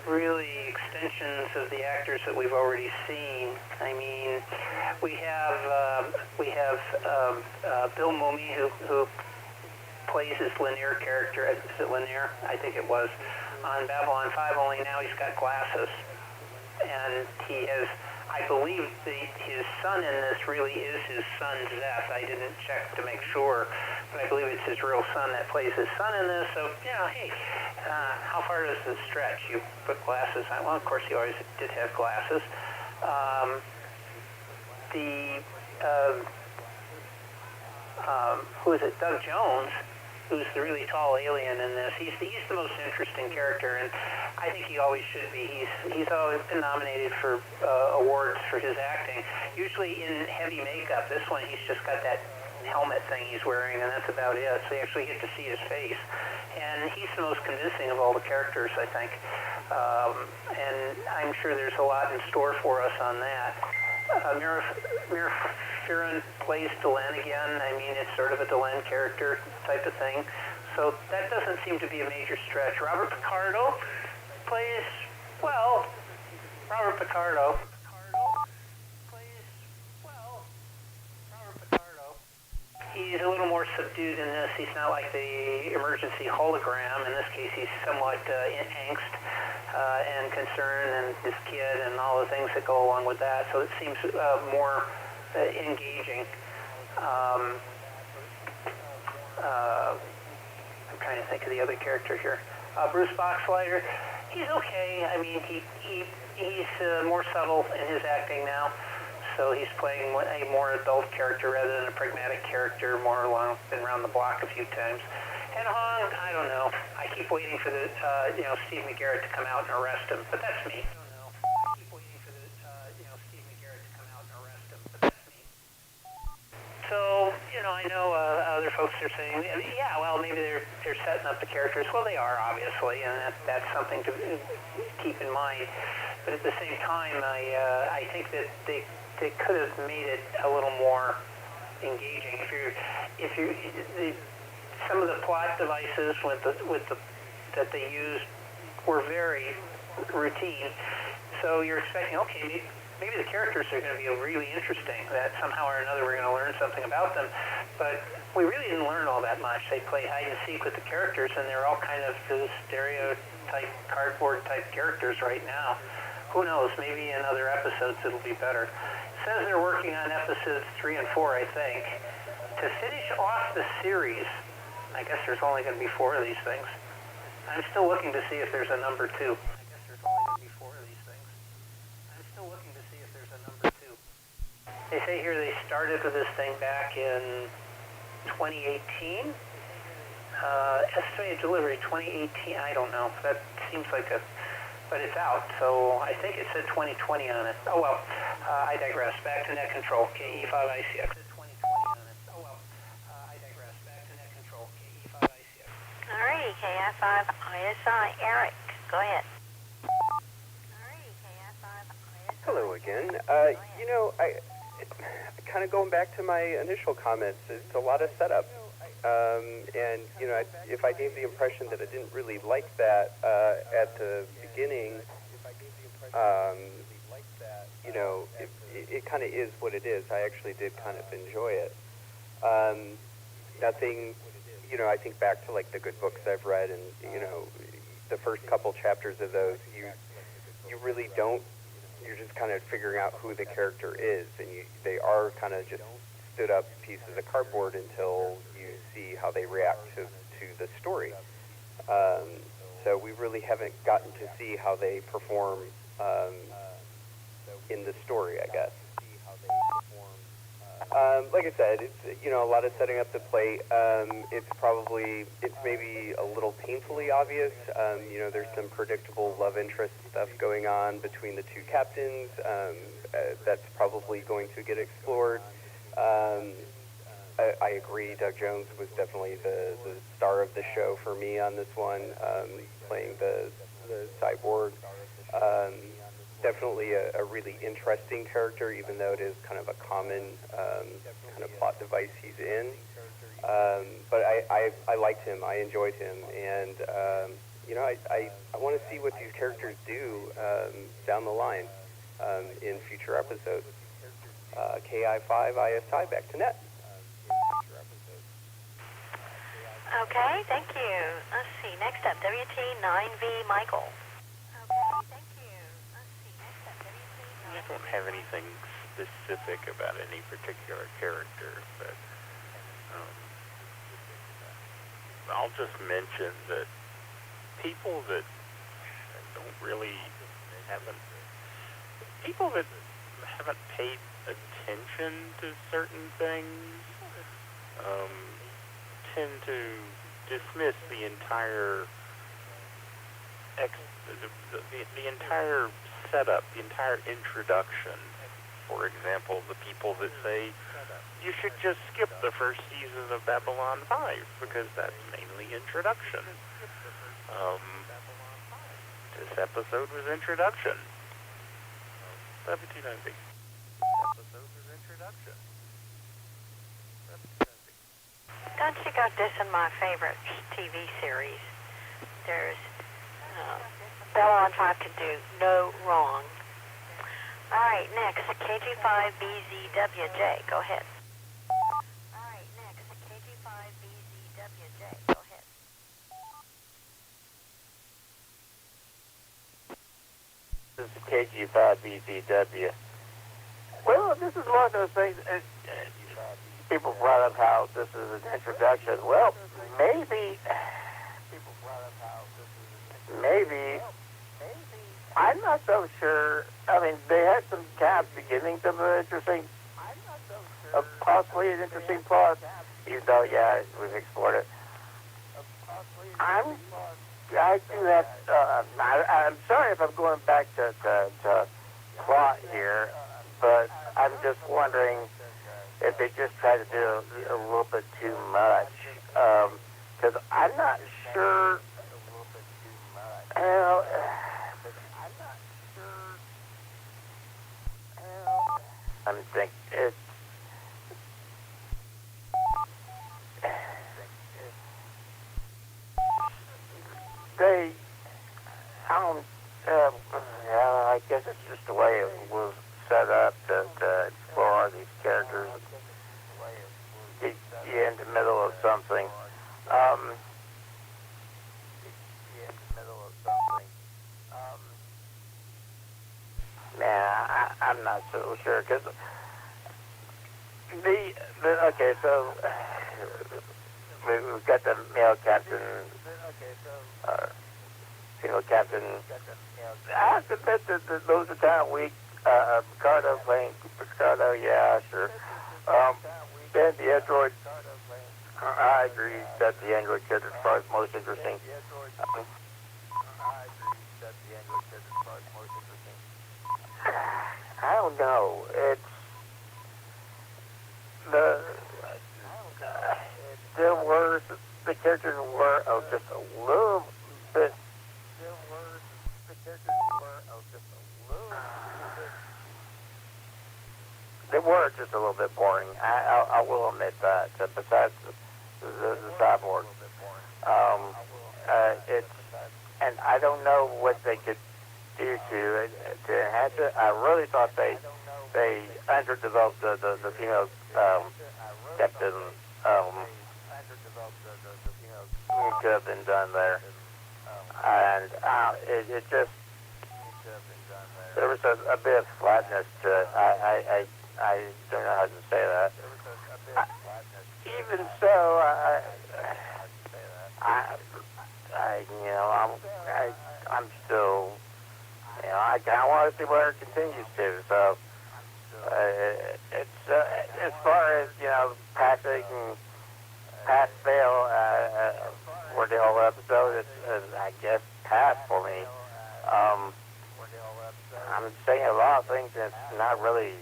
really extensions of the actors that we've already seen. I mean, we have Bill Mumy who plays his Lanier character. Is it Lanier? I think it was on Babylon 5. Only now he's got glasses, and he has. I believe his son in this really is his son, Zeth. I didn't check to make sure, but I believe it's his real son that plays his son in this. So, you know, hey, how far does it stretch? You put glasses on. Well, of course, he always did have glasses. Who is it? Doug Jones, who's the really tall alien in this. He's the most interesting character, and I think he always should be. He's always been nominated for awards for his acting, usually in heavy makeup. This one, he's just got that helmet thing he's wearing, and that's about it. So you actually get to see his face, and he's the most convincing of all the characters, I think. And I'm sure there's a lot in store for us on that. Mira Firan plays Delenn again. I mean, it's sort of a Delenn character type of thing. So that doesn't seem to be a major stretch. Robert Picardo plays, well, Robert Picardo. He's a little more subdued in this. He's not like the emergency hologram. In this case, he's somewhat angst and concern and his kid and all the things that go along with that. So it seems more engaging. I'm trying to think of the other character here. Bruce Boxleiter, he's okay. I mean, he's more subtle in his acting now. So he's playing a more adult character rather than a pragmatic character, more along, been around the block a few times. And Hong, I don't know. I keep waiting for the, Steve McGarrett to come out and arrest him, but that's me. I keep waiting for the, Steve McGarrett to come out and arrest him, but that's me. So, I know other folks are saying, yeah, well, maybe they're setting up the characters. Well, they are, obviously, and that's something to keep in mind. But at the same time, I think that they could have made it a little more engaging. Some of the plot devices that they used were very routine. So you're expecting, okay, maybe the characters are going to be really interesting, that somehow or another we're going to learn something about them. But we really didn't learn all that much. They play hide and seek with the characters, and they're all kind of the stereotype, cardboard-type characters right now. Who knows? Maybe in other episodes it'll be better. It says they're working on episodes 3 and 4, I think. To finish off the series, I guess there's only going to be 4 of these things. I'm still looking to see if there's a number 2. I guess there's only going to be 4 of these things. I'm still looking to see if there's a number 2. They say here they started with this thing back in 2018. Estimated delivery 2018. I don't know. That seems like but it's out. So I think it said 2020 on it. Oh well. I digress. Back to net control. KE5ICX. It said 2020 on it. Oh well. I digress. Back to net control. KE5ICX. Alrighty, KI5ISI. Eric, go ahead. Alrighty, KI5ISI. Hello again. You know, I kind of going back to my initial comments, it's a lot of setup. And, you know, if I gave the impression that I didn't really like that at the beginning, you know, it kind of is what it is. I actually did kind of enjoy it. Nothing, you know, I think back to, like, the good books I've read, and, you know, the first couple chapters of those, you really don't, you're just kind of figuring out who the character is, and they are kind of just stood up pieces of cardboard until you see how they react to the story. So we really haven't gotten to see how they perform in the story, I guess. Like I said, it's, you know, a lot of setting up the plate. It's maybe a little painfully obvious. You know, there's some predictable love interest stuff going on between the two captains. That's probably going to get explored. I agree, Doug Jones was definitely the star of the show for me on this one, playing the cyborg. Definitely a really interesting character, even though it is kind of a common kind of plot device he's in. But I liked him, I enjoyed him, and you know, I want to see what these characters do down the line in future episodes. KI5ISI, back to net. Okay, thank you. Let's see. Next up, WT9V Michael. Okay, thank you. Let's see. Next up, WT9V. I don't have anything specific about any particular character, but I'll just mention that people that haven't paid attention to certain things tend to dismiss the entire the entire setup, the entire introduction. For example, the people that say you should just skip the first season of Babylon 5 because that's mainly introduction. This episode was introduction. WT9V. Episode was introduction. Don't you go dissing my favorite TV series. There's Babylon 5 can do no wrong. All right, next, KG5BZWJ. Go ahead. All right, next, KG5BZWJ. Go ahead. This is KG5BZW. Well, this is one of those things, people brought up how this is an introduction. Well, maybe, I'm not so sure. I mean, they had some kind of beginnings of an interesting, possibly an interesting plot, even though, yeah, we've explored it. I do have, I'm sorry if I'm going back to plot here, but I'm just wondering if they just try to do a little bit too much. Because I'm not sure, I'm thinking it's, just the way it was set up to explore these characters. Get you in the middle of something. I'm not so sure, because okay, so we've got the male captain, female captain. I have to admit that those are kind of weak. Picardo, yeah, sure. And the android, I agree that the android character is probably the most interesting. I don't know. It's the characters were just a little bit. They were just a little bit boring. I will admit that. Besides the cyborg, it's, and I don't know what they could do to enhance it. I really thought they underdeveloped the female captain. What could have been done there, and it just there was a bit of flatness to it. I don't know how to say that. Even so, I'm still, I kind of want to see where it continues to. So it's as far as passing pass fail for the whole episode. It's I guess pass for me. I'm saying a lot of things that's not really.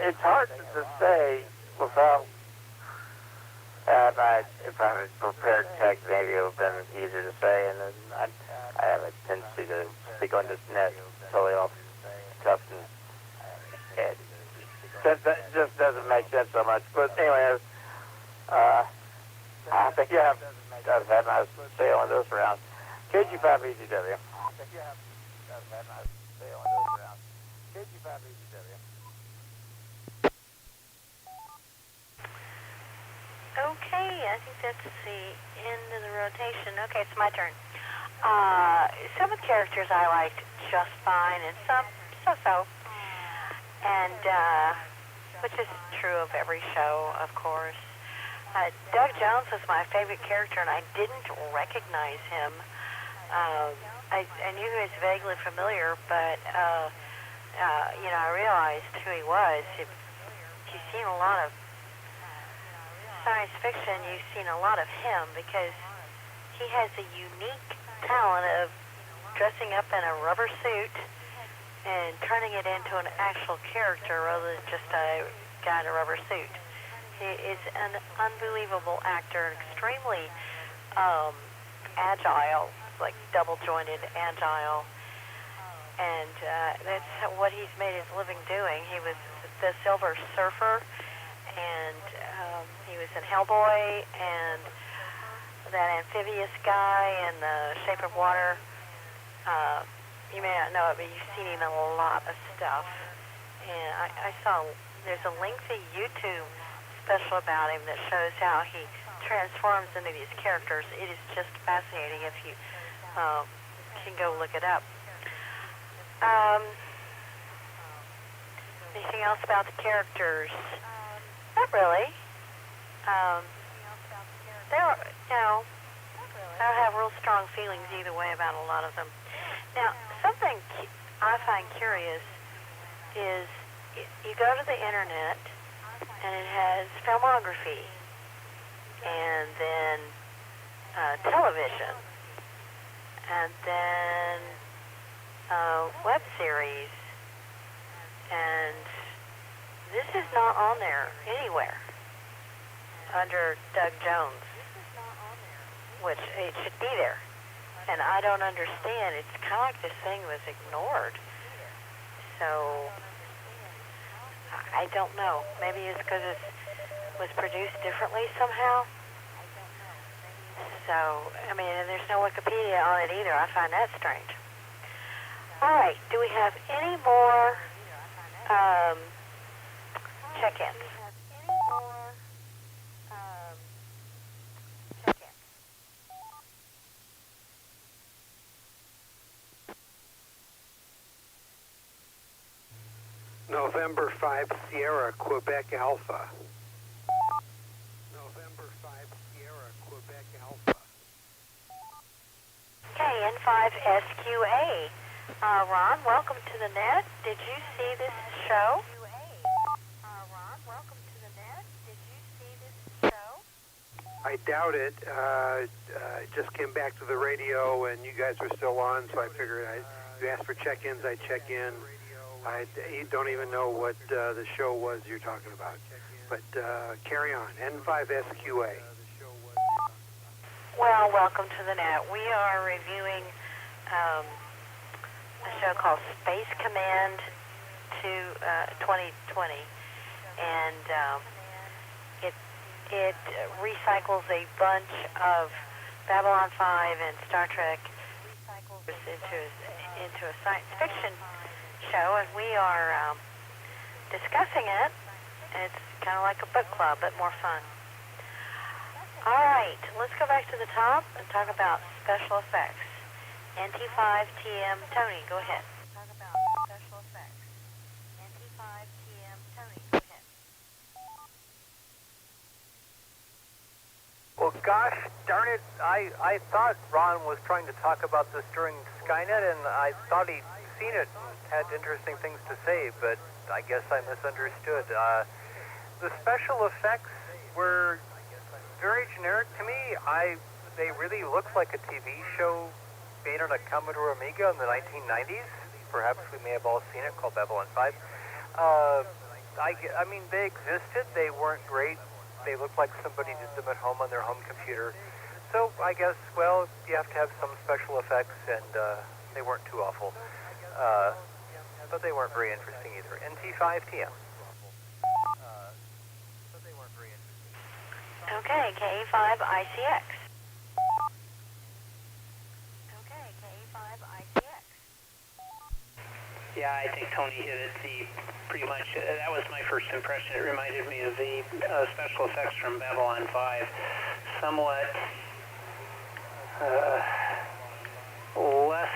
It's hard to say without. If I had prepared text, maybe it would have been easier to say. And I have a tendency to speak on this net totally off cuff, and that just doesn't make sense so much. But anyways, I think you have had a nice sail on this round. KG5 EGW. Okay, I think that's the end of the rotation. Okay, it's my turn. Some of the characters I liked just fine, and some so-so. And, which is true of every show, of course. Doug Jones was my favorite character, and I didn't recognize him. I knew he was vaguely familiar, but, I realized who he was. You've seen a lot of science fiction, you've seen a lot of him because he has a unique talent of dressing up in a rubber suit and turning it into an actual character rather than just a guy in a rubber suit. He is an unbelievable actor, extremely agile, like double-jointed agile, and that's what he's made his living doing. He was the Silver Surfer, and he was in Hellboy, and that amphibious guy in The Shape of Water. You may not know it, but you've seen him in a lot of stuff. And I saw there's a lengthy YouTube special about him that shows how he transforms into these characters. It is just fascinating if you can go look it up. Anything else about the characters? Not really. I don't have real strong feelings either way about a lot of them. Now, something I find curious is you go to the internet and it has filmography and then television and then web series, and this is not on there anywhere under Doug Jones, which it should be there. And I don't understand. It's kind of like this thing was ignored. So, I don't know. Maybe it's because it was produced differently somehow. So, I mean, and there's no Wikipedia on it either. I find that strange. All right, do we have any more check-ins? November 5 Sierra, Quebec Alpha. November 5 Sierra, Quebec Alpha. KN5SQA. Ron, welcome to the net. Did you see this show? Ron, welcome to the net. Did you see this show? I doubt it. I just came back to the radio, and you guys were still on, so I figured you asked for check-ins, I'd check in. I don't even know what the show was you're talking about. But carry on. N5SQA. Well, welcome to the net. We are reviewing a show called Space Command 2020, and it recycles a bunch of Babylon 5 and Star Trek into a science fiction show, and we are discussing it. It's kind of like a book club, but more fun. All right, let's go back to the top and talk about special effects. NT5TM Tony, go ahead. Talk about special effects. NT5TM Tony, go ahead. Well, gosh darn it, I thought Ron was trying to talk about this during Skynet, and I thought he'd seen it and had interesting things to say, but I guess I misunderstood. The special effects were very generic to me. They really looked like a TV show made on a Commodore Amiga in the 1990s. Perhaps we may have all seen it, called Babylon 5. I mean, they existed. They weren't great. They looked like somebody did them at home on their home computer. So I guess, well, you have to have some special effects, and they weren't too awful. But they weren't very interesting either. NT5TM. But they weren't very interesting. Okay, KE5ICX. Okay, KE5ICX. Yeah, I think Tony hit it. Pretty much, that was my first impression. It reminded me of the special effects from Babylon 5. Somewhat less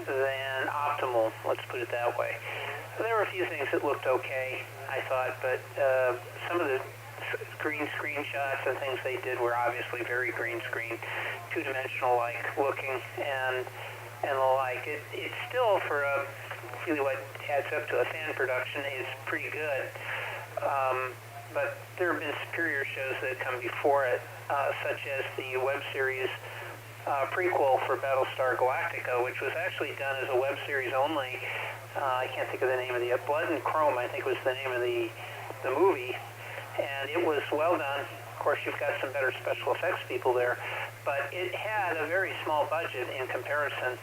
than optimal, let's put it that way. There were a few things that looked okay, I thought, but some of the green screen shots and things they did were obviously very green screen, two-dimensional like looking, and the like. It's still, for really what adds up to a fan production, is pretty good. But there have been superior shows that have come before it, such as the web series prequel for Battlestar Galactica, which was actually done as a web series only. I can't think of the name of the Blood and Chrome, I think was the name of the movie, and it was well done. Of course, you've got some better special effects people there, but it had a very small budget in comparison.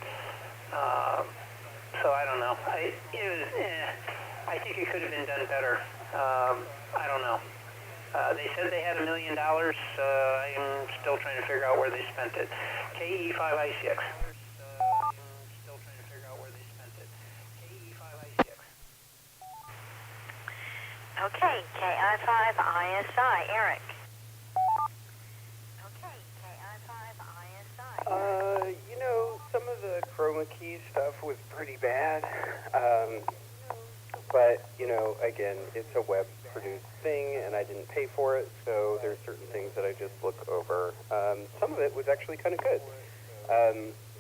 So I don't know. I think it could have been done better. I don't know. They said they had $1 million. I'm still trying to figure out where they spent it. KE5ICX. Still trying to figure out where they spent it. KE5ICX. Okay, KI5ISI, Eric. Okay, KI5ISI. You know, some of the chroma key stuff was pretty bad. But, you know, again, it's a web-produced thing, and I didn't pay for it, so there's certain things that I just look over. Some of it was actually kind of good.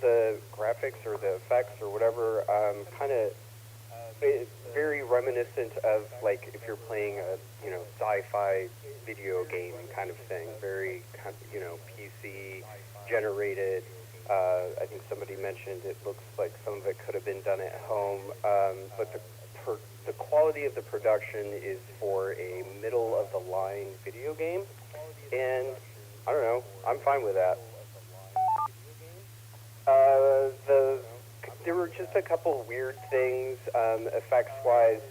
The graphics or the effects or whatever, kind of very reminiscent of, like, if you're playing a, you know, sci-fi video game kind of thing. Very, you know, PC-generated. I think somebody mentioned it looks like some of it could have been done at home, but the quality of the production is for a middle-of-the-line video game, and I don't know, I'm fine with that. There were just a couple weird things, effects-wise.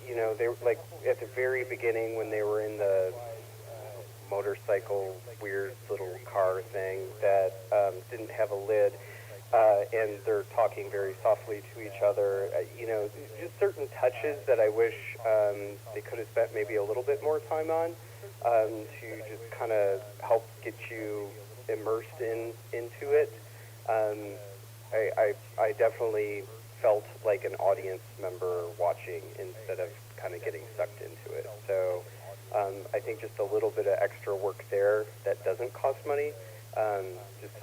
You know, they were like at the very beginning when they were in the motorcycle, weird little car thing that didn't have a lid. and they're talking very softly to each other. Just certain touches that I wish they could have spent maybe a little bit more time on to just kind of help get you immersed into it. I definitely felt like an audience member watching instead of kind of getting sucked into it. So I think just a little bit of extra work there that doesn't cost money, just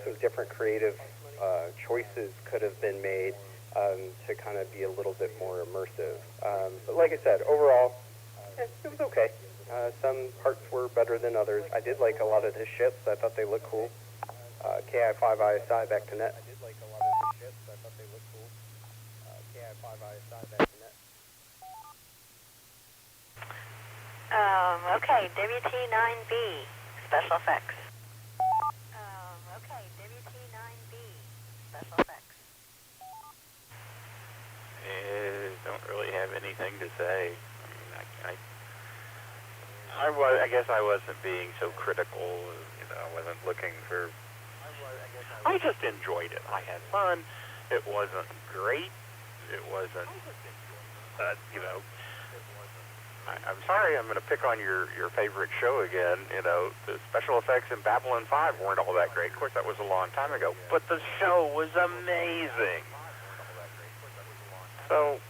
some different creative choices could have been made to kind of be a little bit more immersive. But like I said, overall, it was okay. Some parts were better than others. I did like a lot of the ships. I thought they looked cool. KI5ISI back to net. I did like a lot of the ships. I thought they looked cool. KI5ISI back to net. Okay, WT9B, special effects. Okay, WT9B, special effects. Don't really have anything to say. I guess I wasn't being so critical. I wasn't looking for. I just enjoyed it. I had fun. It wasn't great. It wasn't. I'm sorry. I'm going to pick on your favorite show again. The special effects in Babylon 5 weren't all that great. Of course, that was a long time ago. But the show was amazing. So,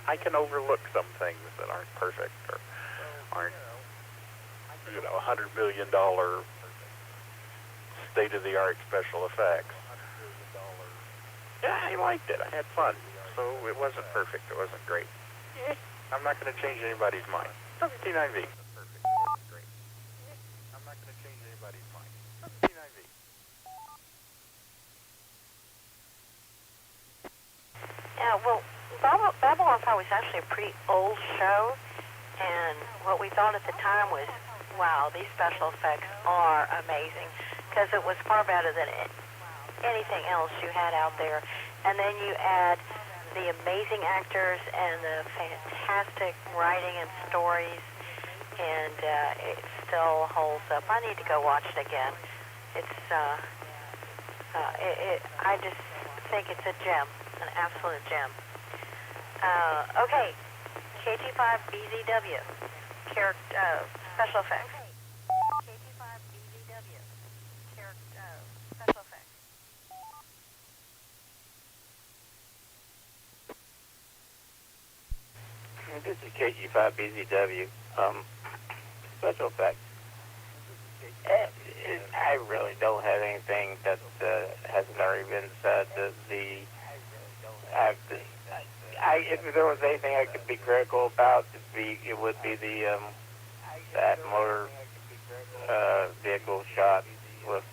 I can overlook some things that aren't perfect or aren't, $100 million state-of-the-art special effects. Yeah, I liked it. I had fun. So it wasn't perfect. It wasn't great. I'm not going to change anybody's mind. WT9V. I'm not going to change anybody's mind. WT9V. Yeah, well, Babylon 5 was actually a pretty old show, and what we thought at the time was, wow, these special effects are amazing, because it was far better than anything else you had out there. And then you add the amazing actors and the fantastic writing and stories, and it still holds up. I need to go watch it again. I just think it's a gem, an absolute gem. Okay, KT5BZW, special effects. KT5BZW, special effects. This is KT5BZW, special effects. I really don't have anything that hasn't already been said. If there was anything I could be critical about, it would be that motor vehicle shot with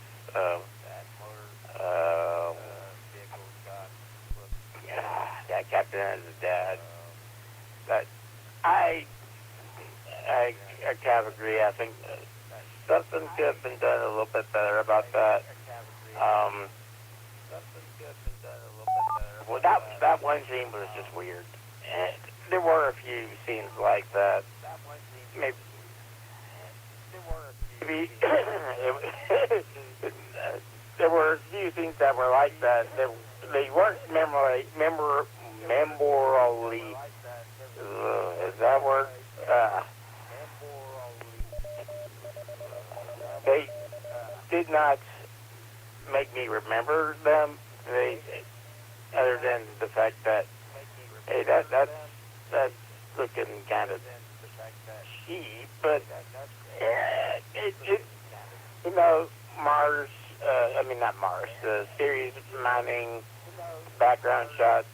that captain and his dad. But I kind of agree. I think something could have been done a little bit better about that. Well, that one scene was just weird. There were a few scenes like that. Maybe there were a few scenes that were like that. They weren't memorably. Is that word? They did not make me remember them. Other than the fact that, hey, that's looking kind of cheap, but Mars. Not Mars. The series mining background shots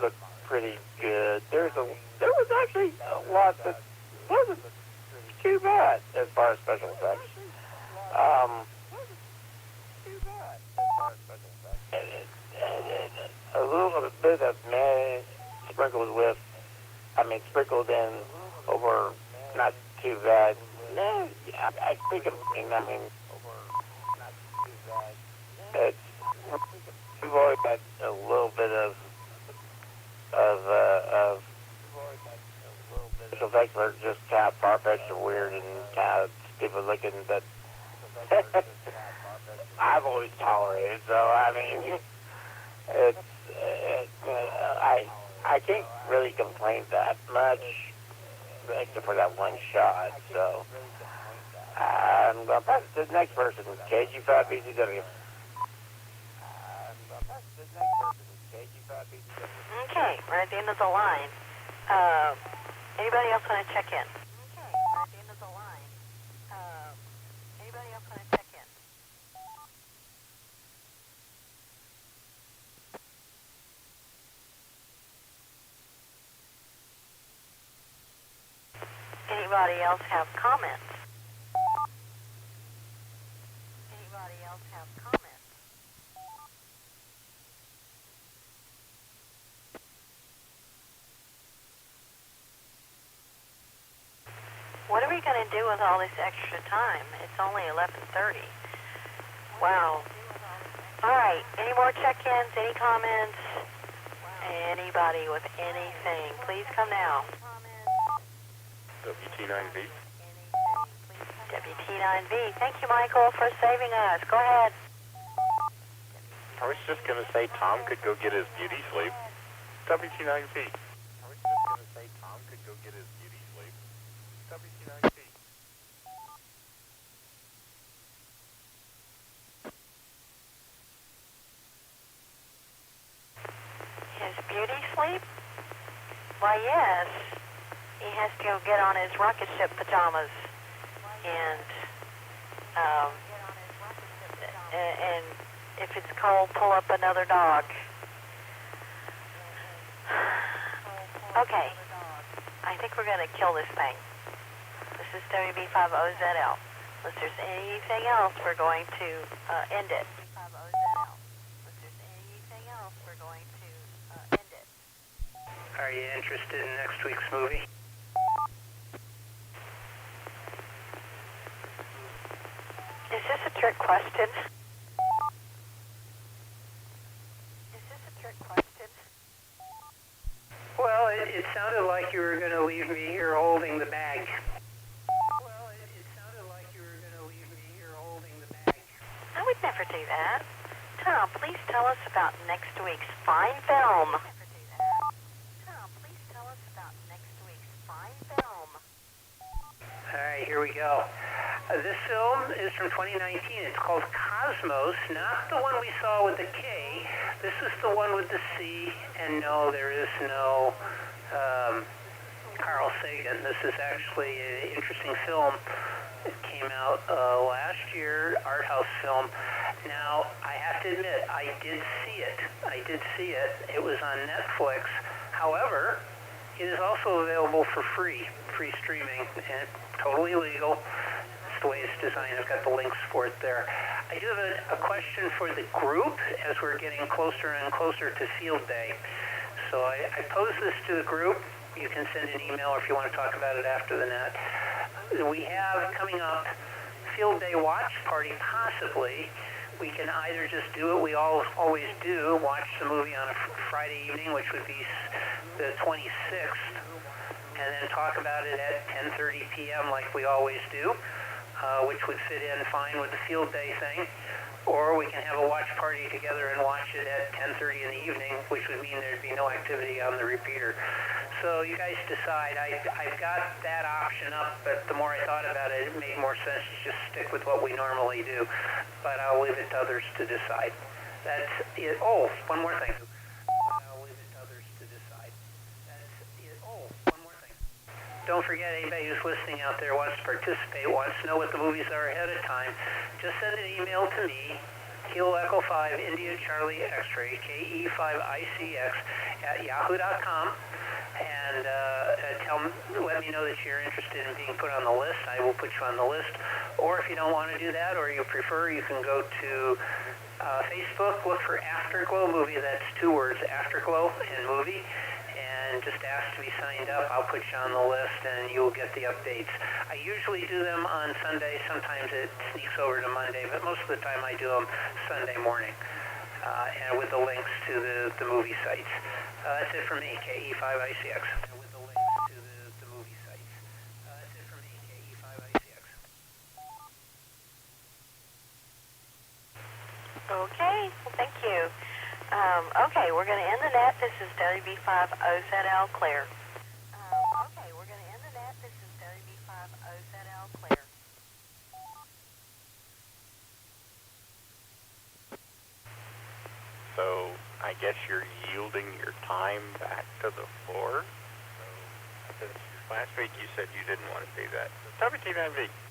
look pretty good. There was actually a lot that wasn't too bad as far as special effects. A little bit of meh sprinkled in over not too bad. No, I think we've always got a little bit of special effects that are just kind of far-fetched and weird and kind of stupid looking, but I've always tolerated. So I mean, I can't really complain that much, except for that one shot. So I'm going to pass it to the next person, KG5BCW. Okay, we're at the end of the line. Anybody else want to check in? Okay, we're at the end of the line. Anybody else want to check in? Anybody else have comments? Anybody else have comments? What are we going to do with all this extra time? It's only 11:30. Wow. All right. Any more check-ins? Any comments? Anybody with anything? Please come now. WT9V. WT9V. Thank you, Michael, for saving us. Go ahead. I was just going to say Tom could go get his beauty sleep. WT9V. I was just going to say Tom could go get his beauty sleep. WT9V. His beauty sleep? Why, yes. He has to go get on his rocket ship pajamas and if it's cold, pull up another dog. Okay. I think we're going to kill this thing. This is WB50ZL. Unless there's anything else, we're going to end it. Unless there's anything else, we're going to end it. Are you interested in next week's movie? Is this a trick question? Is this a trick question? Well, it sounded like you were going to leave me here holding the bag. Well, it sounded like you were going to leave me here holding the bag. I would never do that. Tom, please tell us about next week's fine film. Tom, please tell us about next week's fine film. All right, here we go. This film is from 2019. It's called Cosmos, not the one we saw with the K. This is the one with the C, and no, there is no Carl Sagan. This is actually an interesting film. It came out last year, art house film. Now, I have to admit, I did see it. It was on Netflix. However, it is also available for free streaming, and totally legal. That's the way it's designed. I've got the links for it there. I do have a question for the group as we're getting closer and closer to Field Day. So I pose this to the group. You can send an email if you want to talk about it after the net. We have coming up Field Day watch party, possibly. We can either just do what we always do, watch the movie on a Friday evening, which would be the 26th, and then talk about it at 10:30 p.m. like we always do, which would fit in fine with the Field Day thing. Or we can have a watch party together and watch it at 10:30 in the evening, which would mean there'd be no activity on the repeater. So you guys decide. I've got that option up, but the more I thought about it, it made more sense to just stick with what we normally do. But I'll leave it to others to decide. That's it. Oh, one more thing. I'll leave it to others to decide. That's it. Oh, one more thing. Don't forget, anybody who's listening out there wants to participate, wants to know what the movies are ahead of time, just send an email to me, Kilo Echo 5 India Charlie X-Ray, KE5ICX @yahoo.com, and let me know that you're interested in being put on the list. I will put you on the list. Or if you don't want to do that, or you prefer, you can go to Facebook, look for Afterglow Movie. That's 2 words, Afterglow and Movie. And just ask to be signed up. I'll put you on the list and you'll get the updates. I usually do them on Sunday. Sometimes it sneaks over to Monday, but most of the time I do them Sunday morning and with the links to the movie sites. That's it for me, KE5ICX. With the links to the movie sites. That's it for me, KE5ICX. Okay, well, thank you. Okay, we're going to end the net. This is WB5OZL clear. Okay, we're going to end the net. This is WB5OZL clear. So I guess you're yielding your time back to the floor? Last week you said you didn't want to do that. WT9V.